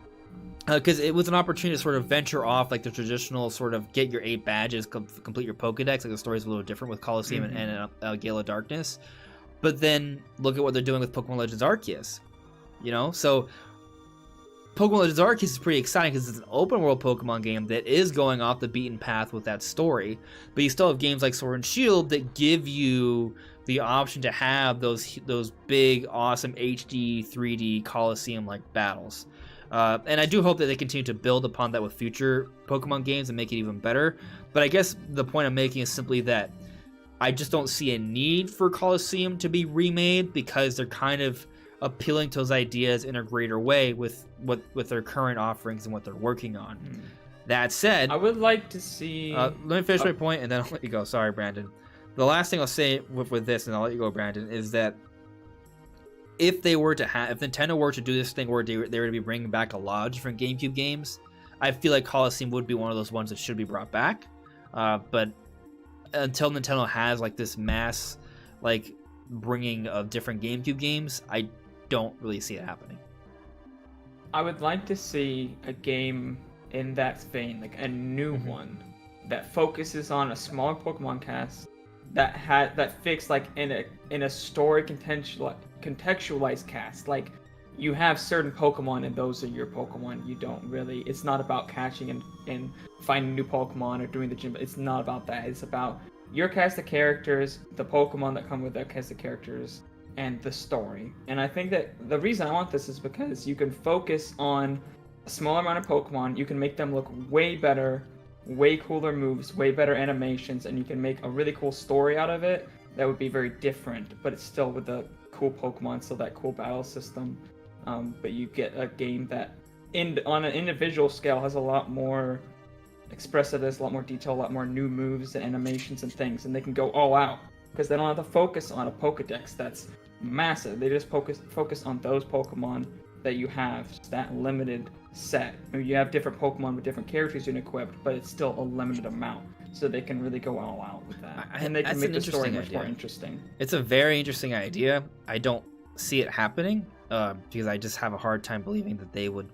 Because it was an opportunity to sort of venture off like the traditional sort of get your 8 badges, complete your Pokedex. Like the story's a little different with Coliseum and Gale of Darkness. But then look at what they're doing with Pokemon Legends Arceus. You know? So Pokemon Legends Arceus is pretty exciting because it's an open world Pokemon game that is going off the beaten path with that story. But you still have games like Sword and Shield that give you the option to have those big, awesome HD 3D Coliseum-like battles. And I do hope that they continue to build upon that with future Pokemon games and make it even better. But I guess the point I'm making is simply that I just don't see a need for Coliseum to be remade because they're kind of appealing to those ideas in a greater way with their current offerings and what they're working on. That said, I would like to see. let me finish my point and then I'll let you go. Sorry, Brandon. The last thing I'll say with this, and I'll let you go, Brandon, is that if Nintendo were to do this thing where they were to be bringing back a lot of different GameCube games, I feel like Coliseum would be one of those ones that should be brought back. But until Nintendo has like this mass like bringing of different GameCube games, I don't really see it happening. I would like to see a game in that vein, like a new one that focuses on a smaller Pokemon cast that fits like in a story contextualized cast. Like you have certain Pokemon and those are your Pokemon. You don't really. It's not about catching and finding new Pokemon or doing the gym. It's not about that. It's about your cast of characters, the Pokemon that come with that cast of characters, and the story. And I think that the reason I want this is because you can focus on a small amount of Pokemon. You can make them look way better, way cooler moves, way better animations, and you can make a really cool story out of it that would be very different, but it's still with the cool Pokemon, still that cool battle system. But you get a game that on an individual scale has a lot more expressiveness, a lot more detail, a lot more new moves and animations and things, and they can go all out because they don't have to focus on a Pokedex that's massive. They just focus on those Pokemon that you have, just that limited set. I mean, you have different Pokemon with different characters you can equip, but it's still a limited amount, so they can really go all out with that, and they can make the story much more interesting. It's a very interesting idea. I don't see it happening because I just have a hard time believing that they would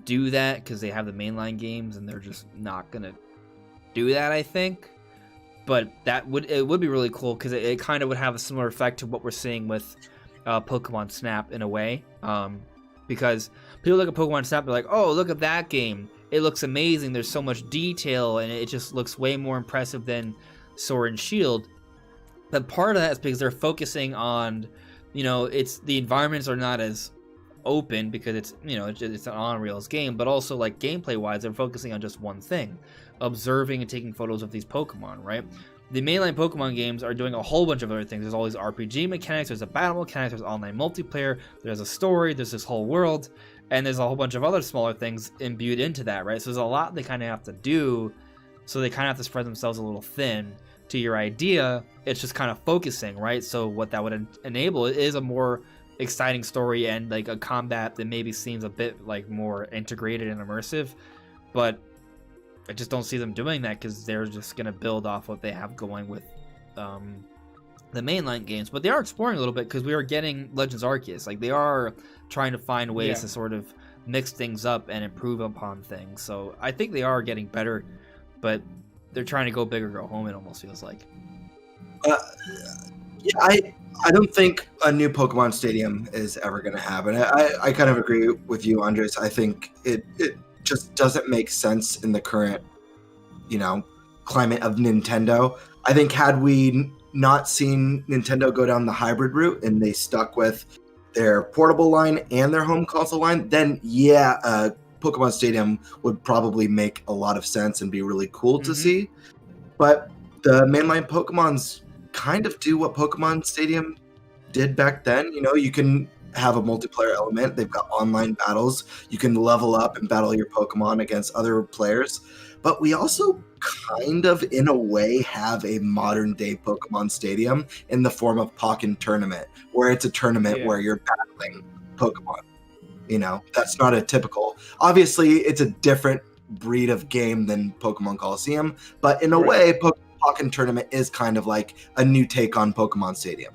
do that because they have the mainline games and they're just not gonna do that, I think. But it would be really cool because it kind of would have a similar effect to what we're seeing with Pokemon Snap in a way. Because people look at Pokemon Snap, they're like, oh, look at that game. It looks amazing. There's so much detail and it just looks way more impressive than Sword and Shield. But part of that is because they're focusing on, it's the environments are not as open because it's an on rails game, but also like gameplay wise they're focusing on just one thing, observing and taking photos of these Pokemon, right? The mainline Pokemon games are doing a whole bunch of other things. There's all these RPG mechanics, there's a battle mechanic, there's online multiplayer, there's a story, there's this whole world, and there's a whole bunch of other smaller things imbued into that, right? So there's a lot they kind of have to do, so they kind of have to spread themselves a little thin. To your idea, it's just kind of focusing, right? So what that would enable is a more exciting story and like a combat that maybe seems a bit like more integrated and immersive, but I just don't see them doing that because they're just going to build off what they have going with the mainline games. But they are exploring a little bit because we are getting Legends Arceus. Like they are trying to find ways to sort of mix things up and improve upon things. So I think they are getting better, but they're trying to go big or go home, it almost feels like. I don't think a new Pokemon Stadium is ever going to happen. I kind of agree with you, Andres. I think it just doesn't make sense in the current, climate of Nintendo. I think had we not seen Nintendo go down the hybrid route and they stuck with their portable line and their home console line, then Pokemon Stadium would probably make a lot of sense and be really cool to see. But the mainline Pokemons kind of do what Pokemon Stadium did back then. You can have a multiplayer element. They've got online battles. You can level up and battle your Pokemon against other players. But we also kind of, in a way, have a modern day Pokemon Stadium in the form of Pokken Tournament, where it's a tournament where you're battling Pokemon. That's not a typical. Obviously, it's a different breed of game than Pokemon Coliseum, but in a way, Pokken Tournament is kind of like a new take on Pokemon Stadium.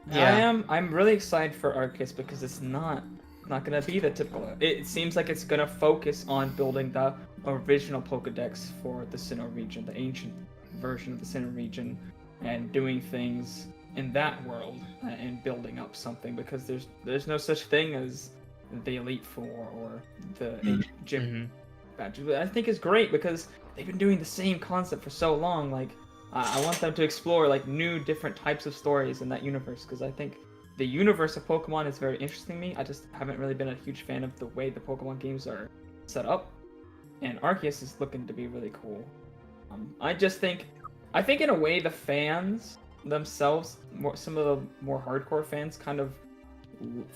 Yeah. I'm really excited for Arceus because it's not gonna be the typical. It seems like it's gonna focus on building the original Pokedex for the Sinnoh region, the ancient version of the Sinnoh region, and doing things in that world and building up something, because there's no such thing as the Elite Four or the gym badge. I think is great because they've been doing the same concept for so long. Like I want them to explore like new different types of stories in that universe, because I think the universe of Pokemon is very interesting to me. I just haven't really been a huge fan of the way the Pokemon games are set up, and Arceus is looking to be really cool. I just think I think in a way the fans themselves, some of the more hardcore fans, kind of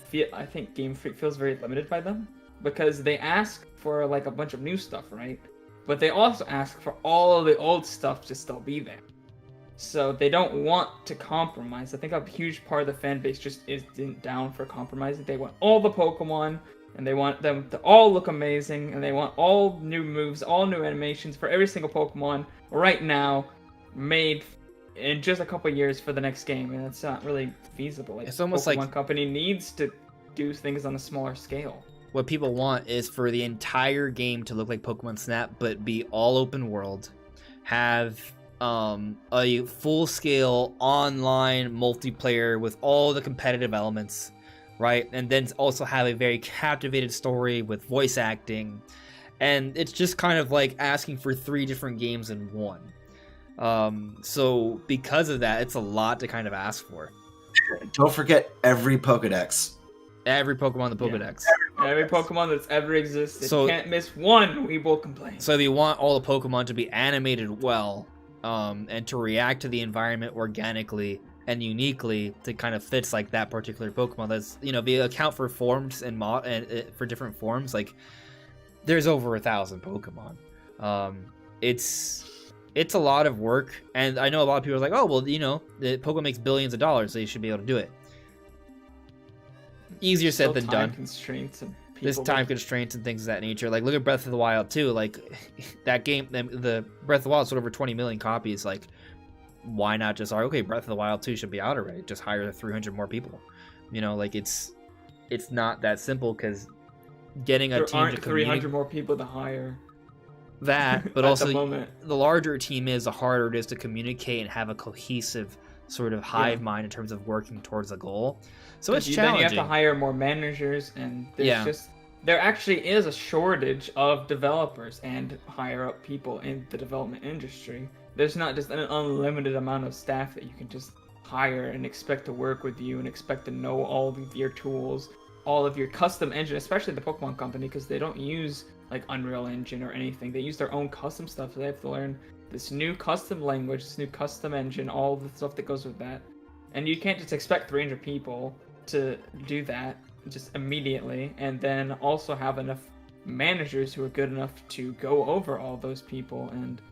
feel. I think Game Freak feels very limited by them because they ask for like a bunch of new stuff, right? But they also ask for all of the old stuff to still be there. So they don't want to compromise. I think a huge part of the fan base just isn't down for compromising. They want all the Pokemon, and they want them to all look amazing, and they want all new moves, all new animations for every single Pokemon right now, made in just a couple years for the next game, and it's not really feasible. Like, it's almost Pokemon like company needs to do things on a smaller scale. what people want is for the entire game to look like Pokemon Snap, but be all open world, have a full-scale online multiplayer with all the competitive elements, right? And then also have a very captivated story with voice acting, and it's just kind of like asking for 3 different games in one. So because of that, it's a lot to kind of ask for. Don't forget every Pokedex. Every Pokemon in the Pokedex. Every Pokemon that's ever existed. So- Can't miss one, we will complain. So if you want all the Pokemon to be animated well, and to react to the environment organically and uniquely to kind of fits like that particular Pokemon, that's, you know, if you account for forms and for different forms, like there's over 1,000 Pokemon. It's a lot of work, and I know a lot of people are like, oh well, you know, the Pokemon makes billions of dollars, so you should be able to do it. Easier said than done. Constraints and There's time constraints and things of that nature. Like, look at Breath of the Wild too. Like, that game, the Breath of the Wild sold over 20 million copies. Like, why not just okay, Breath of the Wild 2 should be out already. Just hire 300 more people. You know, like it's not that simple, because getting a team to communicate 300 more people to hire. That, but At also the moment. the larger a team is, the harder it is to communicate and have a cohesive sort of hive mind in terms of working towards a goal. So it's challenging. Then you have to hire more managers, and there actually is a shortage of developers and higher up people in the development industry. There's not just an unlimited amount of staff that you can just hire and expect to work with you and expect to know all of your tools, all of your custom engine, especially the Pokemon Company, because they don't use like Unreal Engine or anything. They use their own custom stuff, so they have to learn this new custom language, this new custom engine, all the stuff that goes with that. And you can't just expect 300 people to do that just immediately, and then also have enough managers who are good enough to go over all those people and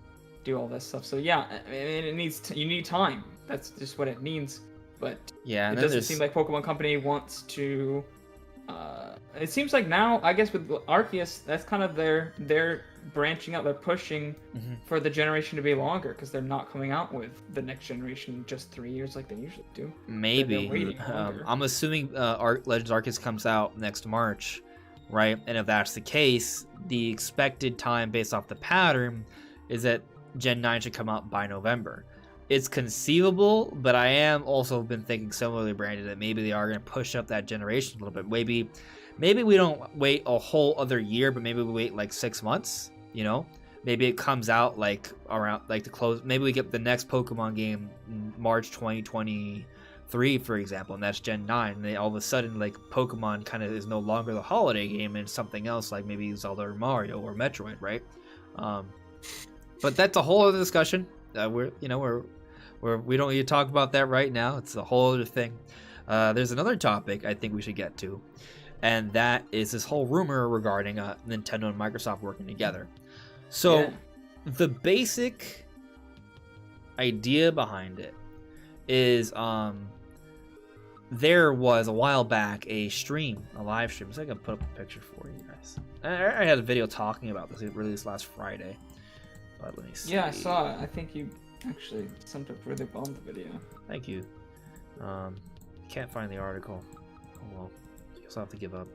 do all this stuff. So yeah, I mean, you need time. That's just what it means. But yeah, it doesn't seem like Pokemon Company wants to. It seems like now, I guess with Arceus, that's kind of they're branching out. They're pushing for the generation to be longer, because they're not coming out with the next generation in just 3 years like they usually do. Maybe. I'm assuming Legends Arceus comes out next March, right? And if that's the case, the expected time based off the pattern is that Gen 9 should come out by November. It's conceivable, but I am also been thinking similarly, Brandon, that maybe they are going to push up that generation a little bit. Maybe we don't wait a whole other year, but maybe we wait like 6 months, you know? Maybe it comes out like around like the close. Maybe we get the next Pokemon game in March 2023, for example, and that's Gen 9. And then all of a sudden, like, Pokemon kind of is no longer the holiday game and something else, like maybe Zelda or Mario or Metroid, right? But that's a whole other discussion. We don't need to talk about that right now. It's a whole other thing. There's another topic I think we should get to, and that is this whole rumor regarding Nintendo and Microsoft working together. So the basic idea behind it is there was a while back a live stream. So I can put up a picture for you guys. I had a video talking about this. It released last Friday. But let me see. Yeah, I saw it. I think you actually summed up really well in the video. Thank you. Can't find the article. Oh well, guess I'll have to give up.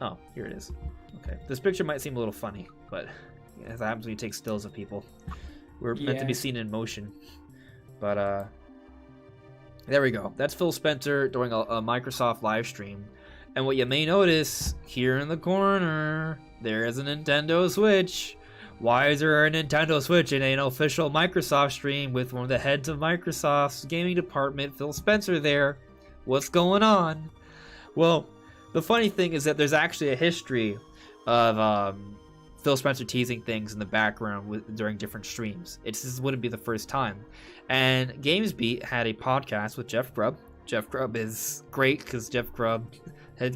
Oh, here it is. Okay, this picture might seem a little funny, but as happens when you take stills of people, we're meant to be seen in motion. But there we go. That's Phil Spencer doing a Microsoft live stream, and what you may notice here in the corner, there is a Nintendo Switch. Why is there a Nintendo Switch in an official Microsoft stream with one of the heads of Microsoft's gaming department, Phil Spencer, there? What's going on? Well, the funny thing is that there's actually a history of Phil Spencer teasing things in the background during different streams. This wouldn't be the first time. And GamesBeat had a podcast with Jeff Grubb. Jeff Grubb is great because Jeff Grubb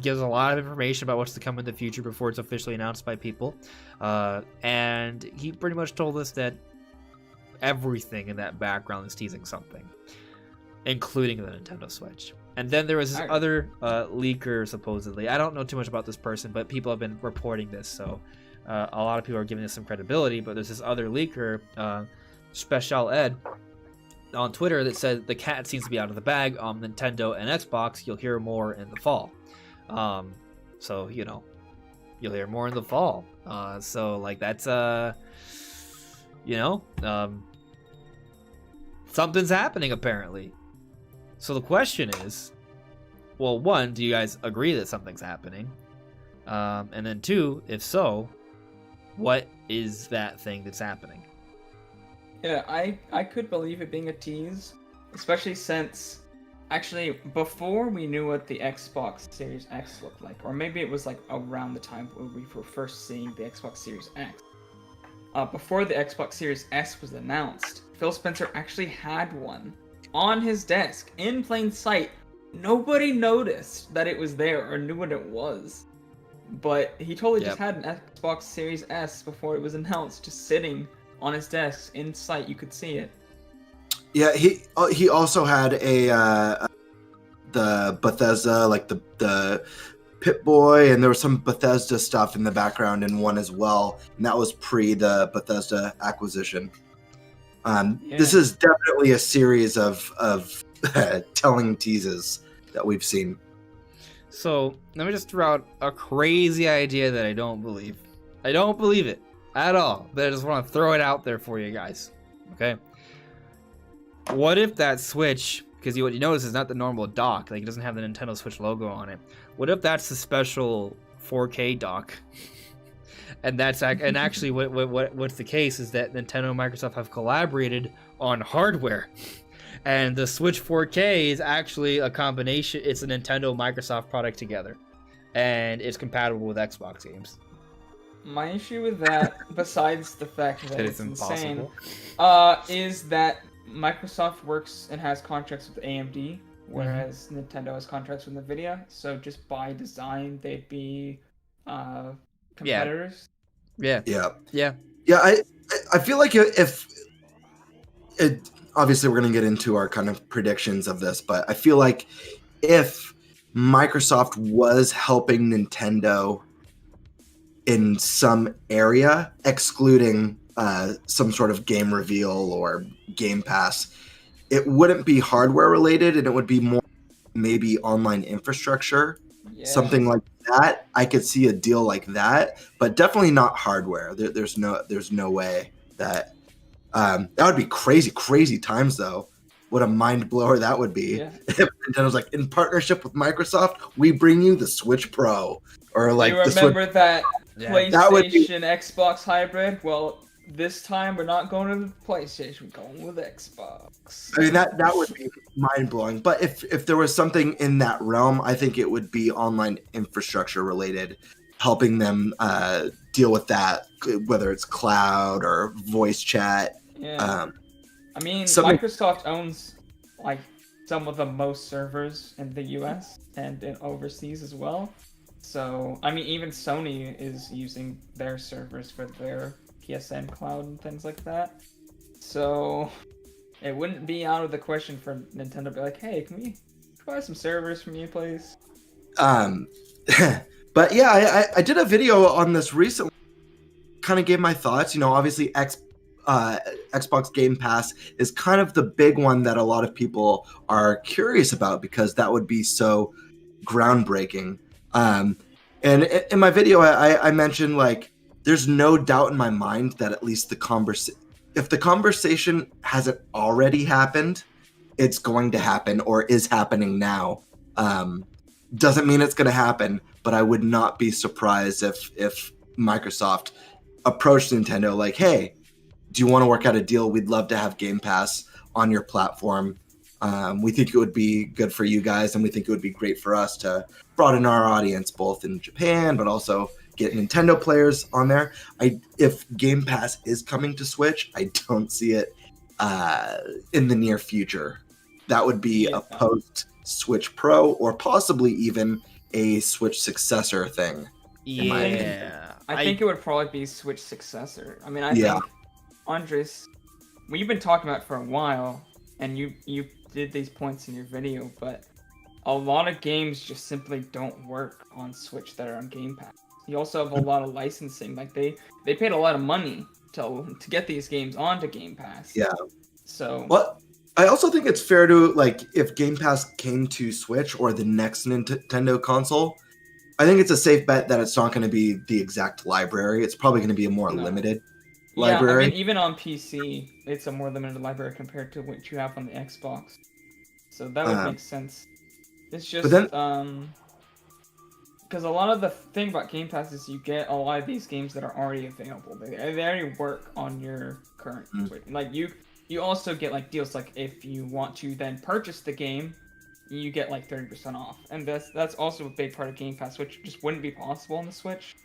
gives a lot of information about what's to come in the future before it's officially announced by people. And he pretty much told us that everything in that background is teasing something, including the Nintendo Switch. And then there was this other leaker, supposedly. I don't know too much about this person, but people have been reporting this, so a lot of people are giving this some credibility. But there's this other leaker, Special Ed, on Twitter that said the cat seems to be out of the bag on Nintendo and Xbox. You'll hear more in the fall. So, you'll hear more in the fall. So, like, that's, something's happening, apparently. So the question is, well, one, do you guys agree that something's happening? And then two, if so, what is that thing that's happening? Yeah, I could believe it being a tease, especially since, actually, before we knew what the Xbox Series X looked like, or maybe it was like around the time when we were first seeing the Xbox Series X. Before the Xbox Series S was announced, Phil Spencer actually had one on his desk, in plain sight. Nobody noticed that it was there or knew what it was. But he totally just had an Xbox Series S before it was announced, just sitting on his desk, in sight. You could see it. Yeah, he also had the Bethesda, like the Pip-Boy, and there was some Bethesda stuff in the background in one as well, and that was pre the Bethesda acquisition. This is definitely a series of telling teases that we've seen. So let me just throw out a crazy idea that I don't believe. I don't believe it at all, but I just want to throw it out there for you guys. Okay. What if that Switch, because what you notice is not the normal dock, like it doesn't have the Nintendo Switch logo on it. What if that's the special 4K dock? And actually what's the case is that Nintendo and Microsoft have collaborated on hardware. And the Switch 4K is actually a combination. It's a Nintendo Microsoft product together, and it's compatible with Xbox games. My issue with that, besides the fact that it's insane, is that Microsoft works and has contracts with AMD, whereas Nintendo has contracts with Nvidia. So just by design, they'd be competitors. Yeah. I feel like if it. Obviously, we're going to get into our kind of predictions of this, but I feel like if Microsoft was helping Nintendo in some area, excluding some sort of game reveal or Game Pass, it wouldn't be hardware related, and it would be more maybe online infrastructure, something like that. I could see a deal like that, but definitely not hardware. There's no way that. That would be crazy times, though. What a mind blower that would be. Yeah. If Nintendo's like, in partnership with Microsoft, we bring you the Switch Pro. Or like, you remember that PlayStation that would be... Xbox hybrid? Well, this time we're not going to the PlayStation, we're going with Xbox. I mean, that would be mind blowing. But if there was something in that realm, I think it would be online infrastructure related, helping them deal with that, whether it's cloud or voice chat. Yeah. I mean, Microsoft owns like some of the most servers in the US and in overseas as well. So, I mean, even Sony is using their servers for their PSN cloud and things like that. So, it wouldn't be out of the question for Nintendo to be like, hey, can we buy some servers from you, please? But yeah, I did a video on this recently, kind of gave my thoughts. Obviously Xbox Game Pass is kind of the big one that a lot of people are curious about because that would be so groundbreaking. And in my video, I mentioned like there's no doubt in my mind that at least if the conversation hasn't already happened, it's going to happen or is happening now. Doesn't mean it's going to happen, but I would not be surprised if Microsoft approached Nintendo like, hey, do you want to work out a deal? We'd love to have Game Pass on your platform. We think it would be good for you guys, and we think it would be great for us to broaden our audience, both in Japan, but also get Nintendo players on there. If Game Pass is coming to Switch, I don't see it in the near future. That would be a post Switch Pro or possibly even a Switch successor thing. I think it would probably be Switch successor. I mean, I think, Andres, we've been talking about it for a while, and you did these points in your video, but a lot of games just simply don't work on Switch that are on Game Pass. You also have a lot of licensing. Like they paid a lot of money to get these games onto Game Pass. Yeah. So. What? I also think it's fair to, like, if Game Pass came to Switch or the next Nintendo console, I think it's a safe bet that it's not going to be the exact library. It's probably going to be a more limited library. Yeah, I mean, even on PC, it's a more limited library compared to what you have on the Xbox. So that would make sense. It's just, because a lot of the thing about Game Pass is you get a lot of these games that are already available. They already work on your current Switch. Like, you also get, like, deals, like, if you want to then purchase the game, you get, like, 30% off. And that's also a big part of Game Pass, which just wouldn't be possible on the Switch.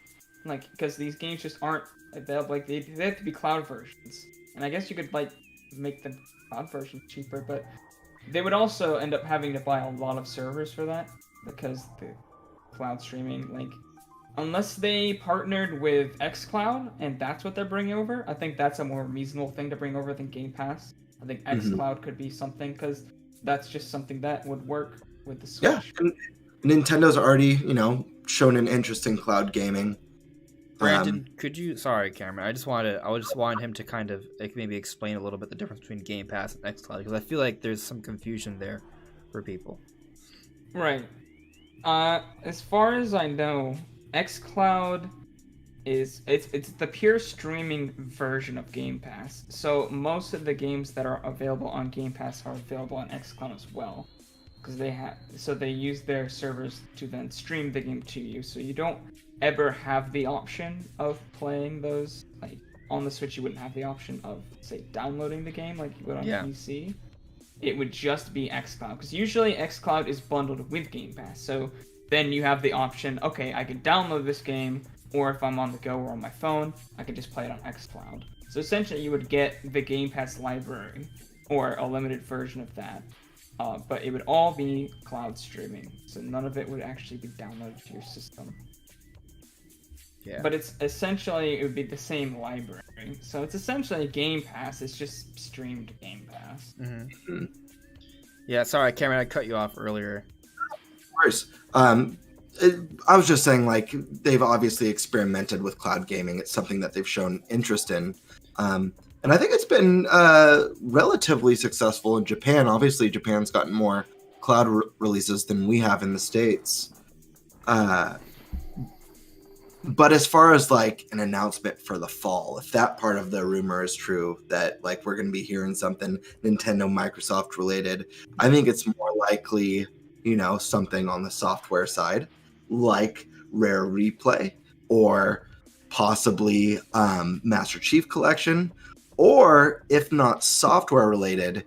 Like, because these games just aren't available. Like, they have to be cloud versions. And I guess you could, like, make the cloud version cheaper, but they would also end up having to buy a lot of servers for that, because the cloud streaming, like, unless they partnered with xCloud and that's what they're bringing over, I think that's a more reasonable thing to bring over than Game Pass. I think xCloud could be something, because that's just something that would work with the Switch. Yeah, and Nintendo's already, shown an interest in cloud gaming. Brandon, could you? Sorry, Cameron. I just wanted him to kind of maybe explain a little bit the difference between Game Pass and xCloud, because I feel like there's some confusion there for people. Right. As far as I know, xCloud it's the pure streaming version of Game Pass. So most of the games that are available on Game Pass are available on xCloud as well, because they use their servers to then stream the game to you. So you don't ever have the option of playing those, like, on the Switch. You wouldn't have the option of, say, downloading the game like you would on PC. It would just be xCloud, because usually xCloud is bundled with Game Pass. So then you have the option, okay, I can download this game, or if I'm on the go or on my phone, I can just play it on xCloud. So essentially you would get the Game Pass library, or a limited version of that, but it would all be cloud streaming, so none of it would actually be downloaded to your system. Yeah. But it would be the same library. So it's essentially Game Pass, it's just streamed Game Pass. Mm-hmm. Yeah, sorry, Cameron, I cut you off earlier. Of course. I was just saying, like, they've obviously experimented with cloud gaming. It's something that they've shown interest in. And I think it's been relatively successful in Japan. Obviously, Japan's gotten more cloud releases than we have in the States. But as far as, like, an announcement for the fall, if that part of the rumor is true, that, like, we're going to be hearing something Nintendo, Microsoft related, I think it's more likely, something on the software side, like Rare Replay, or possibly Master Chief Collection, or if not software related,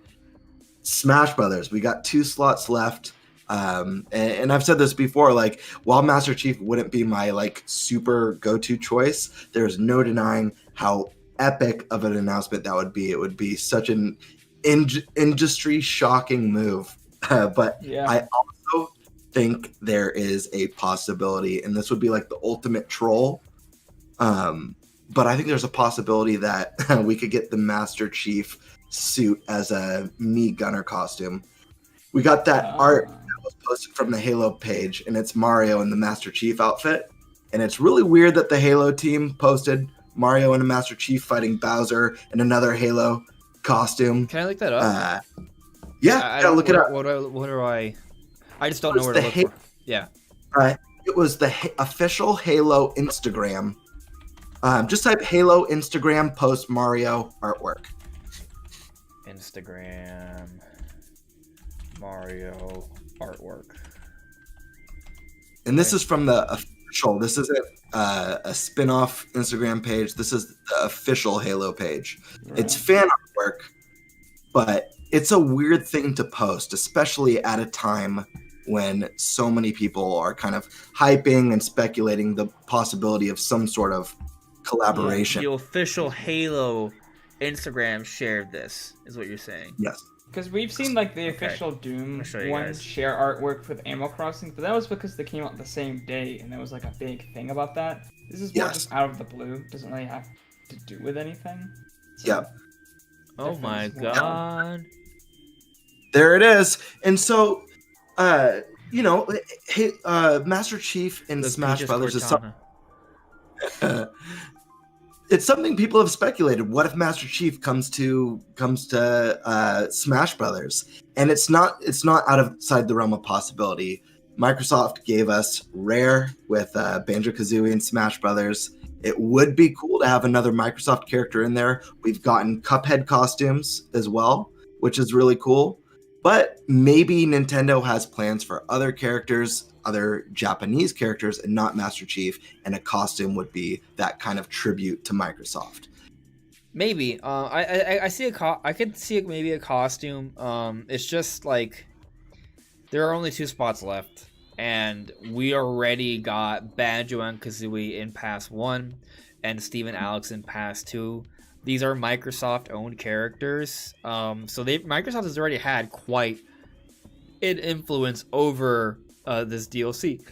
Smash Brothers. We got 2 slots left. And I've said this before, like, while Master Chief wouldn't be my, like, super go-to choice, there's no denying how epic of an announcement that would be. It would be such an industry shocking move. But yeah. I also think there is a possibility, and this would be like the ultimate troll, but I think there's a possibility that we could get the Master Chief suit as a Mii Gunner costume. We got that art that was posted from the Halo page, and it's Mario in the Master Chief outfit. And it's really weird that the Halo team posted Mario and a Master Chief fighting Bowser in another Halo costume. Can I look that up? Yeah, look it up. What do I? I just don't know where to look for. Yeah. It was the official Halo Instagram. Just type Halo Instagram post Mario artwork. Instagram Mario artwork. And this is from the official. This isn't a spin-off Instagram page. This is the official Halo page. Right. It's fan artwork, but it's a weird thing to post, especially at a time when so many people are kind of hyping and speculating the possibility of some sort of collaboration. The official Halo Instagram shared this, is what you're saying. Yes. Because we've seen like the official Doom one guys. share artwork with Animal Crossing, but that was because they came out the same day, and there was like a big thing about that. This is more just out of the blue. Doesn't really have to do with anything. So Yeah. Oh my god. There it is. And so, you know, hey, Master Chief in Smash Brothers is something. It's something people have speculated. What if Master Chief comes to Smash Brothers? And it's not outside the realm of possibility. Microsoft gave us Rare with Banjo-Kazooie and Smash Brothers. It would be cool to have another Microsoft character in there. We've gotten Cuphead costumes as well, which is really cool. But maybe Nintendo has plans for other characters, other Japanese characters, and not Master Chief, and a costume would be that kind of tribute to Microsoft. Maybe. I see I could see maybe a costume. It's just like there are only 2 spots left, and we already got Banjo and Kazooie in Pass 1 and Steve and Alex in Pass 2. These are Microsoft-owned characters, so Microsoft has already had quite an influence over this DLC,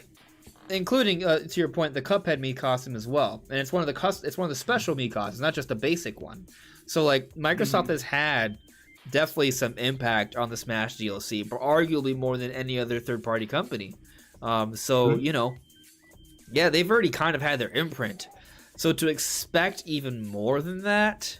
including, to your point, the Cuphead Mii costume as well. And it's one of the special Mii costumes, not just the basic one. So like Microsoft has had definitely some impact on the Smash DLC, but arguably more than any other third-party company. You know, yeah, they've already kind of had their imprint. So to expect even more than that,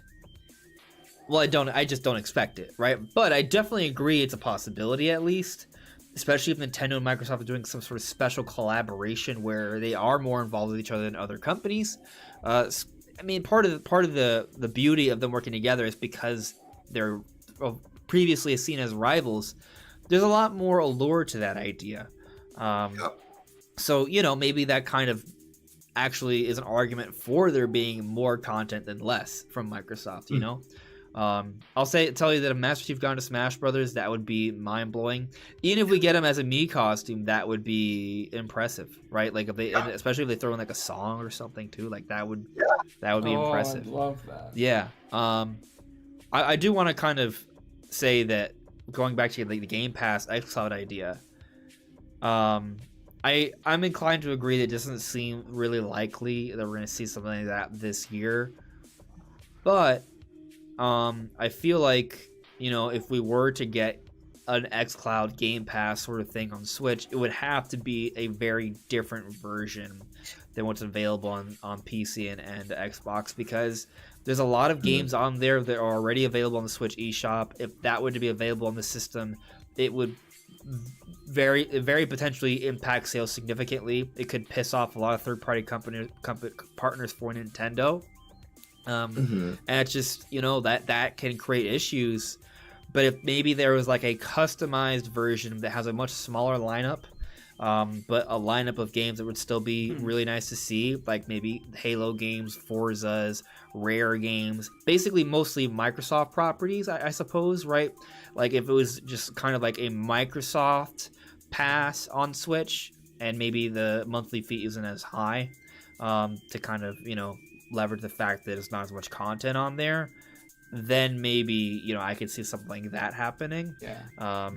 well, I just don't expect it, right? But I definitely agree it's a possibility at least, especially if Nintendo and Microsoft are doing some sort of special collaboration where they are more involved with each other than other companies. I mean, part of the beauty of them working together is because they're previously seen as rivals. There's a lot more allure to that idea. So, you know, maybe that kind of actually is an argument for there being more content than less from Microsoft, you know? I'll tell you that if Master Chief got into Smash Brothers, that would be mind-blowing. Even if we get him as a Mii costume, that would be impressive, right? Like, especially if they throw in like a song or something too, like that would be impressive. I love that. Yeah. I do want to kind of say that going back to like the Game Pass xCloud idea, I'm inclined to agree that it doesn't seem really likely that we're going to see something like that this year. But I feel like, you know, if we were to get an xCloud Game Pass sort of thing on Switch, it would have to be a very different version than what's available on PC and Xbox, because there's a lot of games on there that are already available on the Switch eShop. If that were to be available on the system, it would very potentially impact sales significantly. It could piss off a lot of third-party partners for Nintendo. And it's just, you know, that can create issues. But if maybe there was like a customized version that has a much smaller lineup, but a lineup of games that would still be really nice to see, like maybe Halo games, Forzas, Rare games, basically mostly Microsoft properties, I suppose, right? Like if it was just kind of like a Microsoft pass on Switch, and maybe the monthly fee isn't as high, to kind of, you know, leverage the fact that there's not as much content on there, then maybe, you know, I could see something like that happening. Yeah.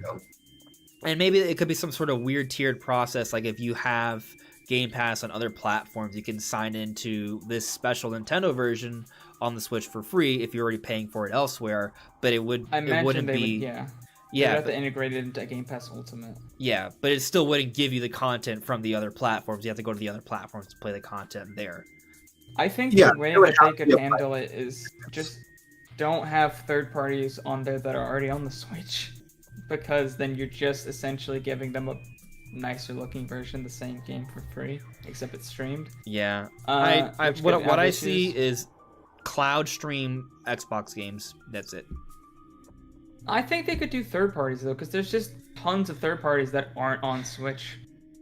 And maybe it could be some sort of weird tiered process, like if you have Game Pass on other platforms, you can sign into this special Nintendo version on the Switch for free if you're already paying for it elsewhere. But it wouldn't be. You'd have to integrate it into Game Pass Ultimate. Yeah, but it still wouldn't give you the content from the other platforms. You have to go to the other platforms to play the content there. I think the way that they could handle it is just don't have third parties on there that are already on the Switch, because then you're just essentially giving them a nicer looking version, the same game for free, except it's streamed. Yeah. What I see is cloud stream Xbox games. That's it. I think they could do third parties though, because there's just tons of third parties that aren't on Switch.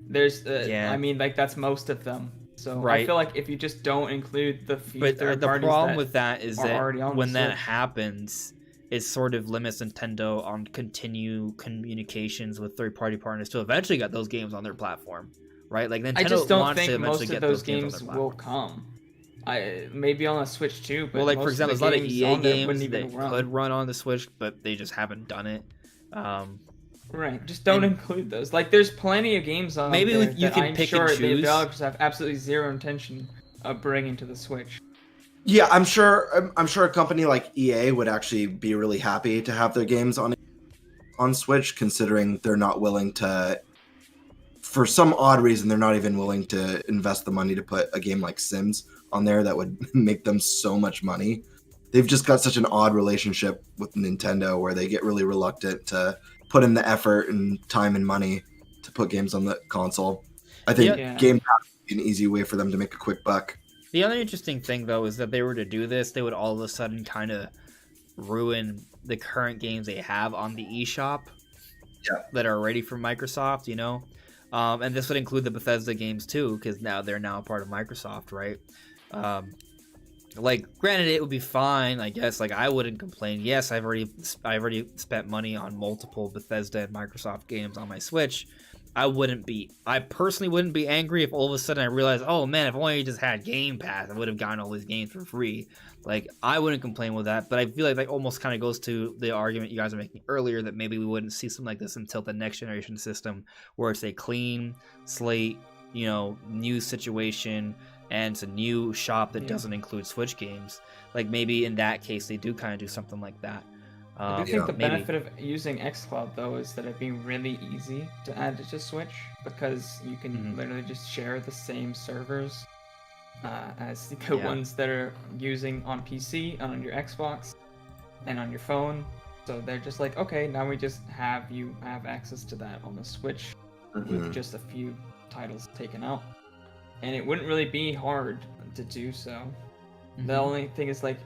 There's, I mean, like that's most of them. So right. I feel like if you just don't include the few third parties, the problem with that is that when that happens, it sort of limits Nintendo on continue communications with third-party partners to eventually get those games on their platform, right? Like Nintendo I just don't wants to think eventually most get of those games on games their will platform. come. Maybe on a Switch too, but Well, like for most example, of there's the a lot of games EA on there games wouldn't that even run. could run on the Switch, but they just haven't done it. Right, just don't include those. Like, there's plenty of games on Maybe there you that can I'm pick sure and the choose. developers have absolutely zero intention of bringing to the Switch. Yeah, I'm sure a company like EA would actually be really happy to have their games on Switch, considering they're not willing to, for some odd reason, they're not even willing to invest the money to put a game like Sims on there that would make them so much money. They've just got such an odd relationship with Nintendo where they get really reluctant to put in the effort and time and money to put games on the console. I think Game Pass would be an easy way for them to make a quick buck. The other interesting thing, though, is that they were to do this, they would all of a sudden kind of ruin the current games they have on the eShop that are ready for Microsoft, you know? And this would include the Bethesda games, too, because they're now part of Microsoft, right? Like, granted, it would be fine, I guess. Like, I wouldn't complain. Yes, I've already spent money on multiple Bethesda and Microsoft games on my Switch. I personally wouldn't be angry if all of a sudden I realized, oh man, if only I just had Game Pass, I would have gotten all these games for free. Like, I wouldn't complain with that, but I feel like that almost kind of goes to the argument you guys were making earlier that maybe we wouldn't see something like this until the next generation system, where it's a clean slate, you know, new situation, and it's a new shop that doesn't include Switch games. Like, maybe in that case, they do kind of do something like that. I do think the benefit of using xCloud, though, is that it'd be really easy to add it to Switch, because you can literally just share the same servers as the ones that are using on PC, and on your Xbox, and on your phone. So they're just like, okay, now we just have you have access to that on the Switch with just a few titles taken out. And it wouldn't really be hard to do so. The only thing is, like,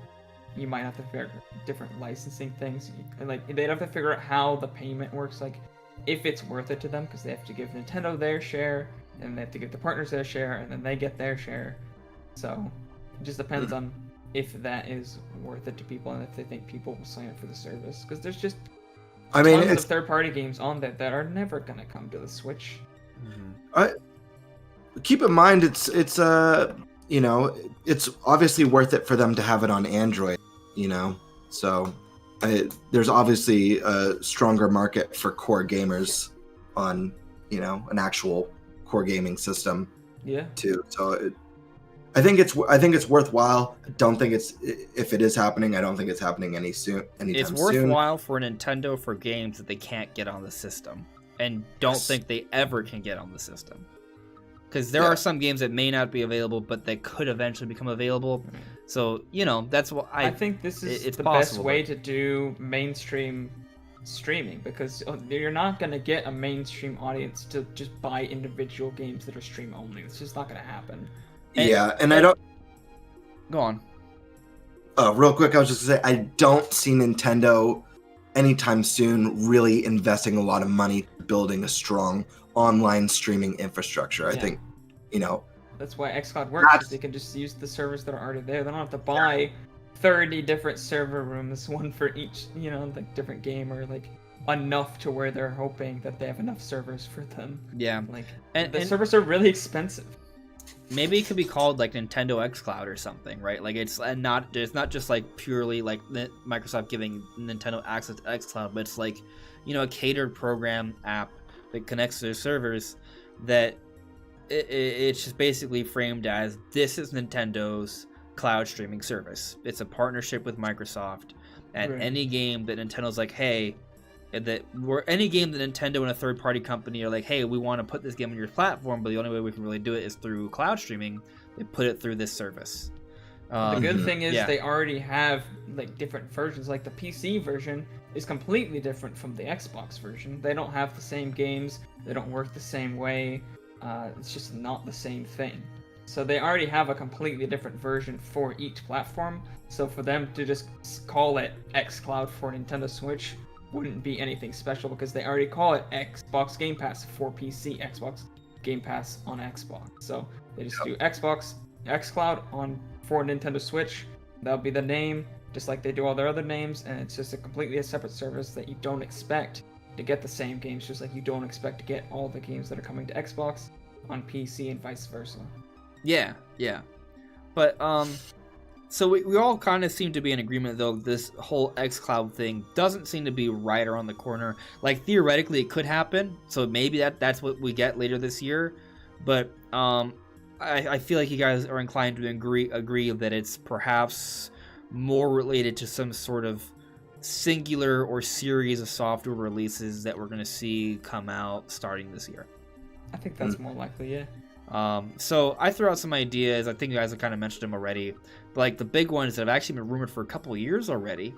you might have to figure out different licensing things. Like, they'd have to figure out how the payment works, like, if it's worth it to them, because they have to give Nintendo their share, and they have to give the partners their share, and then they get their share. So, it just depends on if that is worth it to people, and if they think people will sign up for the service. Because there's just tons of third-party games on there that are never going to come to the Switch. Keep in mind, it's you know, it's obviously worth it for them to have it on Android, you know, so there's obviously a stronger market for core gamers on, you know, an actual core gaming system too. So I think it's worthwhile. I don't think if it is happening, I don't think it's happening anytime soon. It's worthwhile for Nintendo for games that they can't get on the system, and don't think they ever can get on the system. Because there are some games that may not be available, but they could eventually become available. So, you know, that's what I think this is the possible, best way to do mainstream streaming, because you're not going to get a mainstream audience to just buy individual games that are stream only. It's just not going to happen. And I don't... Go on. Real quick, I was just going to say, I don't see Nintendo anytime soon really investing a lot of money building a strong online streaming infrastructure. I think, you know, that's why xCloud works, because they can just use the servers that are already there. They don't have to buy 30 different server rooms, one for each, you know, like different game, or like enough to where they're hoping that they have enough servers for them. Like, and the servers are really expensive. Maybe it could be called like Nintendo xCloud or something, right? Like, it's not just like purely like Microsoft giving Nintendo access to xCloud, but it's like, you know, a catered program app that connects to their servers, that it's just basically framed as, this is Nintendo's cloud streaming service. It's a partnership with Microsoft, and any game that Nintendo's like, hey, any game that Nintendo and a third-party company are like, hey, we want to put this game on your platform, but the only way we can really do it is through cloud streaming, they put it through this service. The good thing is they already have like different versions. Like the PC version is completely different from the Xbox version. They don't have the same games. They don't work the same way. It's just not the same thing. So they already have a completely different version for each platform. So for them to just call it xCloud for Nintendo Switch wouldn't be anything special, because they already call it Xbox Game Pass for PC, Xbox Game Pass on Xbox. So they just do xCloud for Nintendo Switch. That'll be the name. just like they do all their other names, and it's just a completely separate service that you don't expect to get the same games, just like you don't expect to get all the games that are coming to Xbox on PC and vice versa. Yeah. But, so we all kind of seem to be in agreement, though, this whole xCloud thing doesn't seem to be right around the corner. Like, theoretically, it could happen, so maybe that's what we get later this year. But I feel like you guys are inclined to agree that it's perhaps more related to some sort of singular or series of software releases that we're going to see come out starting this year. I think that's more likely, yeah. So I threw out some ideas. I think you guys have kind of mentioned them already. Like the big ones that have actually been rumored for a couple of years already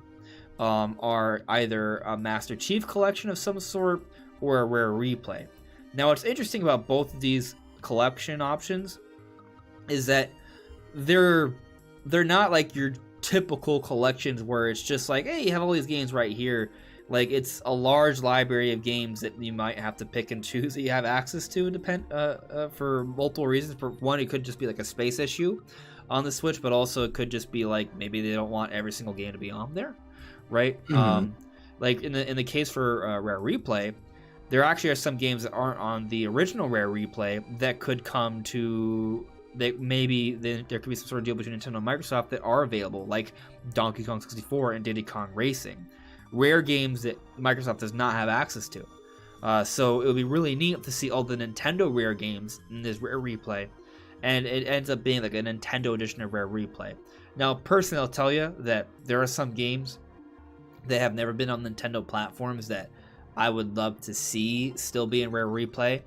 are either a Master Chief collection of some sort or a Rare Replay. Now, what's interesting about both of these collection options is that they're not like your typical collections where it's just like, hey, you have all these games right here. Like, it's a large library of games that you might have to pick and choose that you have access to for multiple reasons. For one, it could just be like a space issue on the Switch, but also it could just be like maybe they don't want every single game to be on there, right? Mm-hmm. Like in the case for Rare Replay, there actually are some games that aren't on the original Rare Replay that could come to... that maybe there could be some sort of deal between Nintendo and Microsoft that are available, like Donkey Kong 64 and Diddy Kong Racing. Rare games that Microsoft does not have access to. So it would be really neat to see all the Nintendo Rare games in this Rare Replay, and it ends up being like a Nintendo edition of Rare Replay. Now, personally, I'll tell you that there are some games that have never been on Nintendo platforms that I would love to see still be in Rare Replay.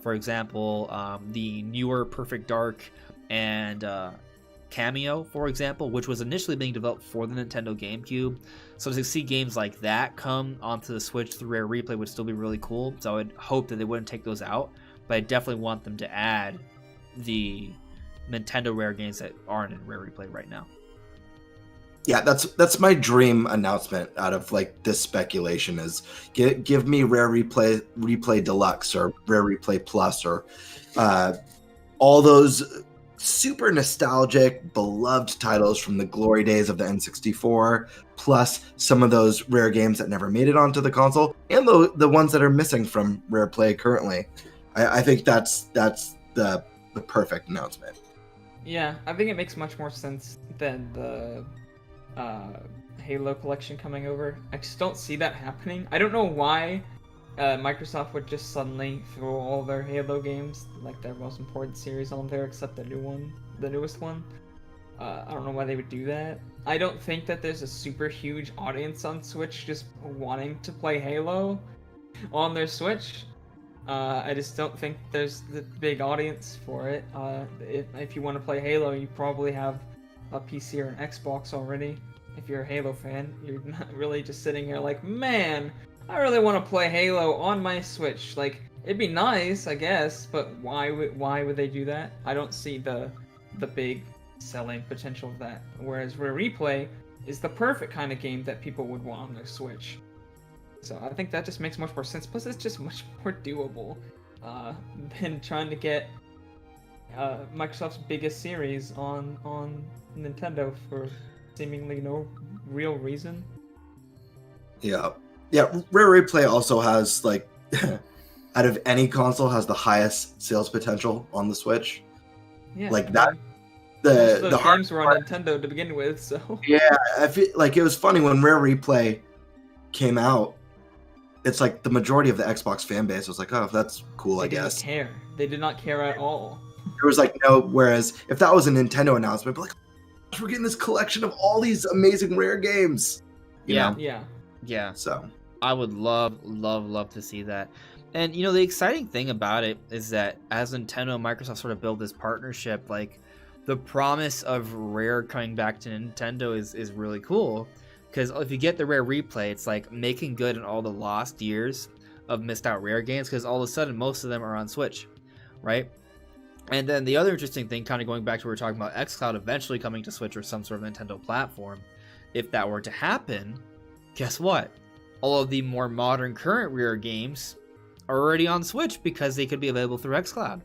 For example, the newer Perfect Dark and Cameo, for example, which was initially being developed for the Nintendo GameCube. So to see games like that come onto the Switch through Rare Replay would still be really cool. So I would hope that they wouldn't take those out, but I definitely want them to add the Nintendo Rare games that aren't in Rare Replay right now. Yeah, that's my dream announcement out of like this speculation is give me Rare Replay Deluxe or Rare Replay Plus or all those super nostalgic, beloved titles from the glory days of the N64, plus some of those rare games that never made it onto the console, and the ones that are missing from Rare Play currently. I think that's the perfect announcement. Yeah, I think it makes much more sense than the Halo collection coming over. I just don't see that happening. I don't know why Microsoft would just suddenly throw all their Halo games, like their most important series, on there, except the newest one. I don't know why they would do that. I don't think that there's a super huge audience on Switch just wanting to play Halo on their Switch. I just don't think there's the big audience for it. If you want to play Halo, you probably have a PC or an Xbox already. If you're a Halo fan, you're not really just sitting here like, man, I really want to play Halo on my Switch. Like, it'd be nice, I guess, but why would they do that? I don't see the big selling potential of that. Whereas Rare Replay is the perfect kind of game that people would want on their Switch. So I think that just makes much more sense. Plus, it's just much more doable than trying to get Microsoft's biggest series on Nintendo for seemingly no real reason. Yeah, Rare Replay also has like out of any console has the highest sales potential on the Switch. Yeah, like that. The The hard games were on Nintendo to begin with, so yeah, I feel like it was funny when Rare Replay came out. It's like the majority of the Xbox fan base was like, "Oh, that's cool, I guess." They didn't care. They did not care at all. There was like no. Whereas if that was a Nintendo announcement, but like, we're getting this collection of all these amazing Rare games. You know? Yeah. So I would love to see that. And you know, the exciting thing about it is that as Nintendo and Microsoft sort of build this partnership, like the promise of Rare coming back to Nintendo is really cool. Because if you get the Rare Replay, it's like making good on all the lost years of missed out Rare games, because all of a sudden most of them are on Switch, right? And then the other interesting thing, kind of going back to what we were talking about, xCloud eventually coming to Switch or some sort of Nintendo platform, if that were to happen, guess what? All of the more modern current Rare games are already on Switch because they could be available through xCloud.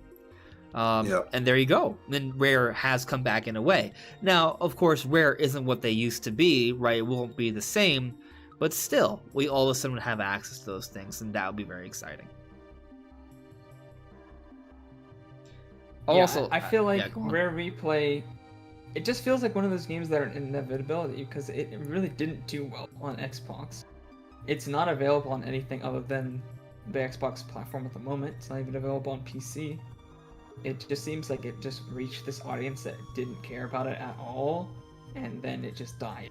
And there you go. Then Rare has come back in a way. Now, of course, Rare isn't what they used to be, right? It won't be the same, but still, we all of a sudden have access to those things, and that would be very exciting. Yeah, Also, I feel like go on. Rare Replay, it just feels like one of those games that are an inevitability because it really didn't do well on Xbox. It's not available on anything other than the Xbox platform at the moment. It's not even available on PC. It just seems like it just reached this audience that didn't care about it at all, and then it just died.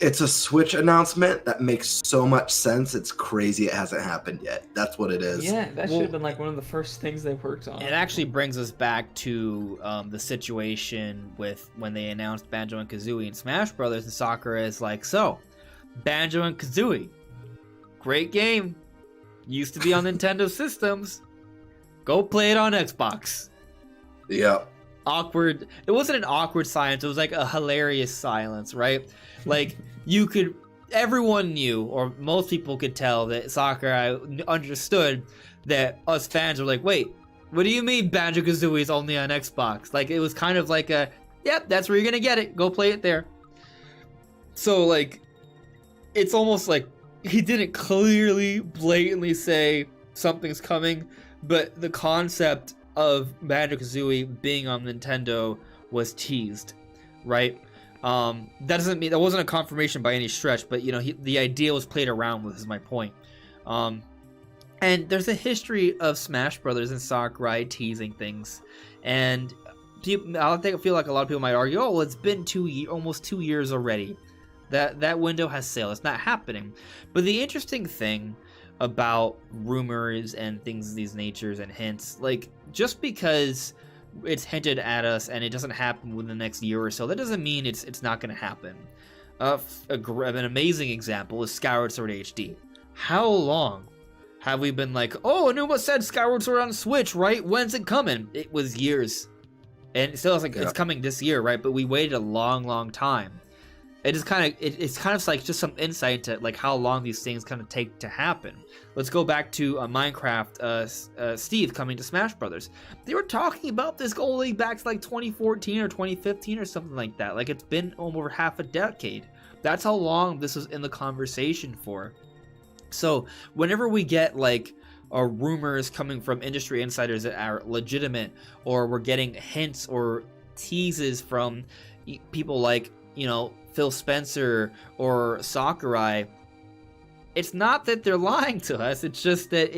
It's a Switch announcement that makes so much sense. It's crazy it hasn't happened yet. That's what it is. Yeah, that should have been like one of the first things they worked on. It actually brings us back to the situation with when they announced Banjo and Kazooie and Smash Brothers, and Sakura is like, so, Banjo and Kazooie, great game, used to be on Nintendo systems, go play it on Xbox. Yeah. Awkward. It wasn't an awkward silence, it was like a hilarious silence, right? Like, everyone knew, or most people could tell, that Sakura understood that us fans were like, wait, what do you mean Banjo-Kazooie is only on Xbox? Like, it was kind of like yep, that's where you're gonna get it, go play it there. So, like, it's almost like he didn't clearly, blatantly say something's coming, but the concept of Banjo-Kazooie being on Nintendo was teased, right? That doesn't mean that wasn't a confirmation by any stretch, but the idea was played around with, is my point. And there's a history of Smash Brothers and Sakurai teasing things, and I feel like a lot of people might argue, oh, well, it's been almost 2 years already. That window has sailed. It's not happening. But the interesting thing about rumors and things of these natures and hints, like, just because it's hinted at us and it doesn't happen within the next year or so, that doesn't mean it's not going to happen. An amazing example is Skyward Sword HD. How long have we been like, oh, Anuma said Skyward Sword on Switch, right? When's it coming? It was years. And still, it's coming this year, right? But we waited a long time. It's kind of like just some insight into like how long these things kind of take to happen. Let's go back to Minecraft. Steve coming to Smash Brothers. They were talking about this going back to like 2014 or 2015 or something like that. Like, it's been over half a decade. That's how long this was in the conversation for. So whenever we get like rumors coming from industry insiders that are legitimate, or we're getting hints or teases from people like Phil Spencer or Sakurai, it's not that they're lying to us, it's just that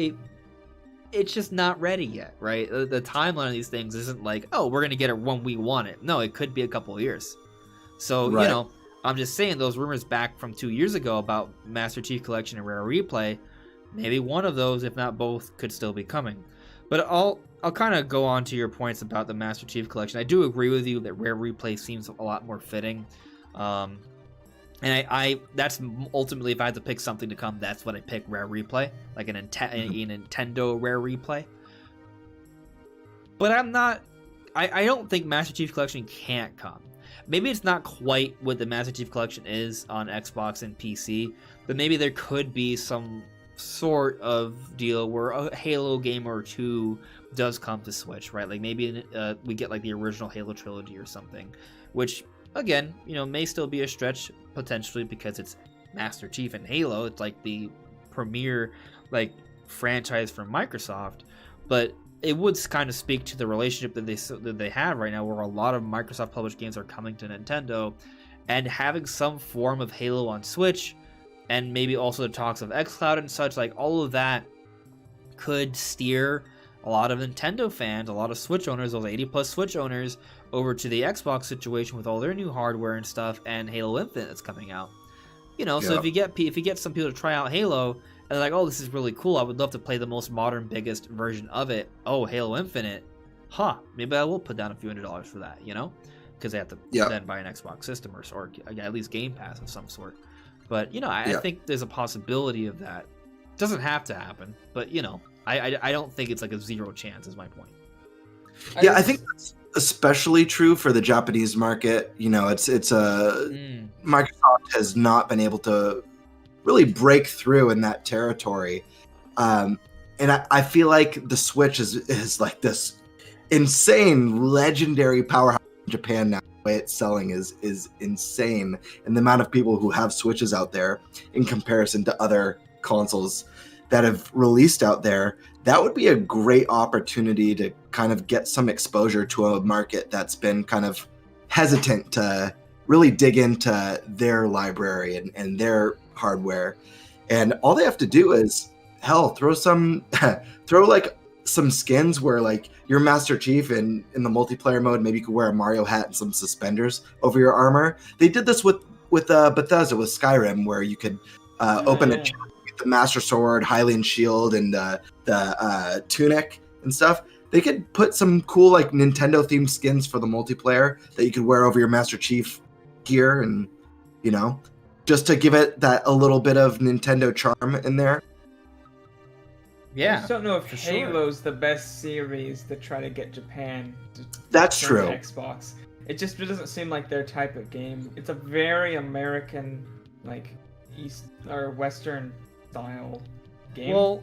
it's just not ready yet, right? The timeline of these things isn't like, oh, we're gonna get it when we want it. No, it could be a couple of years. So right. I'm just saying, those rumors back from 2 years ago about Master Chief Collection and Rare Replay, maybe one of those, if not both, could still be coming. But I'll kind of go on to your points about the Master Chief Collection. I do agree with you that Rare Replay seems a lot more fitting. And I that's ultimately, if I had to pick something to come, that's what I pick, Rare Replay, like a Nintendo Rare Replay. But I don't think Master Chief Collection can't come. Maybe it's not quite what the Master Chief Collection is on Xbox and PC, but maybe there could be some sort of deal where a Halo game or two does come to Switch, right? Like, maybe we get like the original Halo trilogy or something, which, again, may still be a stretch potentially because it's Master Chief and Halo. It's like the premier like franchise from Microsoft, but it would kind of speak to the relationship that they have right now, where a lot of Microsoft published games are coming to Nintendo, and having some form of Halo on Switch, and maybe also the talks of xCloud and such, like all of that could steer a lot of Nintendo fans, a lot of Switch owners, those 80+ Switch owners, over to the Xbox situation with all their new hardware and stuff, and Halo Infinite that's coming out. So if you get some people to try out Halo, and they're like, oh, this is really cool, I would love to play the most modern, biggest version of it. Oh, Halo Infinite. Maybe I will put down a few $100s for that, because they have to then buy an Xbox system or at least Game Pass of some sort. But, I think there's a possibility of that. It doesn't have to happen, but, I don't think it's like a zero chance, is my point. I think that's especially true for the Japanese market. Microsoft has not been able to really break through in that territory. and I feel like the Switch is like this insane legendary powerhouse in Japan now. The way it's selling is insane, and the amount of people who have Switches out there in comparison to other consoles that have released out there, that would be a great opportunity to kind of get some exposure to a market that's been kind of hesitant to really dig into their library and their hardware. And all they have to do is, hell, throw like some skins where like you're Master Chief and in the multiplayer mode, maybe you could wear a Mario hat and some suspenders over your armor. They did this with Bethesda with Skyrim, where you could open a chest, get the Master Sword, Hylian Shield, and the tunic and stuff. They could put some cool like Nintendo themed skins for the multiplayer that you could wear over your Master Chief gear, and just to give it that a little bit of Nintendo charm in there. I just don't know if Halo's the best series to try to get Japan to That's turn true. Xbox. It doesn't seem like their type of game. It's a very American, like East or Western style game. Well,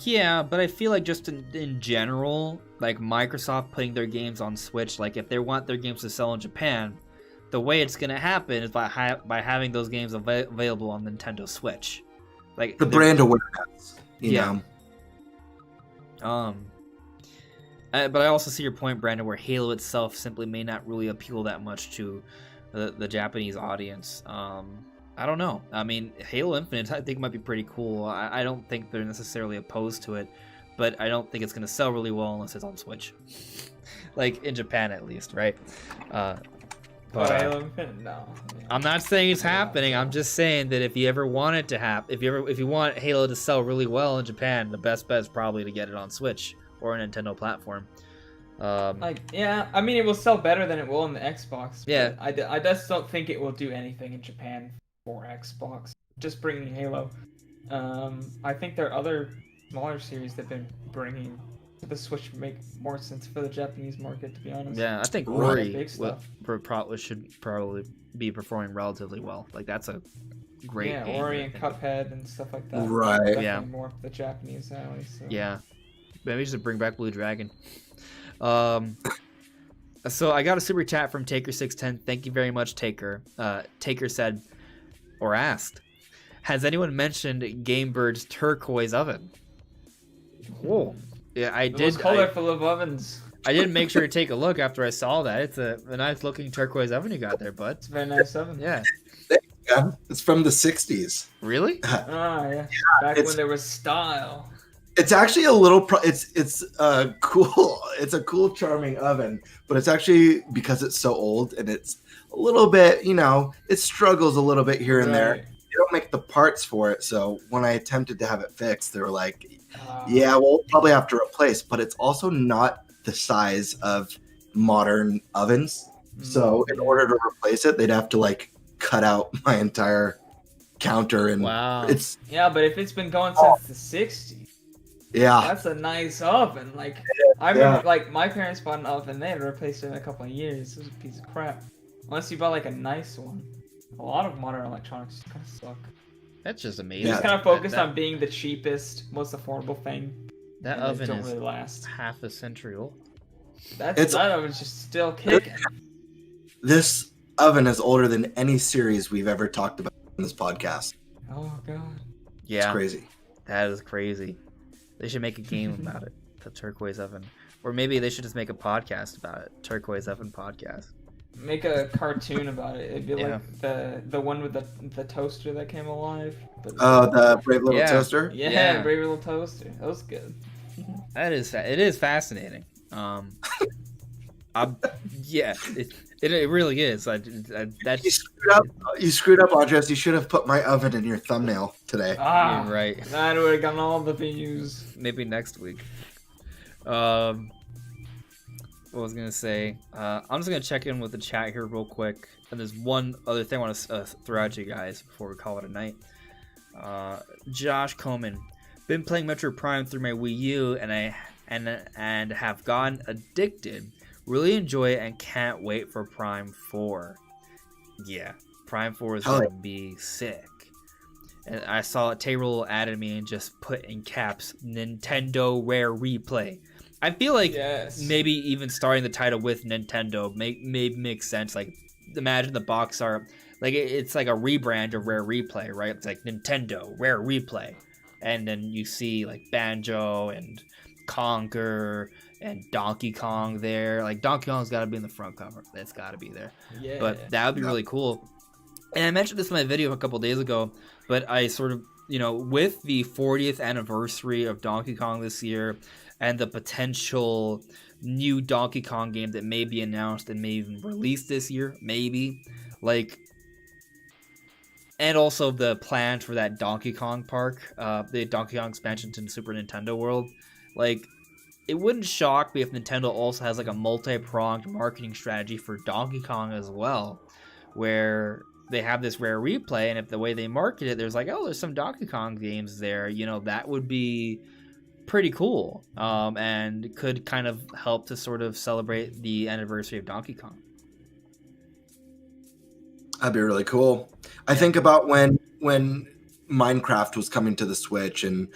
yeah, but I feel like just in general, like Microsoft putting their games on Switch, like if they want their games to sell in Japan, the way it's gonna happen is by having those games available on Nintendo Switch, like the brand awareness. You know. But I also see your point, Brandon, where Halo itself simply may not really appeal that much to the Japanese audience. I don't know. I mean, Halo Infinite, I think might be pretty cool. I don't think they're necessarily opposed to it, but I don't think it's going to sell really well unless it's on Switch. Like, in Japan, at least, right? Halo Infinite? No. I'm not saying it's happening. I'm just saying that if you ever want it to happen, if you want Halo to sell really well in Japan, the best bet is probably to get it on Switch or a Nintendo platform. I mean, it will sell better than it will on the Xbox. Yeah. I just don't think it will do anything in Japan for Xbox. Just bringing Halo. I think there are other smaller series they've been bringing to the Switch make more sense for the Japanese market, to be honest. Yeah, I think Ori should probably be performing relatively well. Like, that's a great game. Yeah, Ori and Cuphead and stuff like that. Right. Yeah. More of the Japanese alley. So. Yeah. Maybe just bring back Blue Dragon. So I got a super chat from Taker610. Thank you very much, Taker. Taker said, or asked, has anyone mentioned GameBird's turquoise oven? Whoa. Yeah, I did. Those colorful of ovens. I did make sure to take a look after I saw that. It's a nice looking turquoise oven you got there, bud. It's a very nice oven. Yeah. Yeah, it's from the 60s. Really? Yeah. Back when there was style. It's actually a little it's cool. It's a cool, charming oven, but it's actually, because it's so old and it's a little bit, it struggles a little bit here and there. They don't make the parts for it, so when I attempted to have it fixed, they were like, yeah, we'll probably have to replace, but it's also not the size of modern ovens. So in order to replace it, they'd have to like cut out my entire counter, and wow. But if it's been going since the 60s, that's a nice oven. Like I remember, like my parents bought an oven, they had to replace it in a couple of years. It was a piece of crap. Unless you bought like a nice one. A lot of modern electronics kind of suck. That's just amazing. Just kind of focused on being the cheapest, most affordable thing. That oven don't is really last. half a century old. That oven's just still kicking. This oven is older than any series we've ever talked about in this podcast. Oh god. Yeah. It's crazy. That is crazy. They should make a game about it. The turquoise oven. Or maybe they should just make a podcast about it. Turquoise oven podcast. Make a cartoon about it. It'd be like the one with the toaster that came alive. The Brave Little Toaster? Yeah, Brave Little Toaster. That was good. It is fascinating. It really is. You screwed up, Andres. You should have put my oven in your thumbnail today. You're right. That would have gotten all the views. Maybe next week. What was I gonna say? I'm just gonna check in with the chat here real quick, and there's one other thing I want to throw at you guys before we call it a night. Josh Coleman, been playing Metroid Prime through my Wii U, and have gotten addicted. Really enjoy it and can't wait for Prime 4. Yeah, Prime 4 is gonna be sick. And I saw Tayrol added me and just put in caps Nintendo Rare Replay. I feel like maybe even starting the title with Nintendo makes sense. Like, imagine the box art, like it's like a rebrand of Rare Replay, right? It's like Nintendo Rare Replay, and then you see like Banjo and Conker and Donkey Kong there. Like Donkey Kong's got to be in the front cover. That's got to be there. Yeah. But that would be really cool. And I mentioned this in my video a couple days ago, but I sort of, with the 40th anniversary of Donkey Kong this year and the potential new Donkey Kong game that may be announced and may even released this year, maybe, like, and also the plans for that Donkey Kong park, the Donkey Kong expansion to the Super Nintendo world, like, it wouldn't shock me if Nintendo also has like a multi-pronged marketing strategy for Donkey Kong as well, where they have this Rare Replay, and if the way they market it, there's like, oh, there's some Donkey Kong games there, that would be pretty cool, and could kind of help to sort of celebrate the anniversary of Donkey Kong. That'd be really cool. I think about when Minecraft was coming to the Switch and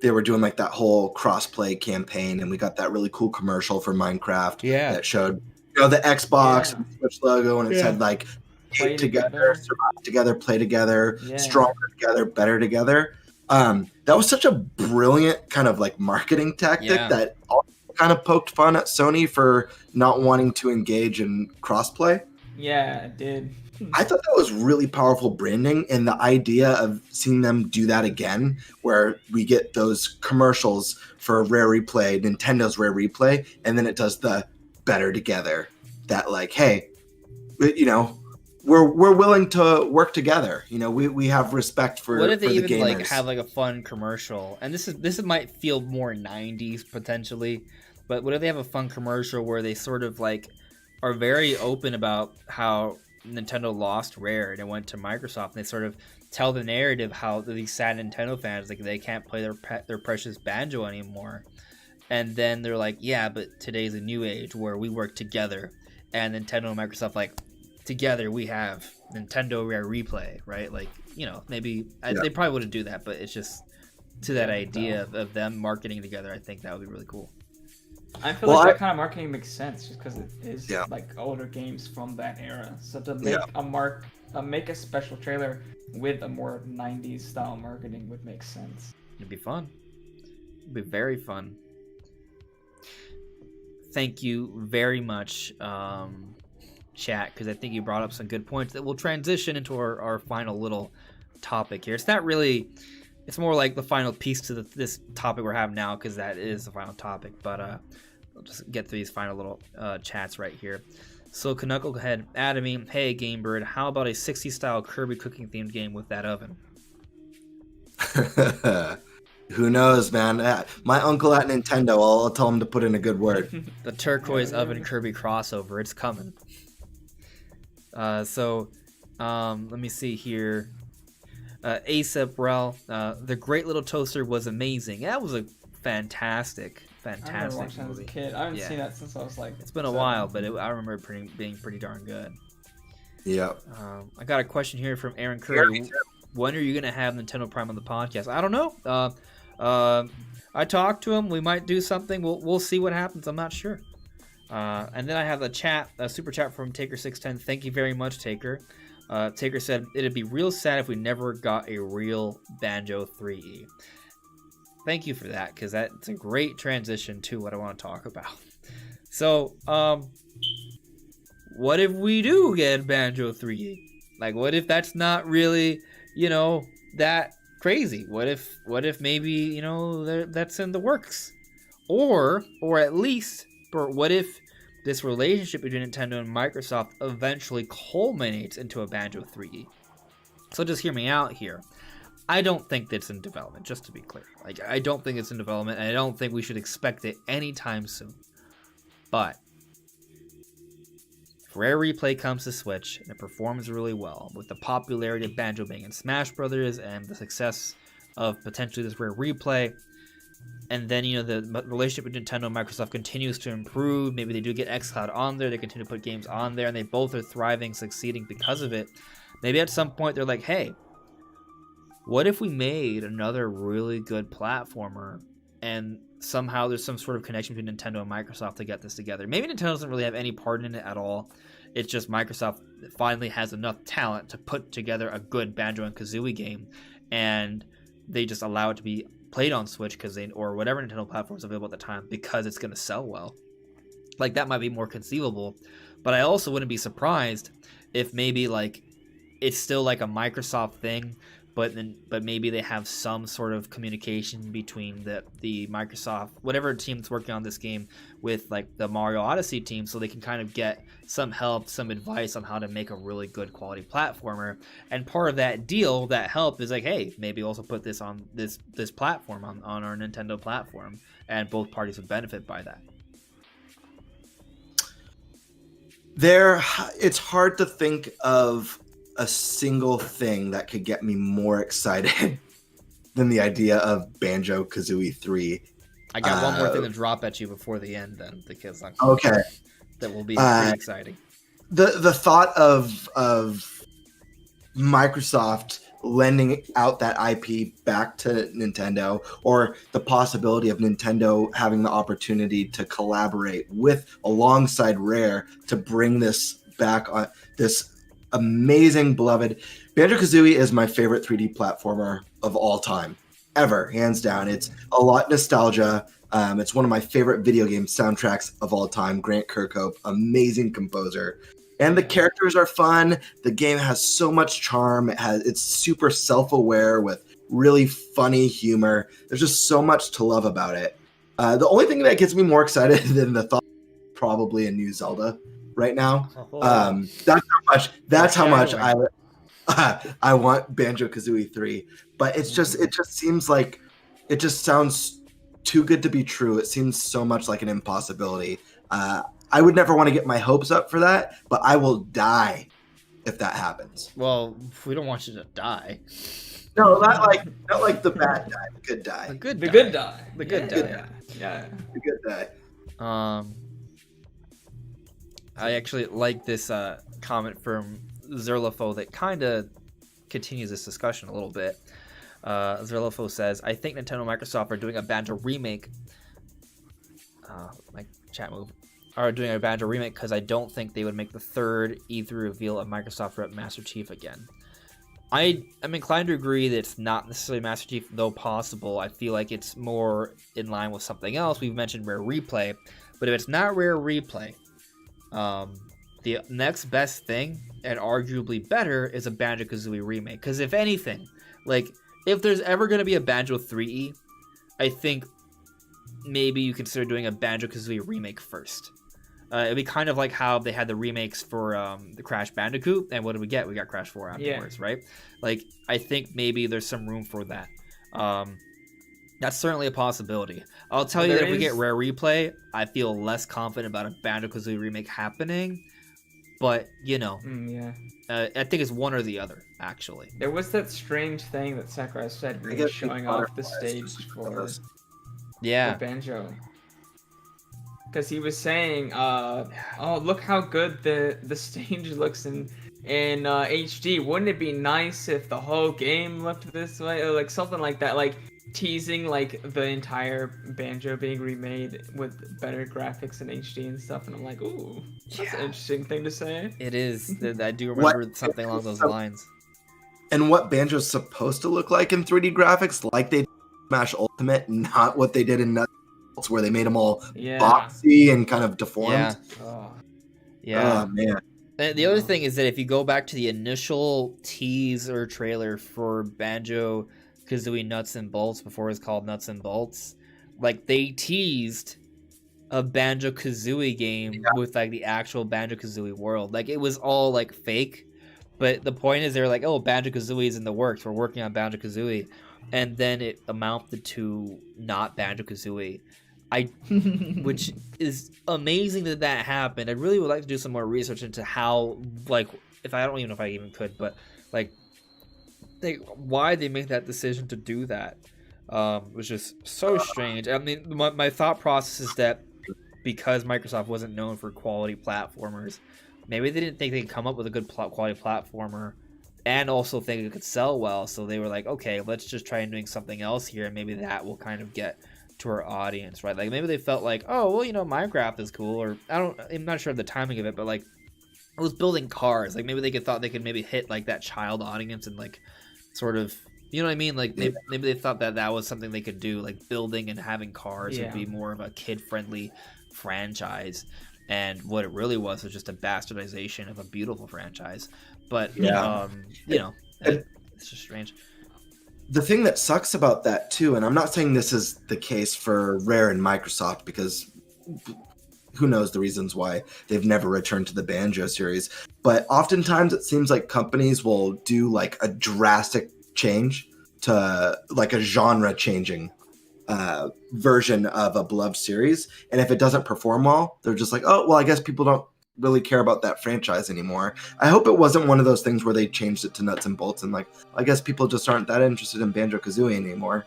they were doing like that whole crossplay campaign, and we got that really cool commercial for Minecraft that showed the Xbox and Switch logo, and it said like play together, survive together, play together, stronger together, better together. That was such a brilliant kind of like marketing tactic that also kind of poked fun at Sony for not wanting to engage in crossplay. Yeah, it did. I thought that was really powerful branding, and the idea of seeing them do that again, where we get those commercials for Rare Replay, Nintendo's Rare Replay, and then it does the better together. That like, hey, we're willing to work together. We have respect for. What if they for even the gamers. like have like a fun commercial? And this might feel more 90s potentially, but what if they have a fun commercial where they sort of like are very open about how Nintendo lost Rare and it went to Microsoft, and they sort of tell the narrative how these sad Nintendo fans, like, they can't play their precious Banjo anymore, and then they're like, yeah, but today's a new age where we work together, and Nintendo and Microsoft, like, together we have Nintendo Rare Replay, right? Like, maybe they probably wouldn't do that, but it's just to that idea of them marketing together. I think that would be really cool. I feel like that kind of marketing makes sense just because it is like older games from that era. So to make make a special trailer with a more 90s style marketing would make sense. It'd be fun. It'd be very fun. Thank you very much, chat, because I think you brought up some good points that will transition into our final little topic here. It's not really... It's more like the final piece to this topic we're having now, because that is the final topic. But we'll just get through these final little chats right here. So Knucklehead added me, hey Gamebird, how about a 60s style Kirby cooking themed game with that oven? Who knows, man? My uncle at Nintendo, I'll tell him to put in a good word. The turquoise oven Kirby crossover, it's coming. Let me see here. ASAP Rel, the Great Little Toaster was amazing. That was a fantastic I remember watching that as a kid. I haven't seen that since I was like... It's been a while, but I remember it being pretty darn good. Yeah. I got a question here from Aaron Curry. When are you going to have Nintendo Prime on the podcast? I don't know. I talked to him. We might do something. We'll see what happens. I'm not sure. And then I have a super chat from Taker610. Thank you very much, Taker. Taker said, it'd be real sad if we never got a real Banjo 3E. Thank you for that, because that's a great transition to what I want to talk about. So, what if we do get Banjo 3E? Like, what if that's not really, that crazy? What if maybe, that's in the works? Or at least, what if this relationship between Nintendo and Microsoft eventually culminates into a Banjo 3E? So just hear me out here. I don't think that's in development, just to be clear. Like, I don't think it's in development, and I don't think we should expect it anytime soon. But if Rare Replay comes to Switch and it performs really well, with the popularity of Banjo being in Smash Brothers and the success of potentially this Rare Replay, and then, the relationship with Nintendo and Microsoft continues to improve. Maybe they do get xCloud on there. They continue to put games on there, and they both are thriving, succeeding because of it. Maybe at some point they're like, hey, what if we made another really good platformer and somehow there's some sort of connection between Nintendo and Microsoft to get this together? Maybe Nintendo doesn't really have any part in it at all. It's just Microsoft finally has enough talent to put together a good Banjo and Kazooie game, and they just allow it to be played on Switch or whatever Nintendo platform is available at the time because it's going to sell well. Like, that might be more conceivable, but I also wouldn't be surprised if maybe like it's still like a Microsoft thing, but maybe they have some sort of communication between the Microsoft, whatever team's working on this game, with like the Mario Odyssey team, so they can kind of get some help, some advice on how to make a really good quality platformer. And part of that deal, that help, is like, hey, maybe also put this on this platform, on our Nintendo platform, and both parties would benefit by that. It's hard to think of a single thing that could get me more excited than the idea of Banjo-Kazooie 3. I got one more thing to drop at you before the end, then, because okay, that will be pretty exciting. The thought of Microsoft lending out that IP back to Nintendo, or the possibility of Nintendo having the opportunity to collaborate alongside Rare to bring this back on this amazing, beloved. Banjo-Kazooie is my favorite 3D platformer of all time, ever, hands down. It's a lot nostalgia. It's one of my favorite video game soundtracks of all time. Grant Kirkhope, amazing composer. And the characters are fun. The game has so much charm. It's super self-aware with really funny humor. There's just so much to love about it. The only thing that gets me more excited than the thought, probably a new Zelda right now. That's how much I want Banjo-Kazooie 3. But it just seems like, it just sounds too good to be true. It seems so much like an impossibility. I would never want to get my hopes up for that, but I will die if that happens. Well, we don't want you to die. No, not like the bad die, the good die. The good die. The good die. Yeah. The good die. I actually like this comment from Zerlafo that kind of continues this discussion a little bit. Zerlafo says, I think Nintendo and Microsoft are doing a Banjo remake. My chat move. Are doing a Banjo remake because I don't think they would make the third E3 reveal of Microsoft rep Master Chief again. I am inclined to agree that it's not necessarily Master Chief, though possible. I feel like it's more in line with something else. We've mentioned Rare Replay, but if it's not Rare Replay, the next best thing, and arguably better, is a Banjo-Kazooie remake. Because if anything, like, if there's ever going to be a Banjo 3E, I think maybe you consider doing a Banjo-Kazooie remake first. It'd be kind of like how they had the remakes for the Crash Bandicoot, and what did we get? We got Crash 4 afterwards, right? Like, I think maybe there's some room for that. That's certainly a possibility. I'll tell you that if we get Rare Replay, I feel less confident about a Banjo-Kazooie remake happening, but, you know, I think it's one or the other, actually. There was that strange thing that Sakurai said when he was showing off the stage for Banjo. Because he was saying, oh, look how good the stage looks in HD. Wouldn't it be nice if the whole game looked this way? Or like something like that, like teasing like the entire Banjo being remade with better graphics in HD and stuff. And I'm like, ooh, that's an interesting thing to say. It is. I do remember something along those lines. And what Banjo's supposed to look like in 3D graphics, like they did in Smash Ultimate, not what they did in where they made them all boxy and kind of deformed. Oh, man. The other thing is that if you go back to the initial teaser trailer for Banjo-Kazooie Nuts and Bolts, before it was called Nuts and Bolts, like, they teased a Banjo-Kazooie game with like the actual Banjo-Kazooie world. Like, it was all like fake, but the point is they're like, oh, Banjo-Kazooie is in the works. We're working on Banjo-Kazooie. And then it amounted to not Banjo-Kazooie. Which is amazing that happened. I really would like to do some more research into how, like, I don't even know if I even could, but like, why they make that decision to do that was just so strange. I mean, my thought process is that because Microsoft wasn't known for quality platformers, maybe they didn't think they could come up with a good quality platformer and also think it could sell well. So they were like, okay, let's just try and doing something else here, and maybe that will kind of get to our audience, right? Like maybe they felt like, oh, well, Minecraft is cool, or I'm not sure of the timing of it, but like it was building cars. Like maybe thought they could maybe hit like that child audience and like sort of, you know what I mean? Like maybe they thought that was something they could do, like building and having cars would be more of a kid-friendly franchise. And what it really was just a bastardization of a beautiful franchise. But it's just strange. The thing that sucks about that too, and I'm not saying this is the case for Rare and Microsoft, because who knows the reasons why they've never returned to the Banjo series, but oftentimes it seems like companies will do like a drastic change to like a genre changing version of a beloved series, and if it doesn't perform well, they're just like, oh well, I guess people don't really care about that franchise anymore. I hope it wasn't one of those things where they changed it to nuts and bolts and like, I guess people just aren't that interested in Banjo-Kazooie anymore,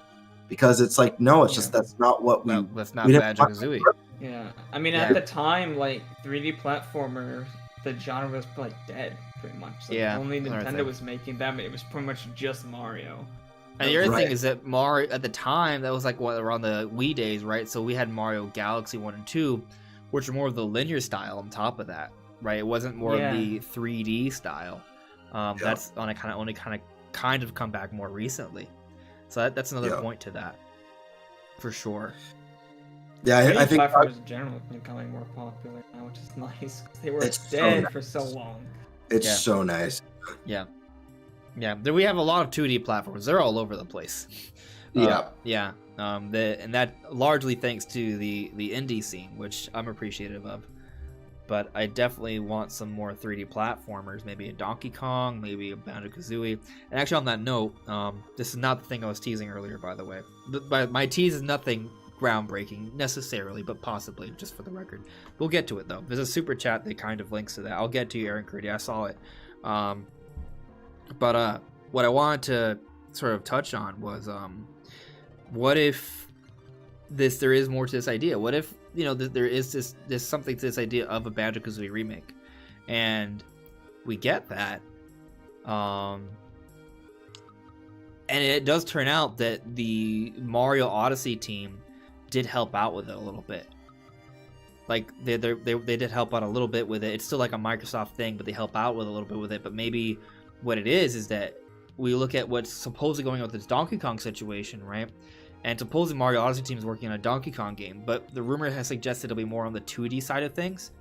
because it's like, no, it's just that's not what we. That's not Banjo-Kazooie. Yeah, I mean, at the time, like 3D platformer, the genre was like dead pretty much. Like, only Nintendo was making them. It was pretty much just Mario. And the other thing is that Mario at the time, that was like around the Wii days, right? So we had Mario Galaxy 1 and 2, which are more of the linear style on top of that, right? It wasn't more of the 3D style. That's only kind of come back more recently. So that's another point to that, for sure. Yeah, I think platforms in general are becoming more popular now, which is nice. They were dead for so long. It's so nice. Yeah. We have a lot of 2D platforms. They're all over the place. And that largely thanks to the indie scene, which I'm appreciative of. But I definitely want some more 3D platformers, maybe a Donkey Kong, maybe a Banjo-Kazooie. And actually, on that note, this is not the thing I was teasing earlier, by the way. My tease is nothing groundbreaking necessarily, but possibly, just for the record. We'll get to it, though. There's a super chat that kind of links to that. I'll get to you, Aaron Curdy. I saw it. But what I wanted to sort of touch on was, what if there is more to this idea? What if there is there's something to this idea of a Banjo-Kazooie remake, and we get that, and it does turn out that the Mario Odyssey team did help out with it a little bit. Like they did help out a little bit with it. It's still like a Microsoft thing, but they help out with a little bit with it. But maybe what it is that we look at what's supposedly going on with this Donkey Kong situation, right? And supposedly Mario Odyssey team is working on a Donkey Kong game, but the rumor has suggested it'll be more on the 2D side of things,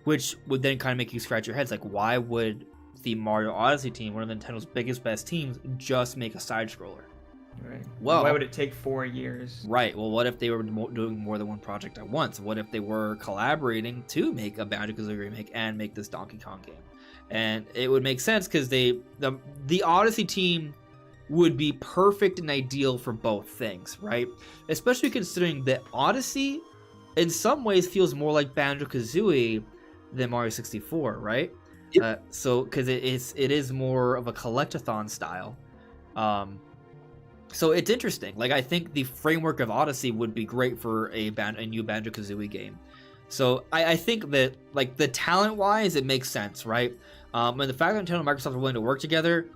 which would then kind of make you scratch your heads. Like, why would the Mario Odyssey team, one of Nintendo's biggest, best teams, just make a side-scroller? Right. Well, why would it take 4 years? Right. Well, what if they were doing more than one project at once? What if they were collaborating to make a Banjo-Kazooie remake and make this Donkey Kong game? And it would make sense because the Odyssey team would be perfect and ideal for both things, right? Especially considering that Odyssey, in some ways, feels more like Banjo-Kazooie than Mario 64, right? Yep. So because it is more of a collectathon style. So it's interesting. Like, I think the framework of Odyssey would be great for a new Banjo-Kazooie game. So I think that, like, the talent-wise, it makes sense, right? And the fact that Nintendo and Microsoft are willing to work together,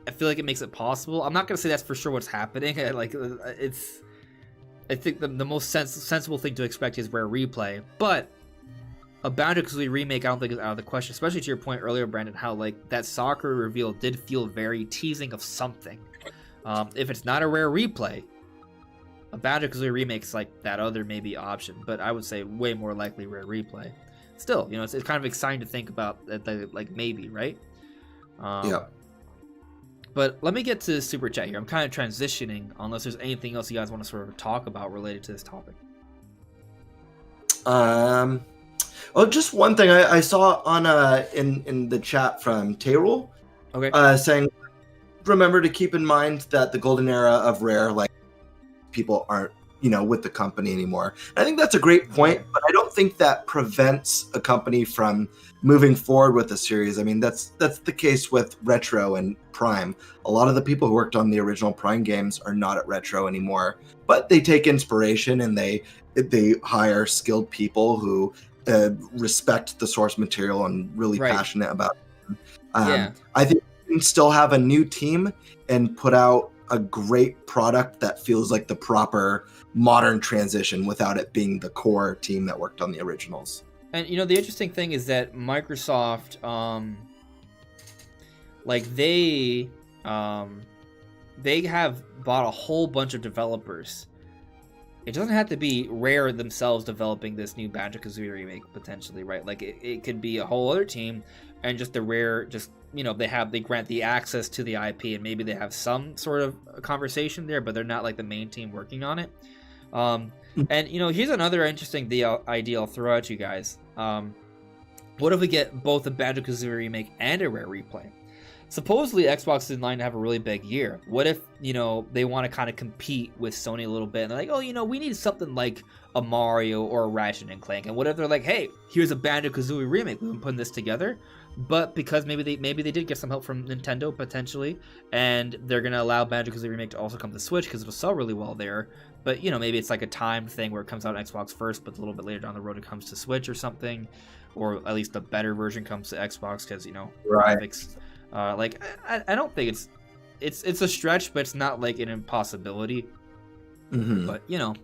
I feel like it makes it possible. I'm not going to say that's for sure what's happening. I think the most sensible thing to expect is Rare Replay. But a Banjo-Kazooie remake, I don't think is out of the question, especially to your point earlier, Brandon, how, like, that soccer reveal did feel very teasing of something. If it's not a Rare Replay, a Banjo-Kazooie remake's like that other maybe option, but I would say way more likely Rare Replay. Still, it's kind of exciting to think about that, like, maybe, right? Yeah. But let me get to Super Chat here. I'm kind of transitioning, unless there's anything else you guys want to sort of talk about related to this topic. Oh, just one thing I saw on in the chat from Tayrul, okay, saying, remember to keep in mind that the golden era of Rare, like, people aren't, with the company anymore. And I think that's a great point, but I don't think that prevents a company from moving forward with the series. I mean, that's the case with Retro and Prime. A lot of the people who worked on the original Prime games are not at Retro anymore, but they take inspiration and they hire skilled people who respect the source material and really passionate about it. I think can still have a new team and put out a great product that feels like the proper modern transition without it being the core team that worked on the originals. And you know, the interesting thing is that Microsoft, like they have bought a whole bunch of developers. It doesn't have to be Rare themselves developing this new Banjo-Kazooie remake, potentially, right? Like, it could be a whole other team, and just the Rare, just, you know, they grant the access to the IP, and maybe they have some sort of conversation there, but they're not, like, the main team working on it. And, you know, here's another interesting idea I'll throw at you guys. What if we get both a Banjo-Kazooie remake and a Rare replay? Supposedly, Xbox is in line to have a really big year. What if, you know, they want to kind of compete with Sony a little bit, and they're like, oh, you know, we need something like a Mario or a Ratchet and Clank. And what if they're like, hey, here's a Banjo-Kazooie remake. We've been putting this together. But because maybe they did get some help from Nintendo, potentially, and they're going to allow Banjo-Kazooie remake to also come to Switch because it'll sell really well there. But, you know, maybe it's like a timed thing where it comes out on Xbox first, but a little bit later down the road it comes to Switch or something. Or at least the better version comes to Xbox because, you know, graphics... like I don't think it's a stretch, but it's not like an impossibility. But you know,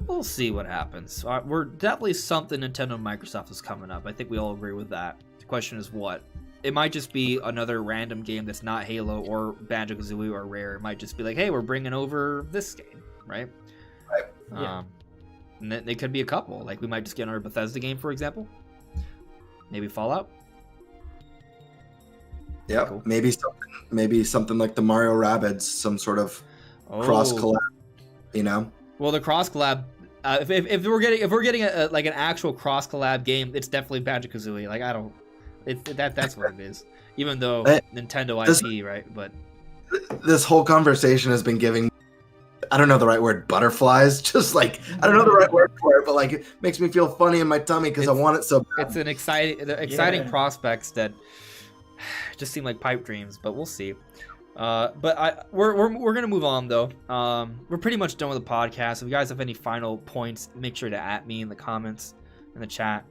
we'll see what happens. We're definitely something Nintendo and Microsoft is coming up. I think we all agree with that. The question is what? It might just be another random game that's not Halo or Banjo-Kazooie or Rare. It might just be like, hey, we're bringing over this game, right? Yeah. And it could be a couple. Like we might just get another Bethesda game, for example. Maybe Fallout. Yeah, cool. Maybe something like the Mario Rabbids, some sort of cross collab, you know. Well, the cross collab, if we're getting like an actual cross collab game, it's definitely Banjo-Kazooie. Like that's what it is. Even though Nintendo IP, right? But this whole conversation has been giving, I don't know the right word, butterflies. Just like I don't know the right word for it, but like it makes me feel funny in my tummy because I want it so bad. It's an exciting prospects that just seem like pipe dreams, but we'll see. But we're gonna move on though. We're pretty much done with the podcast. If you guys have any final points, make sure to @ me in the comments in the chat.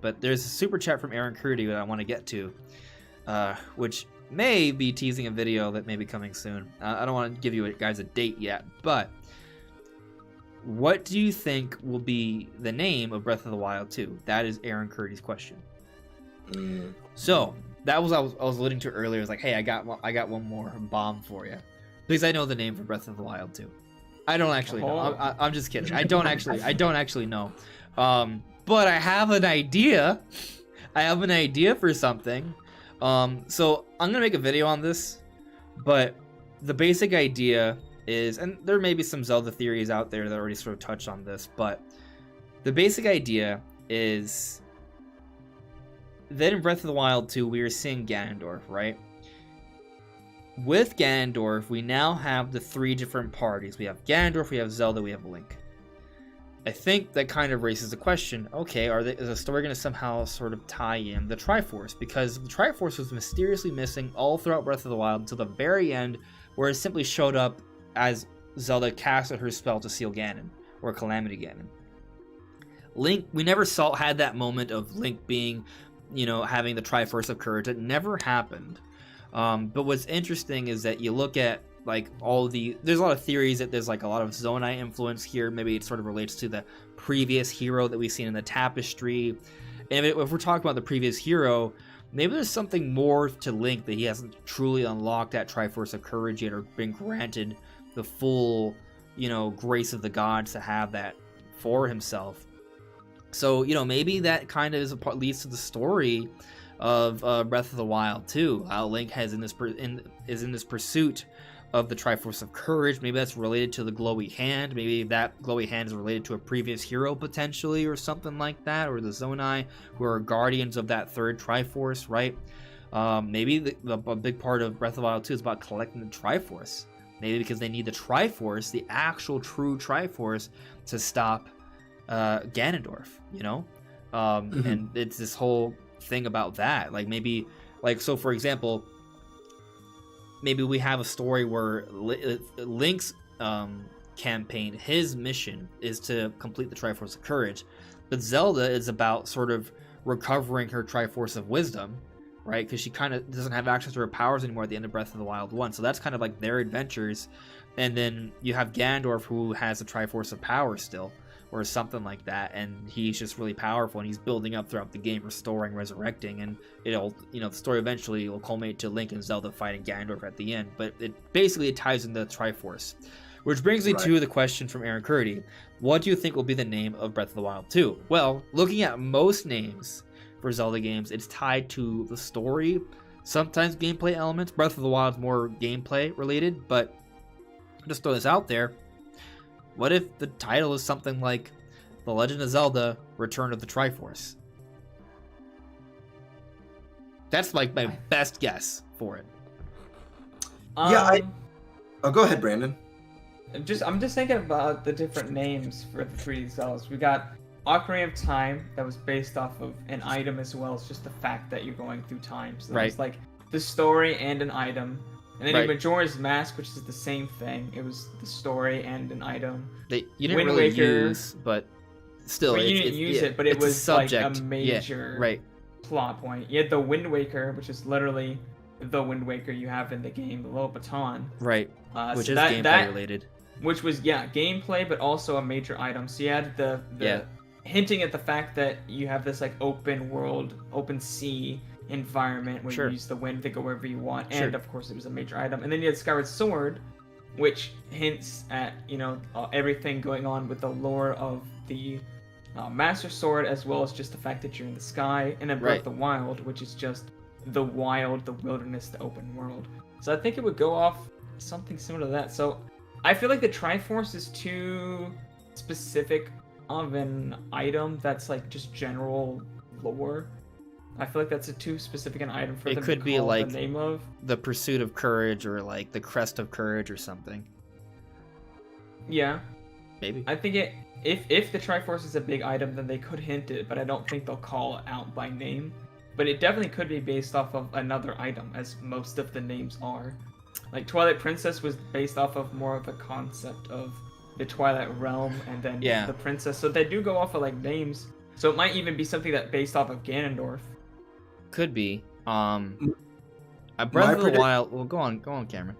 But there's a super chat from Aaron Curdy that I want to get to, which may be teasing a video that may be coming soon. I don't want to give you guys a date yet, but what do you think will be the name of Breath of the Wild 2? That is Aaron Curdy's question. So that was I was alluding to earlier. I was like, hey, I got one more bomb for you, because I know the name for Breath of the Wild 2. I don't actually know. I'm just kidding. I don't actually know. But I have an idea. I have an idea for something. So I'm gonna make a video on this, but the basic idea is, and there may be some Zelda theories out there that already sort of touch on this, but the basic idea is that in Breath of the Wild 2, we are seeing Ganondorf, right? With Ganondorf, we now have the 3 different parties. We have Ganondorf, we have Zelda, we have Link. I think that kind of raises the question, okay, is the story going to somehow sort of tie in the Triforce? Because the Triforce was mysteriously missing all throughout Breath of the Wild until the very end, where it simply showed up as Zelda casted her spell to seal Ganon, or Calamity Ganon. Link, we never had that moment of Link being, you know, having the Triforce of Courage. It never happened. But what's interesting is that you look at like there's a lot of theories that there's like a lot of Zonai influence here. Maybe it sort of relates to the previous hero that we've seen in the tapestry. And if we're talking about the previous hero, maybe there's something more to Link, that he hasn't truly unlocked that Triforce of Courage yet, or been granted the full, you know, grace of the gods to have that for himself. So, you know, maybe that kind of leads to the story of Breath of the Wild 2. How Link is in this pursuit of the Triforce of Courage. Maybe that's related to the glowy hand. Maybe that glowy hand is related to a previous hero potentially, or something like that, or the Zonai, who are guardians of that third Triforce, right? Maybe a big part of Breath of the Wild 2 is about collecting the Triforce. Maybe because they need the Triforce, the actual true Triforce, to stop Ganondorf, you know? And it's this whole thing about that. Like maybe, like, so for example, maybe we have a story where Link's campaign, his mission is to complete the Triforce of Courage, but Zelda is about sort of recovering her Triforce of Wisdom, right? Because she kind of doesn't have access to her powers anymore at the end of Breath of the Wild 1. So that's kind of like their adventures. And then you have Ganondorf, who has the Triforce of Power still, or something like that, and he's just really powerful, and he's building up throughout the game, restoring, resurrecting, and it'll, the story eventually will culminate to Link and Zelda fighting Ganondorf at the end. But it basically ties into Triforce, which brings me to the question from Aaron Curdy: what do you think will be the name of Breath of the Wild 2? Well, looking at most names for Zelda games, it's tied to the story, sometimes gameplay elements. Breath of the Wild is more gameplay related, but just throw this out there. What if the title is something like The Legend of Zelda: Return of the Triforce? That's like my best guess for it. Oh, go ahead, Brandon. I'm just thinking about the different names for the 3D Zeldas. We got Ocarina of Time, that was based off of an item as well as just the fact that you're going through time. So it's like the story and an item. And then Majora's Mask, which is the same thing. It was the story and an item. You didn't Wind really Waker, use, but still, but you didn't use it. But it was like a major right. plot point. You had the Wind Waker, which is literally the Wind Waker you have in the game, the little baton. Right. Which is gameplay related. Which was gameplay, but also a major item. So you had the hinting at the fact that you have this like open world, open sea environment where you use the wind to go wherever you want, and of course it was a major item. And then you had Skyward Sword, which hints at everything going on with the lore of the Master Sword, as well as just the fact that you're in the sky. And then Breath of the Wild, which is just the wild, the wilderness, the open world. So I think it would go off something similar to that. So I feel like the Triforce is too specific of an item that's like just general lore. I feel like that's a too specific an item for them to call like the name of. The Pursuit of Courage, or like the Crest of Courage, or something. Yeah. Maybe. I think if the Triforce is a big item, then they could hint it, but I don't think they'll call it out by name. But it definitely could be based off of another item, as most of the names are. Like Twilight Princess was based off of more of a concept of the Twilight Realm and then the princess. So they do go off of like names. So it might even be something that based off of Ganondorf. Could be. Breath of the Wild. Well, go on, Cameron.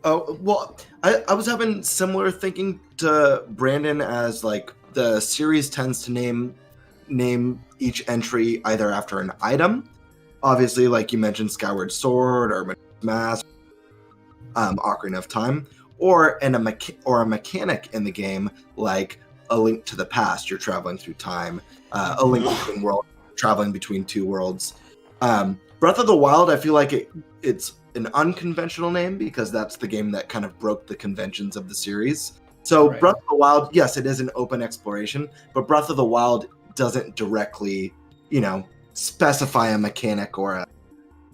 Oh well, I was having similar thinking to Brandon, as like the series tends to name each entry either after an item, obviously, like you mentioned, Skyward Sword or Mask, Ocarina of Time, or a mechanic in the game, like A Link to the Past. You're traveling through time. A Link Between Worlds, traveling between two worlds. Breath of the Wild, I feel like it's an unconventional name because that's the game that kind of broke the conventions of the series. So Breath of the Wild, yes, it is an open exploration, but Breath of the Wild doesn't directly, specify a mechanic or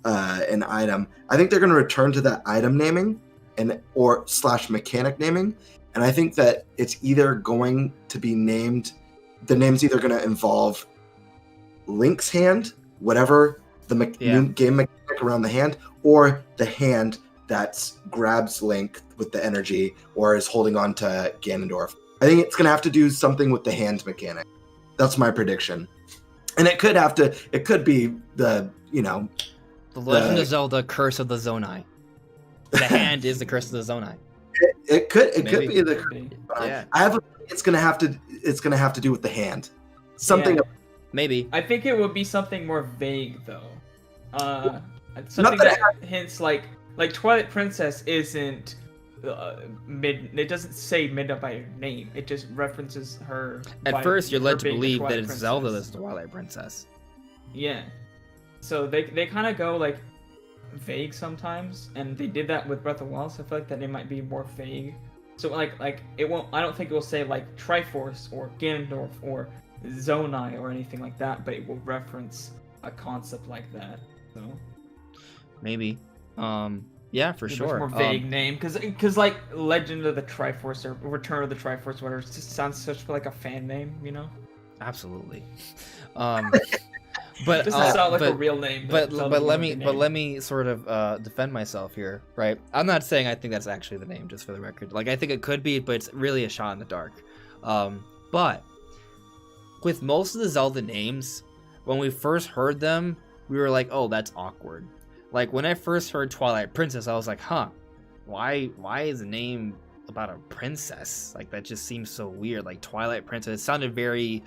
an item. I think they're going to return to that item naming or / mechanic naming, and I think that it's either going to be named. The name's either going to involve Link's hand, whatever the new game mechanic around the hand, or the hand that grabs Link with the energy or is holding on to Ganondorf. I think it's going to have to do something with the hand mechanic. That's my prediction. And it could be the Legend of Zelda Curse of the Zonai. The hand is the Curse of the Zonai. It could be the. Yeah. I have a. It's gonna have to do with the hand. Something. Yeah. Maybe. I think it would be something more vague though. Something that hints like Twilight Princess isn't it doesn't say Midna by her name. It just references her. At first, you're led to believe that it's Zelda that's the Twilight Princess. Yeah. So they kind of go like vague sometimes, and they did that with Breath of the Wild. So I feel like that it might be more vague. So like it won't. I don't think it will say like Triforce or Ganondorf or Zonai or anything like that, but it will reference a concept like that. So maybe. Yeah, for sure. More vague name, because like Legend of the Triforce or Return of the Triforce, whatever, it just sounds such like a fan name, Absolutely. But it doesn't sound like a real name. But let me sort of defend myself here, right? I'm not saying I think that's actually the name, just for the record. Like I think it could be, but it's really a shot in the dark. But with most of the Zelda names, when we first heard them, we were like, oh, that's awkward. Like when I first heard Twilight Princess, I was like, huh, why is the name about a princess? Like that just seems so weird. Like Twilight Princess, it sounded very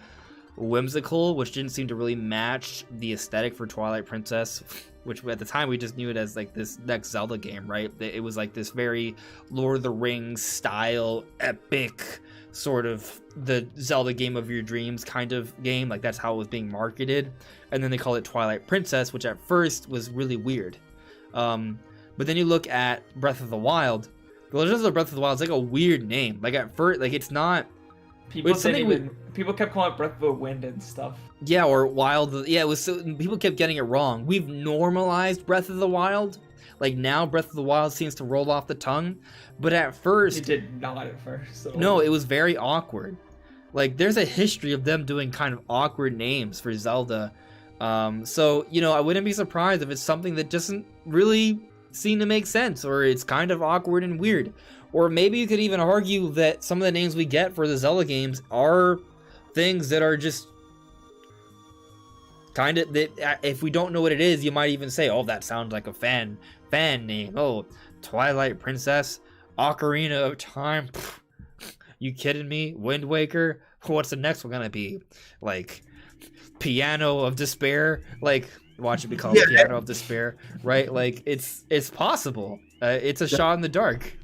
whimsical, which didn't seem to really match the aesthetic for Twilight Princess, which at the time we just knew it as like this next Zelda game, right? It was like this very Lord of the Rings style, epic sort of the Zelda game of your dreams kind of game. Like that's how it was being marketed. And then they called it Twilight Princess, which at first was really weird. But then you look at Breath of the Wild. The Legend of Breath of the Wild is like a weird name. Like at first, like it's not. People kept calling it Breath of the Wind and stuff. Yeah, or Wild. Yeah, it was. So, people kept getting it wrong. We've normalized Breath of the Wild. Like now, Breath of the Wild seems to roll off the tongue. But at first, it did not at first. So. No, it was very awkward. Like there's a history of them doing kind of awkward names for Zelda. So I wouldn't be surprised if it's something that doesn't really seem to make sense, or it's kind of awkward and weird. Or maybe you could even argue that some of the names we get for the Zelda games are things that are just kind of, that if we don't know what it is, you might even say, oh, that sounds like a fan name. Oh, Twilight Princess, Ocarina of Time. Pfft, you kidding me? Wind Waker? What's the next one gonna be? Like Piano of Despair? Like watch it be called Piano of Despair, right? Like it's possible. It's a shot in the dark.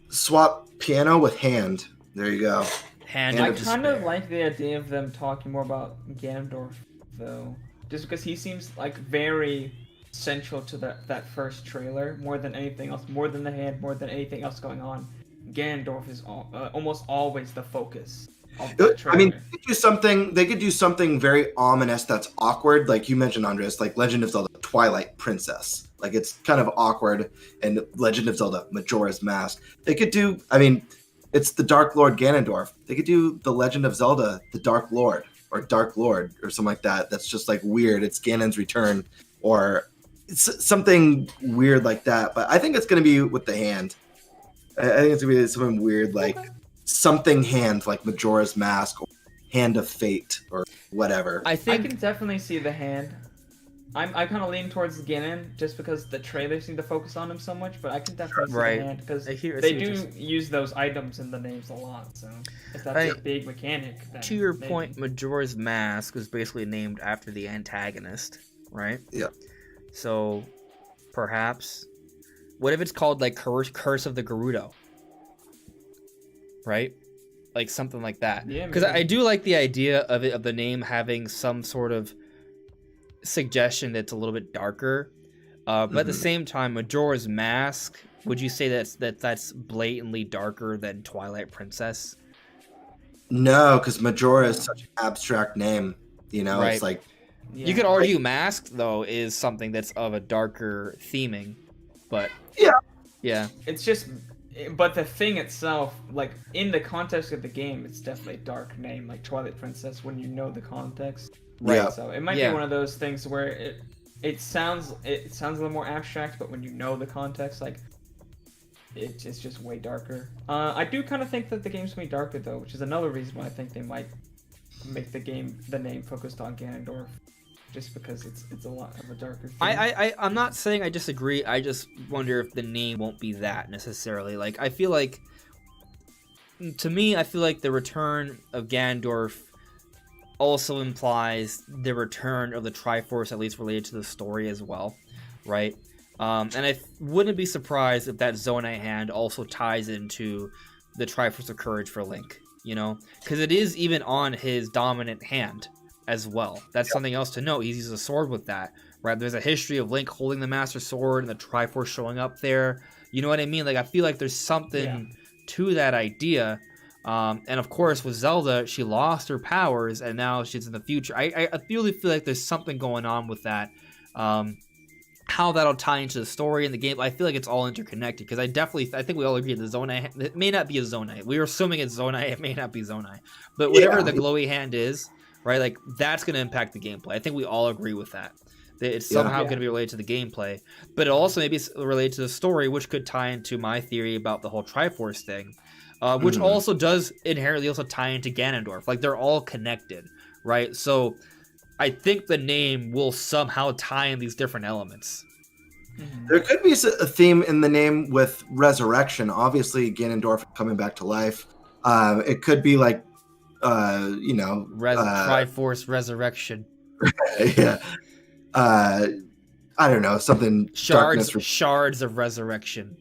Swap piano with hand. There you go. Hand I of kind Despair. of like the idea of them talking more about Ganondorf, though, just because he seems like very central to that first trailer more than anything else, more than the hand, more than anything else going on. Ganondorf is almost always the focus of the trailer. I mean, they could do something very ominous that's awkward, like you mentioned, Andres, like Legend of Zelda Twilight Princess. Like it's kind of awkward, and Legend of Zelda Majora's Mask. They could do, I mean, it's the Dark Lord Ganondorf. They could do the Legend of Zelda the Dark Lord or something like that. That's just like weird. It's Ganon's Return, or it's something weird like that. But I think it's going to be with the hand. I think it's going to be something weird, like something hand, like Majora's Mask or Hand of Fate or whatever. I can definitely see the hand. I kind of lean towards Ganon just because the trailer seemed to focus on him so much, but I can definitely see the hand because they do use those items in the names a lot. So if that's a big mechanic, then to your point, Majora's Mask was basically named after the antagonist, right? Yeah. So perhaps, what if it's called like Curse of the Gerudo? Right? Like something like that. Yeah. Because I do like the idea of the name having some sort of suggestion that's a little bit darker, but at the same time, Majora's Mask, would you say that's blatantly darker than Twilight Princess? No, because Majora is such an abstract name. Right. It's like you could argue Mask though is something that's of a darker theming, but yeah, it's just. But the thing itself, like in the context of the game, it's definitely a dark name, like Twilight Princess, when you know the context. Right. Yeah. So it might be one of those things where it sounds a little more abstract, but when you know the context, like it's just way darker. I do kind of think that the game's gonna be darker though, which is another reason why I think they might make the name focused on Ganondorf, just because it's a lot of a darker theme. I'm not saying I disagree. I just wonder if the name won't be that necessarily. Like I feel like the return of Ganondorf also implies the return of the Triforce, at least related to the story as well, right? And I wouldn't be surprised if that Zonai hand also ties into the Triforce of Courage for Link, because it is even on his dominant hand as well. That's something else to note. He uses a sword with that, right? There's a history of Link holding the Master Sword and the Triforce showing up there. You know what I mean? Like I feel like there's something to that idea. And of course, with Zelda, she lost her powers, and now she's in the future. I really feel like there's something going on with that. How that'll tie into the story and the game, I feel like it's all interconnected. Because I think we all agree the Zonai, it may not be a Zonai. We were assuming it's Zonai. It may not be Zonai, but whatever the glowy hand is, right? Like that's going to impact the gameplay. I think we all agree with that. It's somehow going to be related to the gameplay, but it also maybe is related to the story, which could tie into my theory about the whole Triforce thing. Which also does inherently also tie into Ganondorf. Like they're all connected, right? So I think the name will somehow tie in these different elements. There could be a theme in the name with resurrection. Obviously, Ganondorf coming back to life. It could be like, Triforce Resurrection. Yeah. I don't know, something. Shards of Resurrection.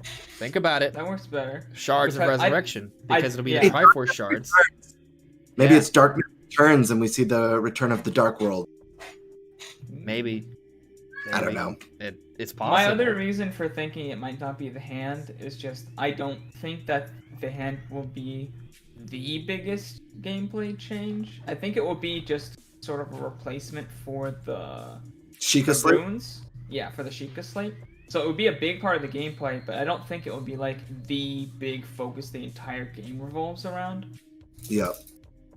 Think about it. That works better. Shards of Resurrection, because it'll be yeah. the Triforce shards. Maybe it's Darkness Returns, and we see the return of the Dark World. Maybe. I don't know. It's possible. My other reason for thinking it might not be the hand is just I don't think that the hand will be the biggest gameplay change. I think it will be just sort of a replacement for the Sheikah Slate? runes. Yeah, for the Sheikah Slate. So it would be a big part of the gameplay, but I don't think it will be like the big focus the entire game revolves around. Yeah.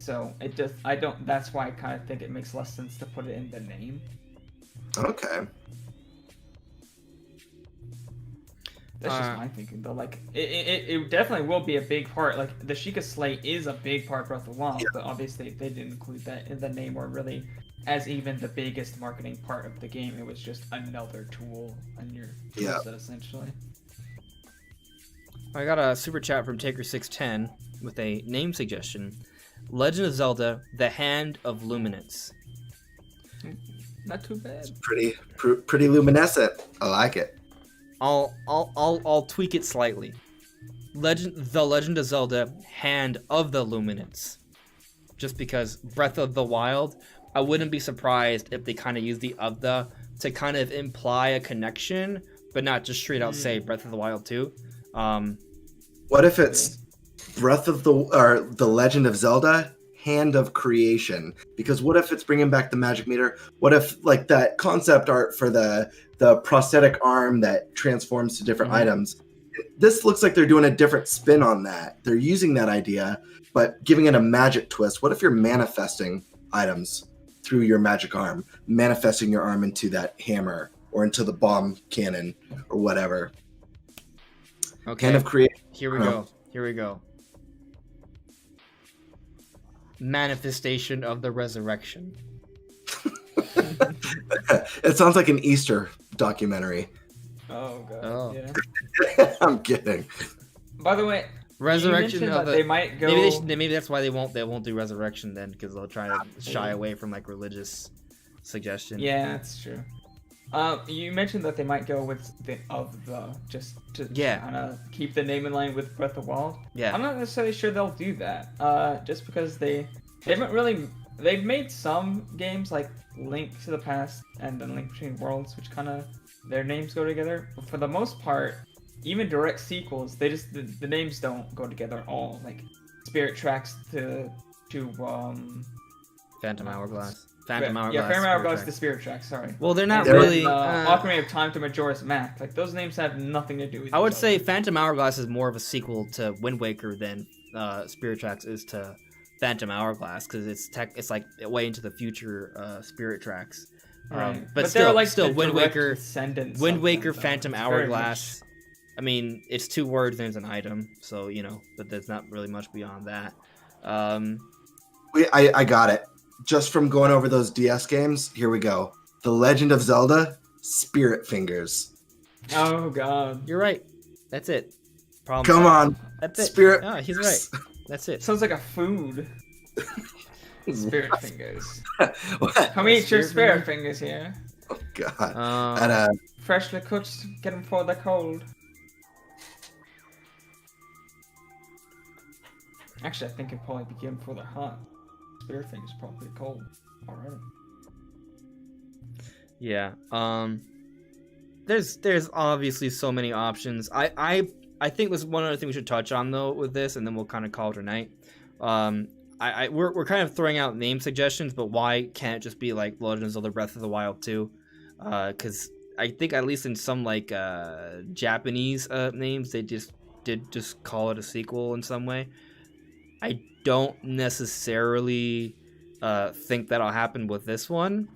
So that's why I kind of think it makes less sense to put it in the name. Okay. That's just my thinking, though. Like, it definitely will be a big part. Like, the Sheikah Slate is a big part of Breath of the Wild, but obviously they didn't include that in the name or really as even the biggest marketing part of the game. It was just another tool on your toolset, essentially. I got a super chat from Taker610 with a name suggestion. Legend of Zelda: The Hand of Luminance. Not too bad. It's pretty luminescent. I like it. I'll tweak it slightly. The Legend of Zelda: Hand of the Luminance. Just because Breath of the Wild, I wouldn't be surprised if they kind of use the of the to kind of imply a connection, but not just straight out say Breath of the Wild 2. What if it's the Legend of Zelda: Hand of Creation? Because what if it's bringing back the magic meter? What if like that concept art for the prosthetic arm that transforms to different items? This looks like they're doing a different spin on that. They're using that idea, but giving it a magic twist. What if you're manifesting items through your magic arm, manifesting your arm into that hammer or into the bomb cannon or whatever? Okay. Hand of Creation. Here we go. Manifestation of the Resurrection. It sounds like an Easter documentary. Oh god. Oh. Yeah. I'm kidding. By the way, Resurrection of the. they might go. Maybe that's why they won't do Resurrection then, because they'll try to shy away from like religious suggestion. Yeah, that's true. You mentioned that they might go with the just to kind of keep the name in line with Breath of the Wild. Yeah. I'm not necessarily sure they'll do that. Just because they haven't really. They've made some games like Link to the Past and then Link Between Worlds, which kind of their names go together. But for the most part, even direct sequels, they just the names don't go together at all. Like Spirit Tracks to Phantom Hourglass. Phantom Hourglass to Spirit Tracks. Sorry. Well, they're not and really. Ocarina of Time to Majora's Mask. Like those names have nothing to do with. I would say Phantom Hourglass is more of a sequel to Wind Waker than Spirit Tracks is to Phantom Hourglass, because it's like way into the future Spirit Tracks. Right. But still, like Wind Waker, Phantom Phantom Hourglass. I mean, it's 2 words and it's an item, so but there's not really much beyond that. I got it. Just from going over those DS games, here we go. The Legend of Zelda: Spirit Fingers. Oh god, you're right. That's it. Come on. That's it. Spirit. Oh, he's right. That's it. Sounds like a food. Spirit Fingers. What? Come eat your Spirit Fingers here. Oh god. And, freshly cooked, get them for the cold. Actually, I think it'd probably be given for the hot. Spirit Fingers probably cold already. Yeah. There's obviously so many options. I think there's one other thing we should touch on though with this, and then we'll kind of call it a night. We're kind of throwing out name suggestions, but why can't it just be like Legend of Zelda: Breath of the Wild 2? Because I think at least in some like Japanese names, they did just call it a sequel in some way. I don't necessarily think that'll happen with this one.